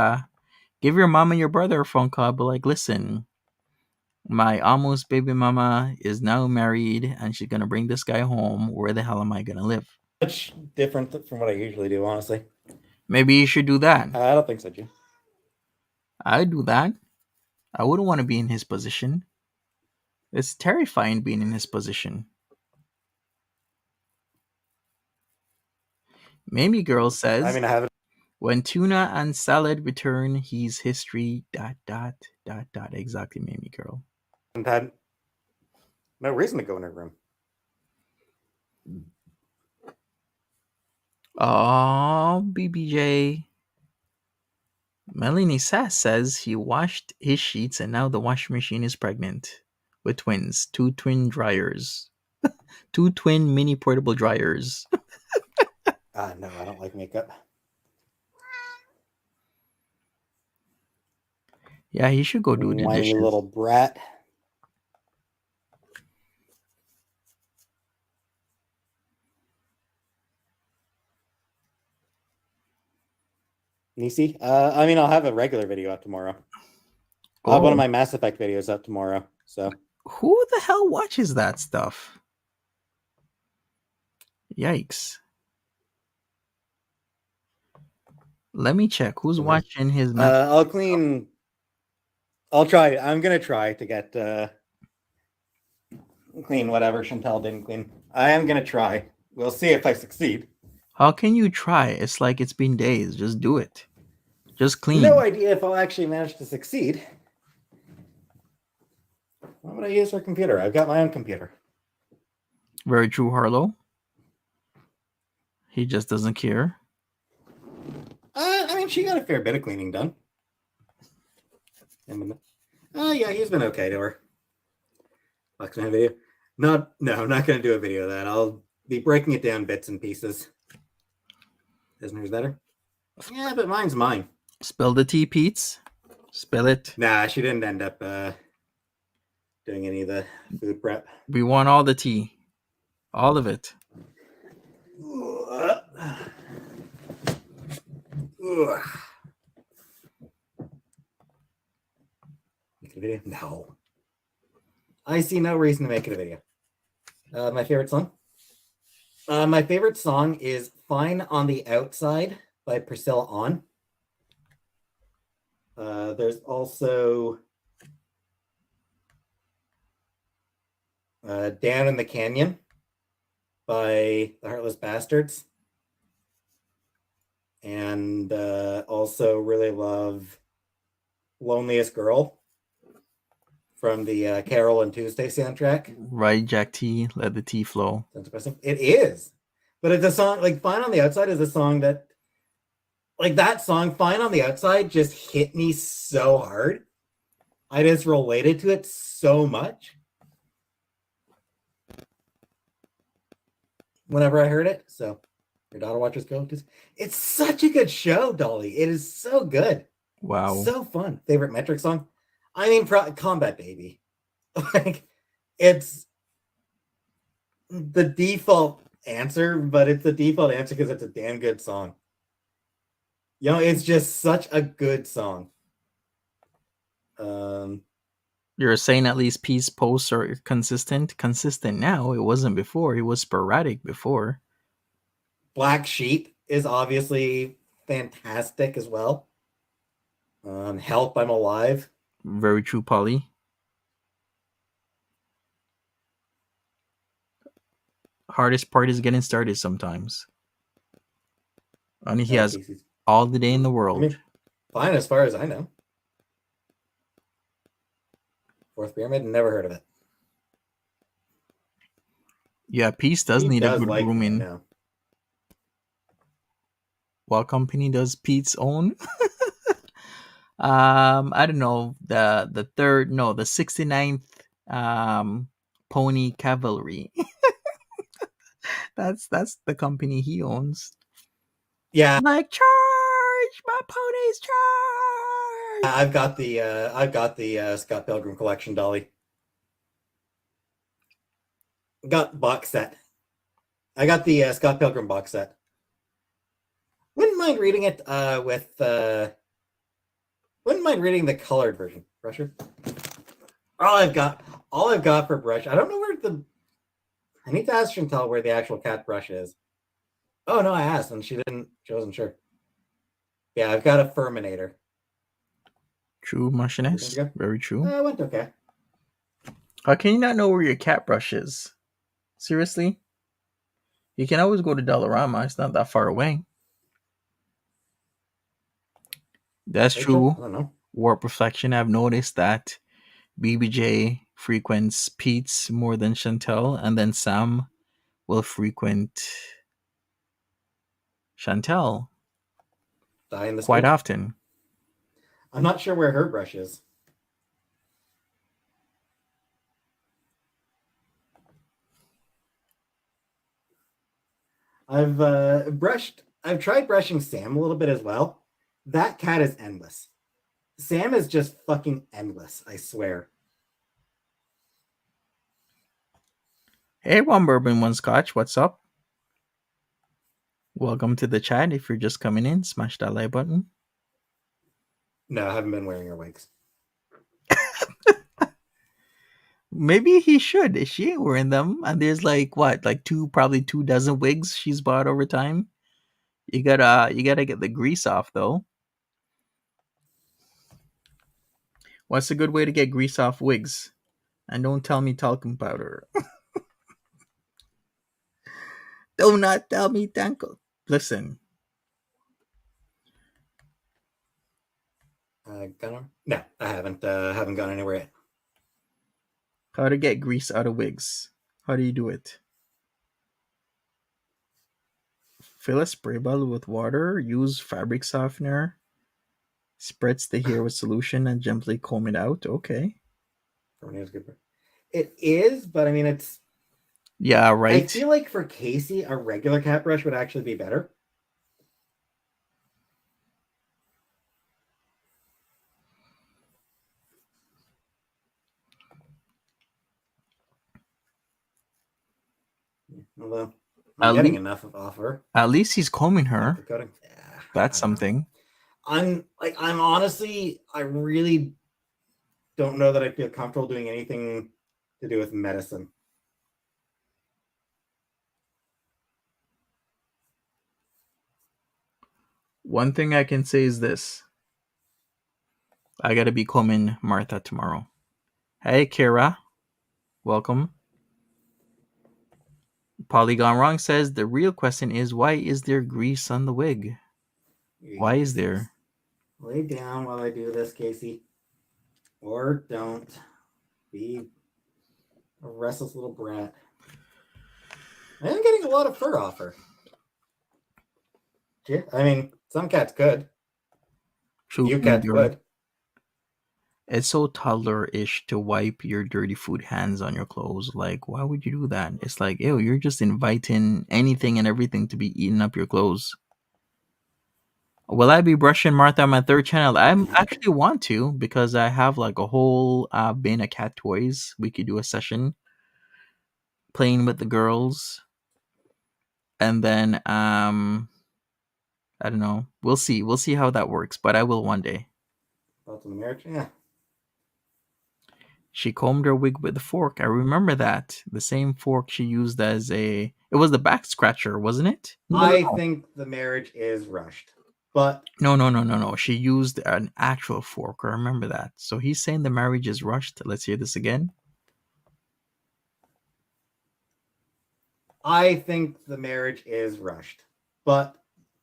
A: mom and your brother a phone call, but like, listen, my almost baby mama is now married and she's gonna bring this guy home. Where the hell am I gonna live?
B: Much different from what I usually do, honestly.
A: Maybe you should do that.
B: I don't think so, Jim.
A: I'd do that. I wouldn't want to be in his position. It's terrifying being in his position. Mamie Girl says,
B: I mean, I haven't
A: when tuna and salad return, he's history. ... Exactly, Mamie Girl.
B: had no reason to go in her room.
A: Oh, BBJ. Melanie Sass says he washed his sheets and now the washing machine is pregnant with twins. 2 twin dryers. 2 twin mini portable dryers.
B: No, I don't like makeup.
A: Yeah, he should go do the
B: Whiny
A: dishes.
B: little brat. Nisi? I mean, I'll have a regular video out tomorrow. I'll have one of my Mass Effect videos out tomorrow. So
A: who the hell watches that stuff? Yikes. Let me check. Who's watching his
B: I'll clean. I'll try. I'm going to try to get clean whatever Chantel didn't clean. I am going to try. We'll see if I succeed.
A: How can you try? It's like it's been days. Just do it. Just clean.
B: No idea if I'll actually manage to succeed. Why would I use her computer? I've got my own computer.
A: Very true, Harlow. He just doesn't care.
B: I mean, she got a fair bit of cleaning done. Yeah, he's been okay to her. Locksmith video. No, I'm not going to do a video of that. I'll be breaking it down bits and pieces. Isn't hers better? Yeah, but mine's mine.
A: Spill the tea, Peetz. Spill it.
B: Nah, she didn't end up doing any of the food prep.
A: We want all the tea. All of it.
B: Video? No. I see no reason to make it a video. My favorite song? My favorite song is Fine on the Outside by Priscilla On. There's also Down in the Canyon by the Heartless Bastards. And also really love Loneliest Girl from the Carol and Tuesday soundtrack.
A: Right, Jack T, let the tea flow.
B: That's depressing. It is. But it's a song, like Fine on the Outside is a song that, like that song, Fine on the Outside, just hit me so hard. I just related to it so much whenever I heard it. So your daughter watches Go. It's such a good show, Dolly. It is so good.
A: Wow.
B: So fun. Favorite metric song? I mean, Combat Baby. Like, it's the default answer, but it's the default answer because it's a damn good song. You know, it's just such a good song.
A: You're saying at least Peetz posts are consistent? Consistent now. It wasn't before. It was sporadic before.
B: Black Sheep is obviously fantastic as well. Help, I'm Alive.
A: Very true, Polly. Hardest part is getting started sometimes. And he has all the day in the world.
B: I mean, fine as far as I know. Fourth Pyramid, never heard of it.
A: Yeah, Peetz does need a good grooming.
B: No.
A: What company does Peetz own? I don't know. The 69th Pony Cavalry. That's the company he owns.
B: Yeah.
A: Like, charge! My ponies charge!
B: I've got the Scott Pilgrim collection, Dolly. Got box set. I got the Scott Pilgrim box set. Wouldn't mind reading it wouldn't mind reading the colored version. Brusher. All I've got for brush. I don't know where I need to ask Chantal where the actual cat brush is. Oh no, I asked and she wasn't sure. Yeah, I've got a Furminator.
A: True, Machinist. Very true.
B: It went okay.
A: How can you not know where your cat brush is? Seriously? You can always go to Dollarama. It's not that far away. That's true.
B: I don't know.
A: Warp Reflection. I've noticed that BBJ frequents Peetz more than Chantal, and then Sam will frequent Chantal quite often.
B: I'm not sure where her brush is. I've tried brushing Sam a little bit as well. That cat is endless. Sam is just fucking endless, I swear.
A: Hey, one bourbon, one scotch. What's up? Welcome to the chat. If you're just coming in, smash that like button.
B: No, I haven't been wearing her wigs.
A: Maybe he should. She ain't wearing them. And there's probably 2 dozen wigs she's bought over time. You gotta get the grease off though. What's a good way to get grease off wigs? And don't tell me talcum powder. Do not tell me tanko. Listen.
B: No, I haven't gone anywhere yet.
A: How to get grease out of wigs. How do you do it? Fill a spray bottle with water. Use fabric softener. Spreads the hair with solution and gently comb it out. Okay.
B: It is, but I mean, it's...
A: Yeah, right.
B: I feel like for Casey, a regular cat brush would actually be better. Although I'm getting enough off her.
A: At least he's combing her.
B: Yeah,
A: that's something.
B: I'm honestly, I really don't know that I feel comfortable doing anything to do with medicine.
A: One thing I can say is this: I gotta be coming Martha tomorrow. Hey, Kira, welcome. Polygon Wrong says the real question is why is there grease on the wig? Why is there?
B: Lay down while I do this, Casey. Or don't. Be a restless little brat. I am getting a lot of fur off her. Yeah, I mean, some cats could.
A: True,
B: Few cats would.
A: It's so toddler-ish to wipe your dirty food hands on your clothes. Like, why would you do that? It's like, ew, you're just inviting anything and everything to be eating up your clothes. Will I be brushing Martha on my third channel? I actually want to because I have like a whole bin of cat toys. We could do a session playing with the girls, and then I don't know. We'll see. We'll see how that works. But I will one day.
B: Thoughts on the marriage? Yeah.
A: She combed her wig with a fork. I remember that. The same fork she used as a. It was the back scratcher, wasn't it?
B: I think the marriage is rushed. But
A: No. She used an actual fork. I remember that. So he's saying the marriage is rushed. Let's hear this again.
B: I think the marriage is rushed. But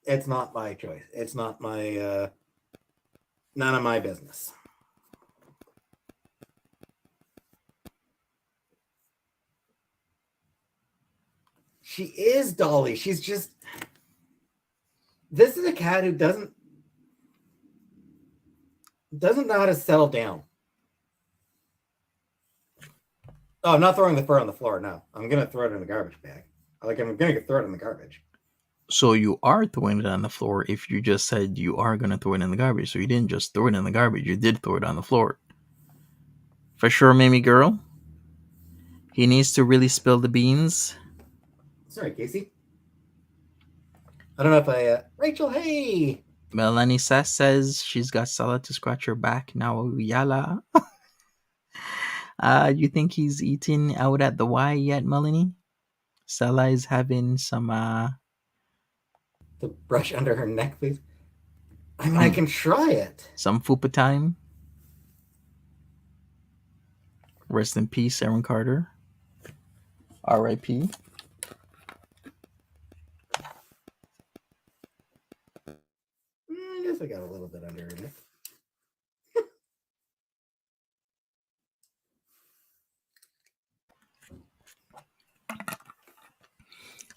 B: it's not my choice. It's not my none of my business. She is Dolly. She's just. This is a cat who doesn't know how to settle down. Oh, I'm not throwing the fur on the floor. No, I'm gonna throw it in the garbage bag. I'm gonna throw it in the garbage.
A: So you are throwing it on the floor if you just said you are gonna throw it in the garbage. So you didn't just throw it in the garbage. You did throw it on the floor. For sure, Mimi girl. He needs to really spill the beans.
B: Sorry, Casey. I don't know if I. Rachel, hey.
A: Melanie says she's got Salah to scratch her back now. Yala. You think he's eating out at the Y yet, Melanie? Salah is having some
B: The brush under her neck, please. I mean, I can try it.
A: Some fupa time. Rest in peace, Aaron Carter. R.I.P.
B: I guess I got a little bit under her neck.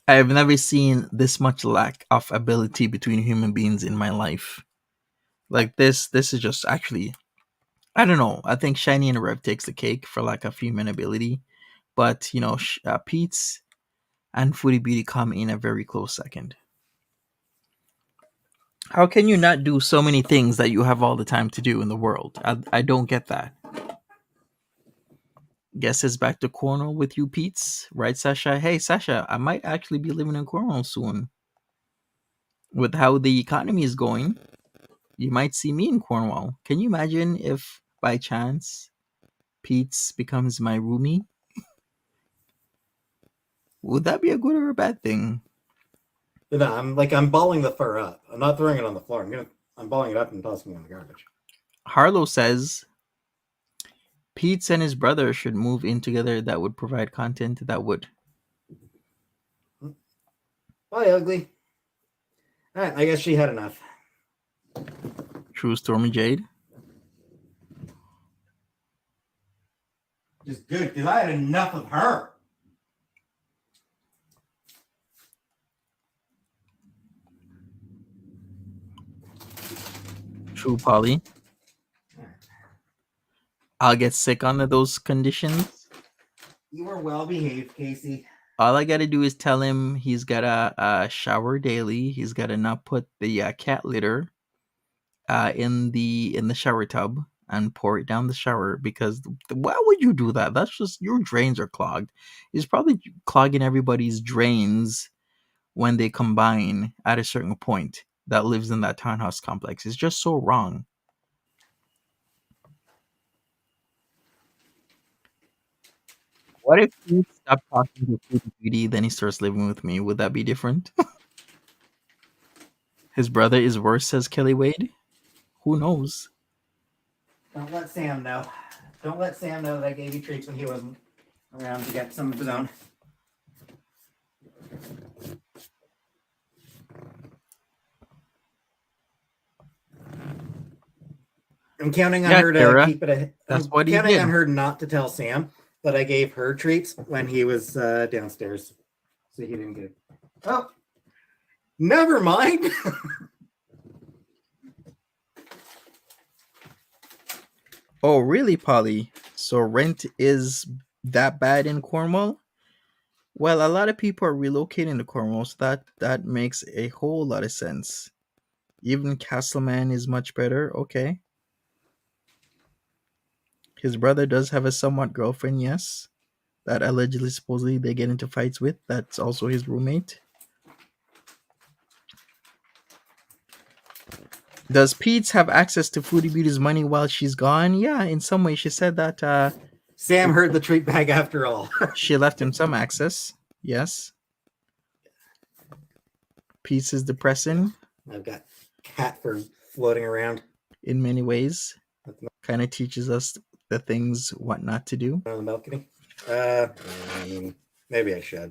A: I have never seen this much lack of ability between human beings in my life. Like this is just actually, I don't know. I think Shiny and Rev takes the cake for like a female ability, but you know, Peetz and Foodie Beauty come in a very close second. How can you not do so many things that you have all the time to do in the world? I don't get that. Guess it's back to Cornwall with you, Peetz. Right, Sasha? Hey, Sasha, I might actually be living in Cornwall soon. With how the economy is going, you might see me in Cornwall. Can you imagine if, by chance, Peetz becomes my roomie? Would that be a good or a bad thing?
B: No, I'm balling the fur up. I'm not throwing it on the floor. I'm balling it up and tossing it in the garbage.
A: Harlow says Peetz and his brother should move in together. That would provide content. That would.
B: Bye, ugly. All right, I guess she had enough.
A: True Stormy Jade.
B: Just good, because I had enough of her.
A: True Polly. I'll get sick under those conditions.
B: You were well behaved, Casey.
A: All I gotta do is tell him he's gotta shower daily. He's gotta not put the cat litter in the shower tub and pour it down the shower, because why would you do that? That's just, your drains are clogged. He's probably clogging everybody's drains when they combine at a certain point that lives in that townhouse complex. It's just so wrong. What if he stopped talking to Foodie Beauty, then he starts living with me? Would that be different? His brother is worse, says Kelly Wade. Who knows?
B: Don't let Sam know. Don't let Sam know that I gave you treats when he wasn't around to get some of his own. I'm counting on her to
A: Kara,
B: keep it.
A: that's
B: I'm
A: what he
B: counting
A: did.
B: on her not to tell Sam that I gave her treats when he was downstairs, so he didn't get it. Oh, never mind.
A: Oh, really, Polly? So rent is that bad in Cornwall? Well, a lot of people are relocating to Cornwall, so that makes a whole lot of sense. Even Castleman is much better. Okay. His brother does have a somewhat girlfriend, yes. That allegedly, supposedly, they get into fights with. That's also his roommate. Does Peetz have access to Foodie Beauty's money while she's gone? Yeah, in some way. She said that
B: Sam heard the treat bag after all.
A: she left him some access. Yes. Peetz is depressing
B: I've got cat fur floating around
A: in many ways. Kind of teaches us the things what not to do.
B: on the balcony. Maybe I should.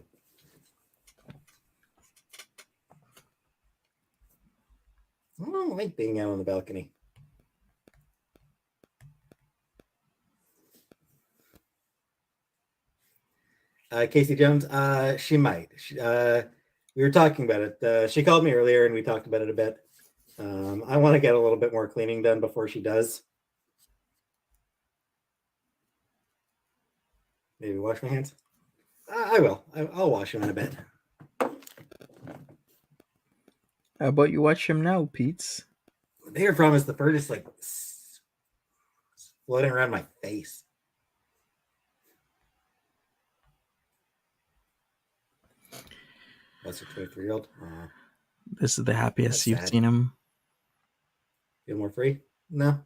B: I don't like being out on the balcony. Casey Jones, she might. We were talking about it. She called me earlier and we talked about it a bit. I want to get a little bit more cleaning done before she does. Maybe wash my hands. I will. I'll wash them in a bit.
A: How about you watch him now, Peetz?
B: The bigger problem is the fur just like floating around my face. That's a 23-year-old.
A: This is the happiest
B: That's
A: you've
B: sad.
A: seen him.
B: Feel more free? No.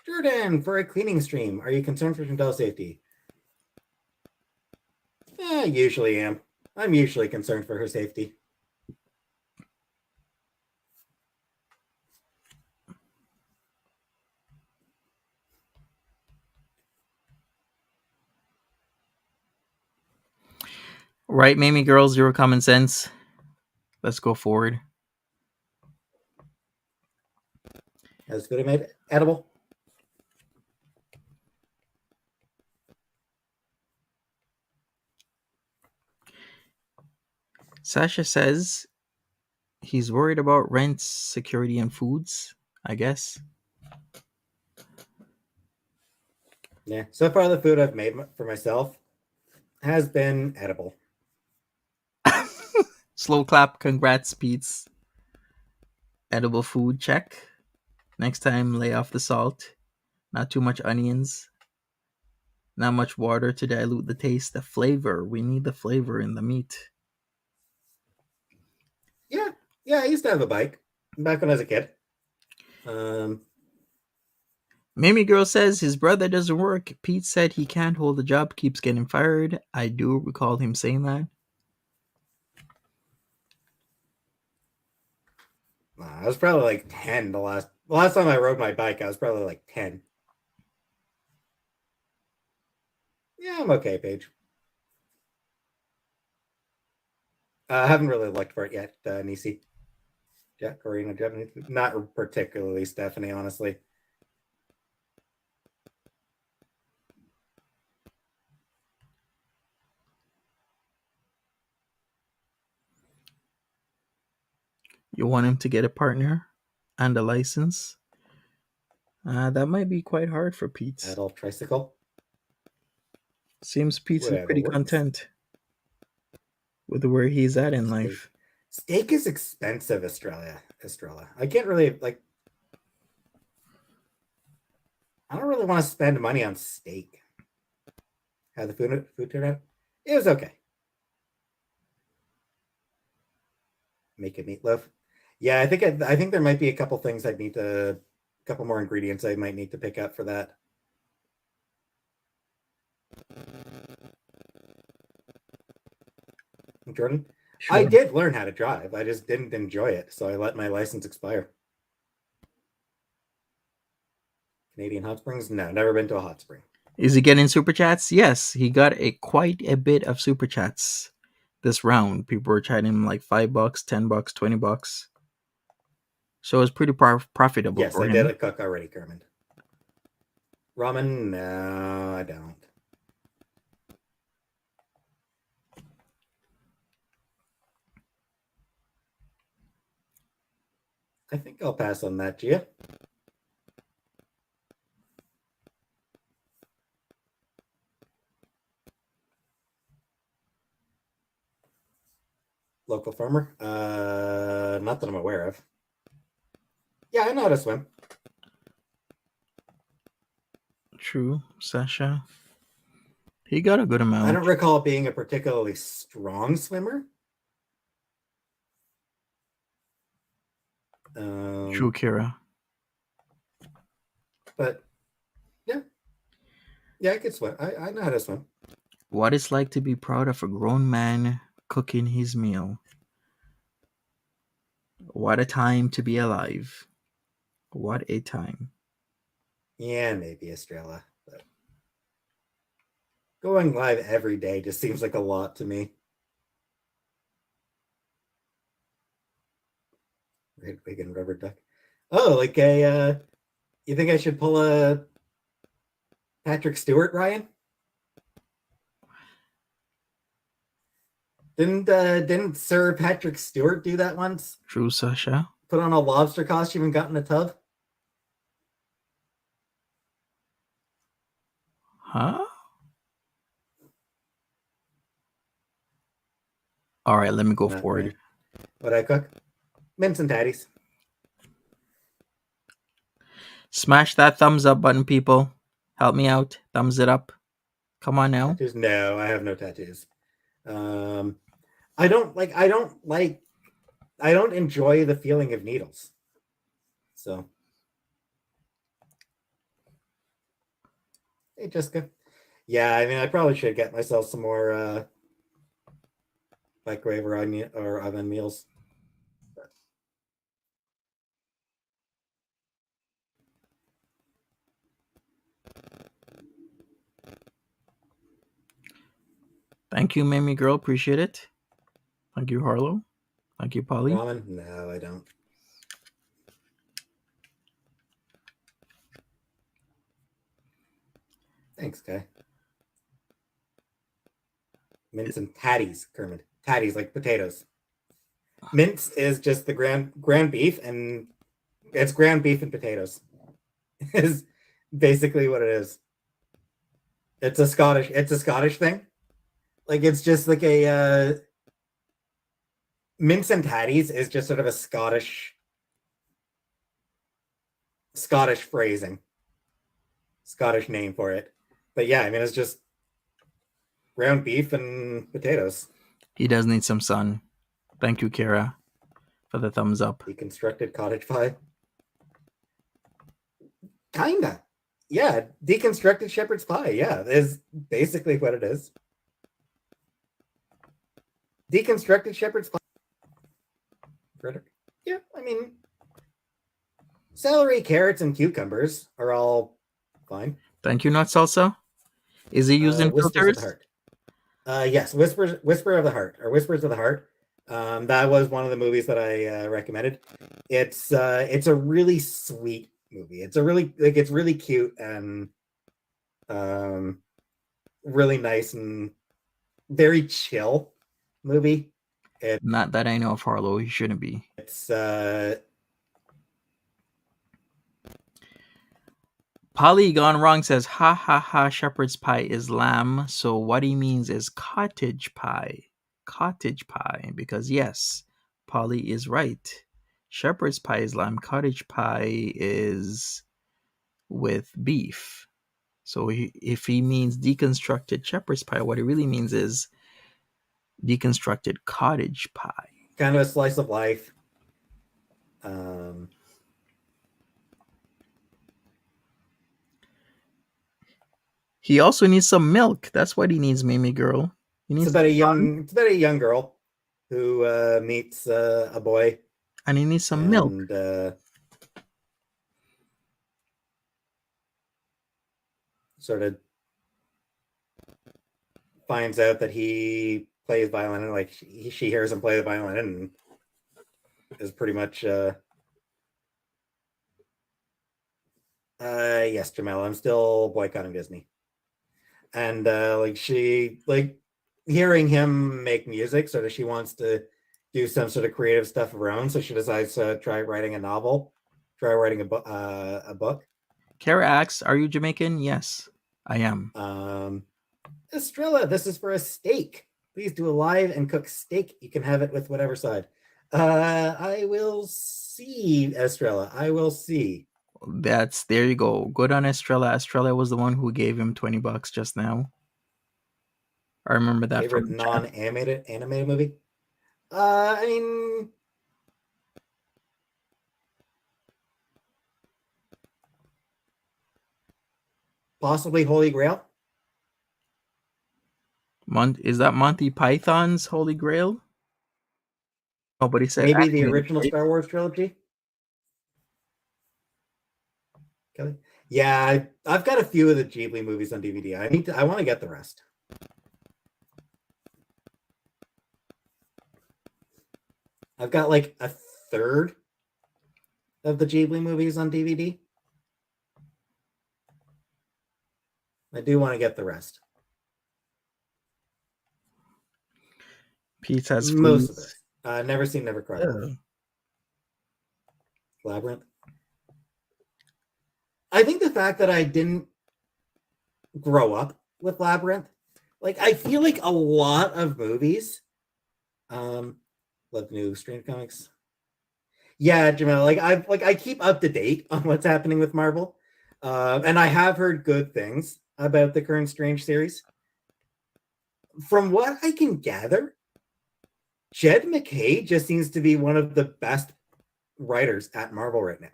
B: Jordan, for a cleaning stream, are you concerned for Chantel's safety? I usually am. I'm usually concerned for her safety.
A: Right, Mamie girl, zero common sense. Let's go forward.
B: Has food I made edible?
A: Sasha says he's worried about rent, security, and foods, I guess.
B: Yeah. So far, the food I've made for myself has been edible.
A: Slow clap, congrats, Peetz. Edible food, check. Next time, lay off the salt. Not too much onions. Not much water to dilute the taste. The flavor. We need the flavor in the meat.
B: Yeah. I used to have a bike back when I was a kid.
A: Mamie girl says his brother doesn't work. Pete said he can't hold the job, keeps getting fired. I do recall him saying that.
B: I was probably like 10 the last time I rode my bike. I was probably like 10. Yeah, I'm okay, Paige. I haven't really looked for it yet, Nisi. Yeah, Corina, Japanese. Not particularly Stephanie, honestly.
A: You want him to get a partner and a license? That might be quite hard for Pete.
B: Adult tricycle.
A: Seems Pete's is
B: Whatever
A: pretty
B: works.
A: content with where he's at in life.
B: Steak is expensive, Estrella. I can't really like. I don't really want to spend money on steak. How the food turned out? It was okay. Make a meatloaf. Yeah, I think there might be a couple things a couple more ingredients I might need to pick up for that. Jordan.
A: Sure.
B: I did learn how to drive. I just didn't enjoy it, so I let my license expire. Canadian hot springs? No, never been to a hot spring.
A: Is he getting super chats? Yes, he got quite a bit of super chats this round. People were chatting him like $5, $10, $20. So it's pretty profitable
B: Yes,
A: for
B: I
A: him.
B: did a cook already, Kermit. Ramen? No, I don't. I think I'll pass on that, Gia. Local farmer? Not that I'm aware of. Yeah, I know how to swim.
A: True, Sasha. He got a good amount.
B: I don't recall being a particularly strong swimmer.
A: True, Kira.
B: But yeah, I could swim. I know how to swim.
A: What it's like to be proud of a grown man cooking his meal. What a time to be alive. What a time.
B: Yeah, maybe Estrella. But going live every day just seems like a lot to me. Red wig and rubber duck. Oh, like you think I should pull a Patrick Stewart, Ryan? Didn't Sir Patrick Stewart do that once?
A: True, Sasha.
B: Put on a lobster costume and got in a tub?
A: Huh? All right, let me go forward.
B: What I cook? Mince and Tatties.
A: Smash that thumbs up button, people. Help me out. Thumbs it up. Come on now.
B: Tattoos? No, I have no tattoos. I don't enjoy the feeling of needles. So, hey, Jessica. Yeah, I mean, I probably should get myself some more microwave or oven meals.
A: Thank you, Mamie Girl. Appreciate it. Thank you, Harlow. Thank you, Polly.
B: Ramen? No, I don't. Thanks, Kai. Mince and Tatties, Kermit. Tatties, like potatoes. Mince is just the ground beef, and it's ground beef and potatoes. Is basically what it is. It's a Scottish thing. Like it's just like a Mince and Tatties is just sort of a Scottish phrasing, Scottish name for it. But yeah, I mean it's just ground beef and potatoes.
A: He does need some sun. Thank you, Kira, for the thumbs up.
B: Deconstructed cottage pie. Kinda. Yeah, deconstructed shepherd's pie. Yeah, is basically what it is. Deconstructed shepherd's pie. Frederick? Yeah, I mean, celery, carrots, and cucumbers are all fine.
A: Thank you, Not Salsa. Is he using
B: Whispers
A: filters?
B: of the Heart. Yes, Whisper of the Heart, or Whispers of the Heart. That was one of the movies that I recommended. It's a really sweet movie. It's really cute and really nice and very chill movie.
A: Not that I know of, Harlow. He shouldn't be.
B: It's
A: Polygon Wrong says, ha ha ha, shepherd's pie is lamb. So what he means is cottage pie. Cottage pie. Because yes, Polly is right. Shepherd's pie is lamb. Cottage pie is with beef. So if he means deconstructed shepherd's pie, what he really means is deconstructed cottage pie.
B: Kind of a slice of life.
A: He also needs some milk. That's what he needs, Mimi Girl. He needs
B: it's about a young girl. who meets a boy
A: And he needs some milk.
B: and sort of finds out that he plays violin, and like she hears him play the violin, and is pretty much yes, Jamel, I'm still boycotting Disney. And like she like hearing him make music, so that she wants to do some sort of creative stuff of her own. So she decides to try writing a novel, try writing a book.
A: Kara asks, "Are you Jamaican?" Yes, I am.
B: Estrella, this is for a steak. Please do a live and cook steak. You can have it with whatever side. I will see, Estrella. I will see.
A: There you go. Good on Estrella. Estrella was the one who gave him $20 just now. I remember that from
B: Favorite
A: the chat.
B: non-animated movie? I mean, possibly Holy Grail.
A: Is that Monty Python's Holy Grail? Oh, but he said
B: Maybe the
A: animated,
B: original
A: right?
B: Star Wars trilogy. Kelly? Yeah, I've got a few of the Ghibli movies on DVD. I want to get the rest. I've got like a third of the Ghibli movies on DVD. I do want to get the rest.
A: Peetz has
B: Most of
A: fleas.
B: it. Never seen, Never Cried Wolf. Labyrinth. I think the fact that I didn't grow up with Labyrinth, like I feel like a lot of movies, love new Strange Comics. Yeah, Jamel, I keep up to date on what's happening with Marvel, and I have heard good things about the current Strange series. From what I can gather, Jed MacKay just seems to be one of the best writers at Marvel right now.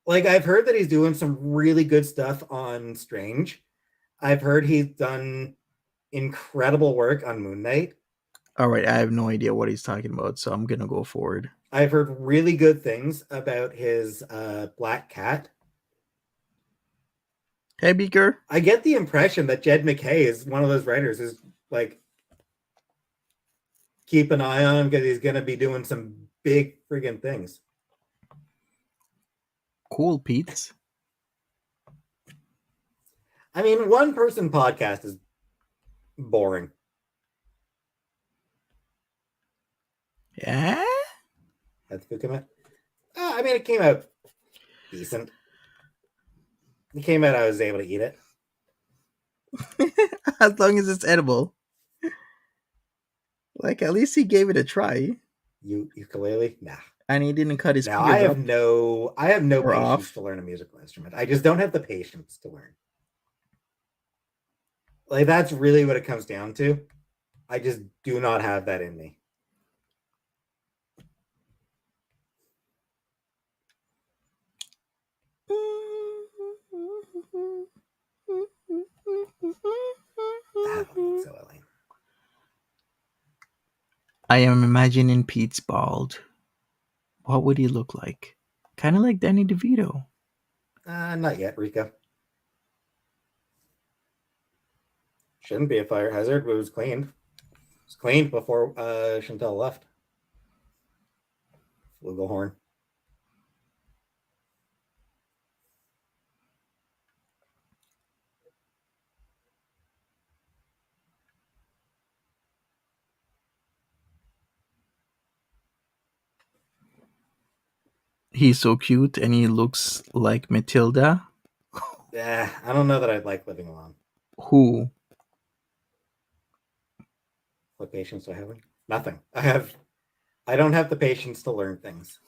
B: Like I've heard that he's doing some really good stuff on Strange. I've heard he's done incredible work on Moon Knight.
A: All right, I have no idea what he's talking about, so I'm gonna go forward.
B: I've heard really good things about his Black Cat.
A: Hey, Beaker.
B: I get the impression that Jed MacKay is one of those writers who's like, keep an eye on him because he's going to be doing some big friggin' things.
A: Cool, Peetz.
B: I mean, one person podcast is boring.
A: Yeah?
B: That's who came out. I mean, it came out decent. It came out, I was able to eat it.
A: As long as it's edible. Like, at least he gave it a try.
B: Ukulele? Nah.
A: And he didn't cut his
B: Now
A: fingers
B: I have
A: up
B: no
A: or
B: patience
A: off.
B: to learn a musical instrument. I just don't have the patience to learn. Like that's really what it comes down to. I just do not have that in me. I don't think so, Elaine.
A: I am imagining Pete's bald. What would he look like? Kind of like Danny DeVito.
B: Not yet, Rico. Shouldn't be a fire hazard, but it was cleaned. It was cleaned before Chantel left. Flugelhorn.
A: He's so cute and he looks like Matilda.
B: Yeah, I don't know that I'd like living alone.
A: Who?
B: What patience do I have? Nothing. I don't have the patience to learn things.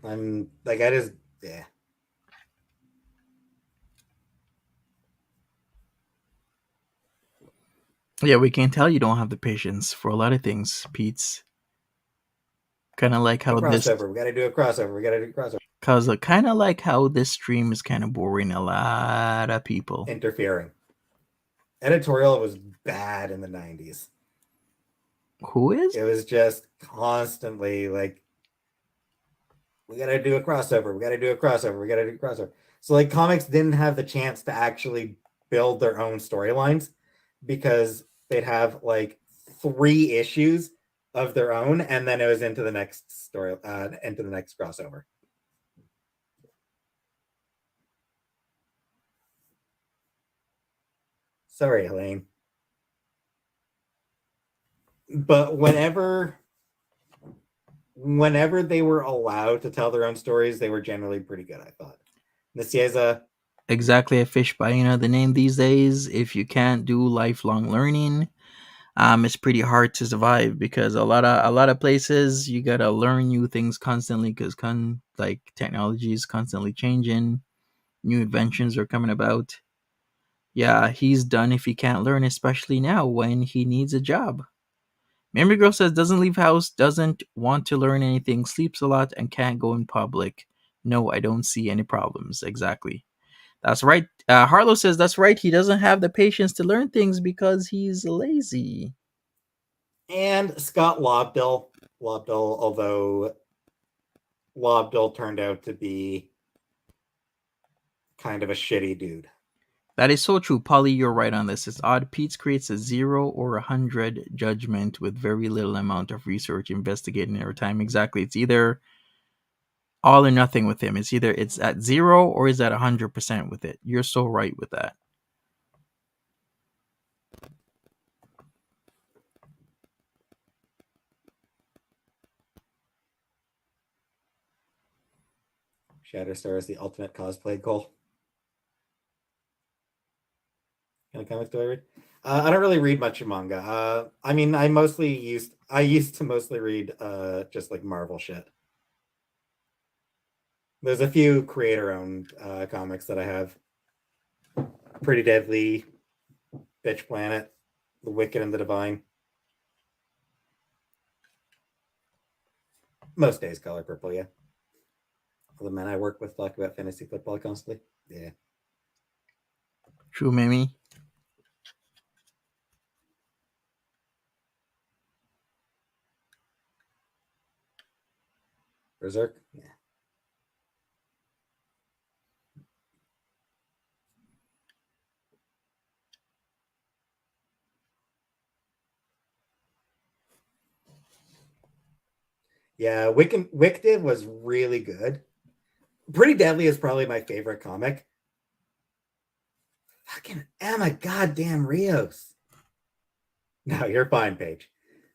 B: I'm like, I just, yeah.
A: Yeah, we can tell you don't have the patience for a lot of things, Pete's. Kind of like
B: A
A: how this,
B: crossover. We got to do a crossover. We got to do a crossover.
A: cause kind of like how this stream is kind of boring a lot of people.
B: Interfering. Editorial was bad in the 90s.
A: Who is?
B: It was just constantly like, we got to do a crossover. We got to do a crossover. We got to do a crossover. So like comics didn't have the chance to actually build their own storylines because they'd have like 3 issues of their own, and then it was into the next story, into the next crossover. Sorry, Elaine. But whenever they were allowed to tell their own stories, they were generally pretty good, I thought. Nicieza.
A: Exactly, a fish by the name these days. If you can't do lifelong learning, it's pretty hard to survive because a lot of places you gotta learn new things constantly because like technology is constantly changing, new inventions are coming about. Yeah, he's done if he can't learn, especially now when he needs a job. Memory Girl says doesn't leave house, doesn't want to learn anything, sleeps a lot, and can't go in public. No, I don't see any problems. Exactly. That's right. Harlow says that's right. He doesn't have the patience to learn things because he's lazy.
B: And Scott Lobdell, although Lobdell turned out to be kind of a shitty dude.
A: That is so true. Polly, you're right on this. It's odd. Peetz creates a 0 or 100 judgment with very little amount of research, investigating over time. Exactly. It's either all or nothing with him. It's either it's at 0 or is at 100% with it. You're so right with that.
B: Shatterstar is the ultimate cosplay goal. Kind of comics do I read? I don't really read much manga. I mean, I used to mostly read just like Marvel shit. There's a few creator-owned comics that I have. Pretty Deadly, Bitch Planet, The Wicked and the Divine. Most days color purple, yeah. All the men I work with talk about fantasy football constantly. Yeah.
A: True, Mimi.
B: Berserk? Yeah. Yeah, Wicked was really good. Pretty Deadly is probably my favorite comic. Fucking Emma goddamn Rios. No, you're fine, Paige.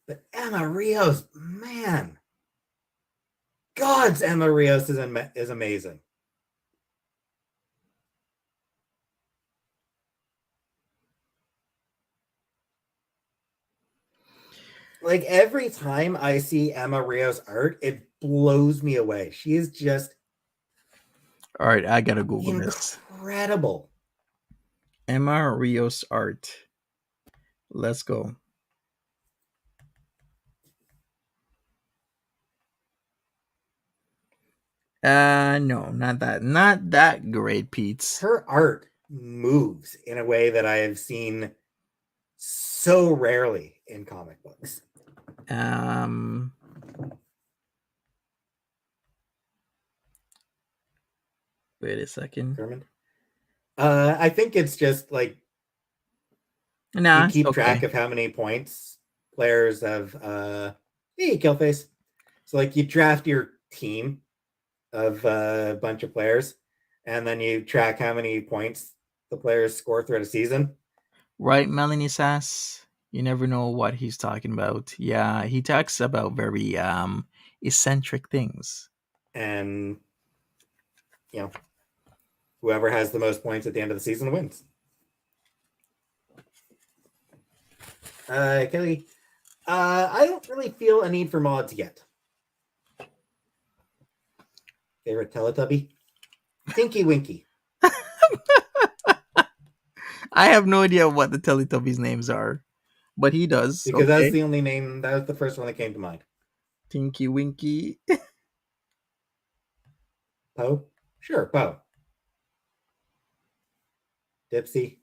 B: But Emma Rios, man. God's Emma Rios is amazing. Like every time I see Emma Rios art, it blows me away. She is just
A: All right, I gotta Google this.
B: incredible.
A: Emma Rios art. Let's go. No, not that great, Peetz.
B: Her art moves in a way that I have seen so rarely in comic books.
A: Wait a second.
B: Kermit? I think it's just like
A: Nah,
B: you keep
A: okay.
B: track of how many points players have. Hey, Killface. So like you draft your team of a bunch of players, and then you track how many points the players score throughout a season.
A: Right, Melanie Sass. You never know what he's talking about. Yeah, he talks about very eccentric things.
B: And you know, whoever has the most points at the end of the season wins. Kelly, I don't really feel a need for mods yet. Favorite Teletubby? Tinky Winky.
A: I have no idea what the Teletubbies names are, but he does.
B: Because that's
A: Okay.
B: the only name, that was the first one that came to mind.
A: Tinky Winky.
B: Poe? Sure, Poe. Dipsy?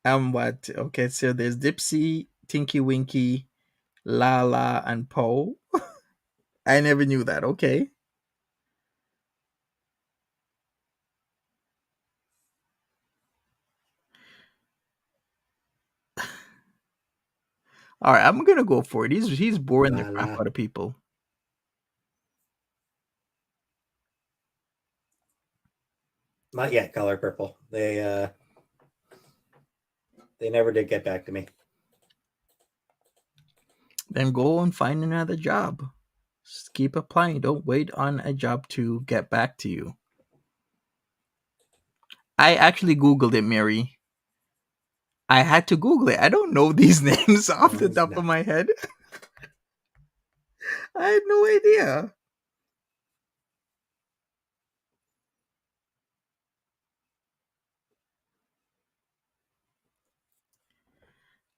A: What? Okay, so there's Dipsy, Tinky Winky, Lala, and Poe. I never knew that. Okay. All right, I'm gonna go for it. He's boring the
B: La
A: crap
B: la.
A: out of people.
B: Not yet, color purple. They never did get back to me.
A: Then go and find another job. Just keep applying. Don't wait on a job to get back to you. I actually Googled it, Mary. I had to Google it. I don't know these names off the top of
B: No.
A: my head. I had no idea.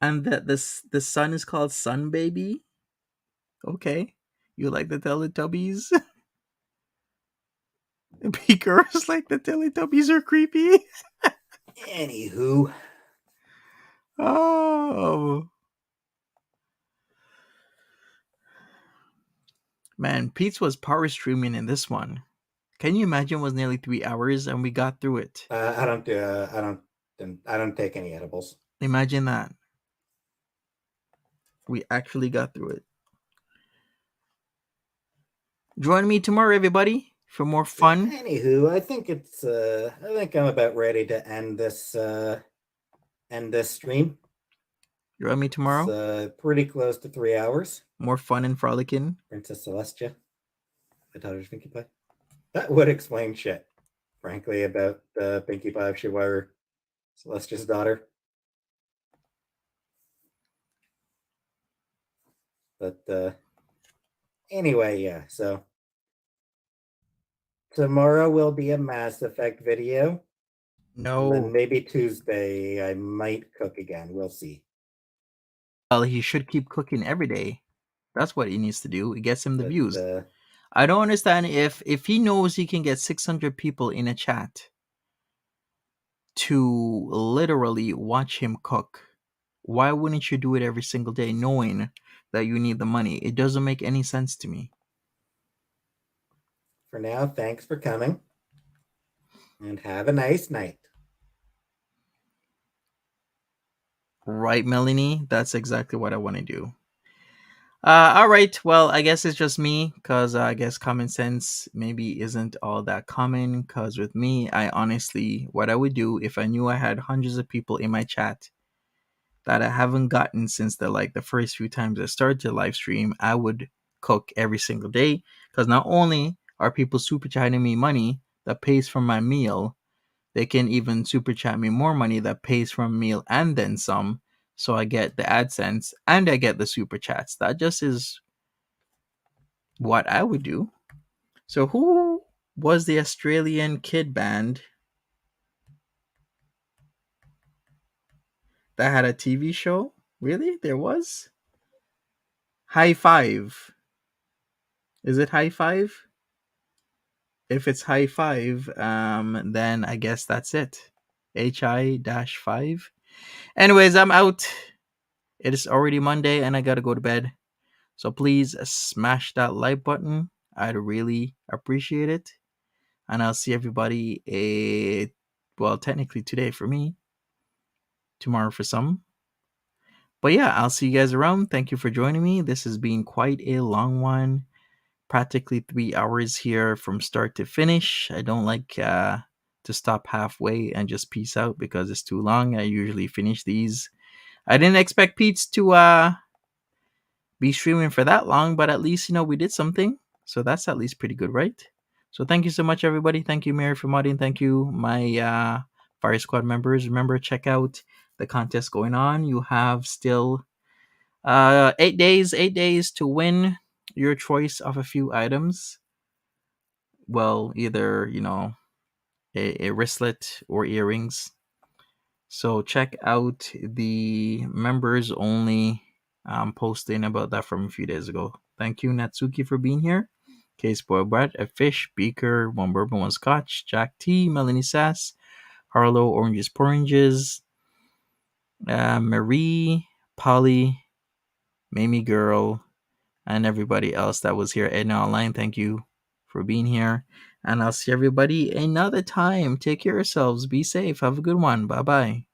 A: And that the son is called Sun Baby. Okay, you like the Teletubbies? Because like the Teletubbies are creepy.
B: Anywho.
A: Oh man, Peetz was power streaming in this one. Can you imagine? It was nearly 3 hours and we got through it.
B: I don't take any edibles.
A: Imagine that. We actually got through it. Join me tomorrow, everybody, for more fun.
B: Anywho, I think I'm about ready to end this stream.
A: Join me tomorrow.
B: It's pretty close to 3 hours.
A: More fun and frolicking.
B: Princess Celestia, my daughter's Pinkie Pie. That would explain shit, frankly, about Pinkie Pie if she were Celestia's daughter. But anyway, yeah. So tomorrow will be a Mass Effect video. And then
A: No.
B: maybe Tuesday I might cook again. We'll see.
A: Well, he should keep cooking every day. That's what he needs to do. It gets him the
B: But
A: views. I don't understand if he knows he can get 600 people in a chat to literally watch him cook. Why wouldn't you do it every single day knowing that you need the money? It doesn't make any sense to me.
B: for now, thanks for coming. And have a nice night.
A: Right, Melanie? That's exactly what I want to do. All right. Well, I guess it's just me because I guess common sense maybe isn't all that common. Because with me, I honestly, what I would do if I knew I had hundreds of people in my chat that I haven't gotten since the first few times I started to live stream, I would cook every single day. Because not only are people super chatting me money that pays for my meal, they can even super chat me more money that pays for a meal and then some. So I get the AdSense and I get the super chats. That just is what I would do. So who was the Australian kid band that had a TV show? Really? There was? High Five. Is it High Five? If it's High Five, then I guess that's it. HI-5. Anyways, I'm out. It is already Monday and I gotta go to bed. So please smash that like button. I'd really appreciate it. And I'll see everybody technically today for me, tomorrow for some. But yeah, I'll see you guys around. Thank you for joining me. This has been quite a long one. Practically 3 hours here from start to finish. I don't like to stop halfway and just peace out because it's too long. I usually finish these. I didn't expect Peetz to be streaming for that long, but at least we did something. So that's at least pretty good, right? So thank you so much, everybody. Thank you, Mary, for modding. Thank you, my Fire Squad members. Remember, check out the contest going on. You have still 8 days to win your choice of a few items. Well, either a wristlet or earrings. So check out the members only posting about that from a few days ago. Thank you, Natsuki, for being here. Case Boy Brett, a fish, Beaker, one bourbon, one scotch, Jack T, Melanie Sass, Harlow, Oranges Poranges, Marie, Polly, Mamie Girl, and everybody else that was here. Edna Online, thank you for being here. And I'll see everybody another time. Take care of yourselves. Be safe. Have a good one. Bye bye.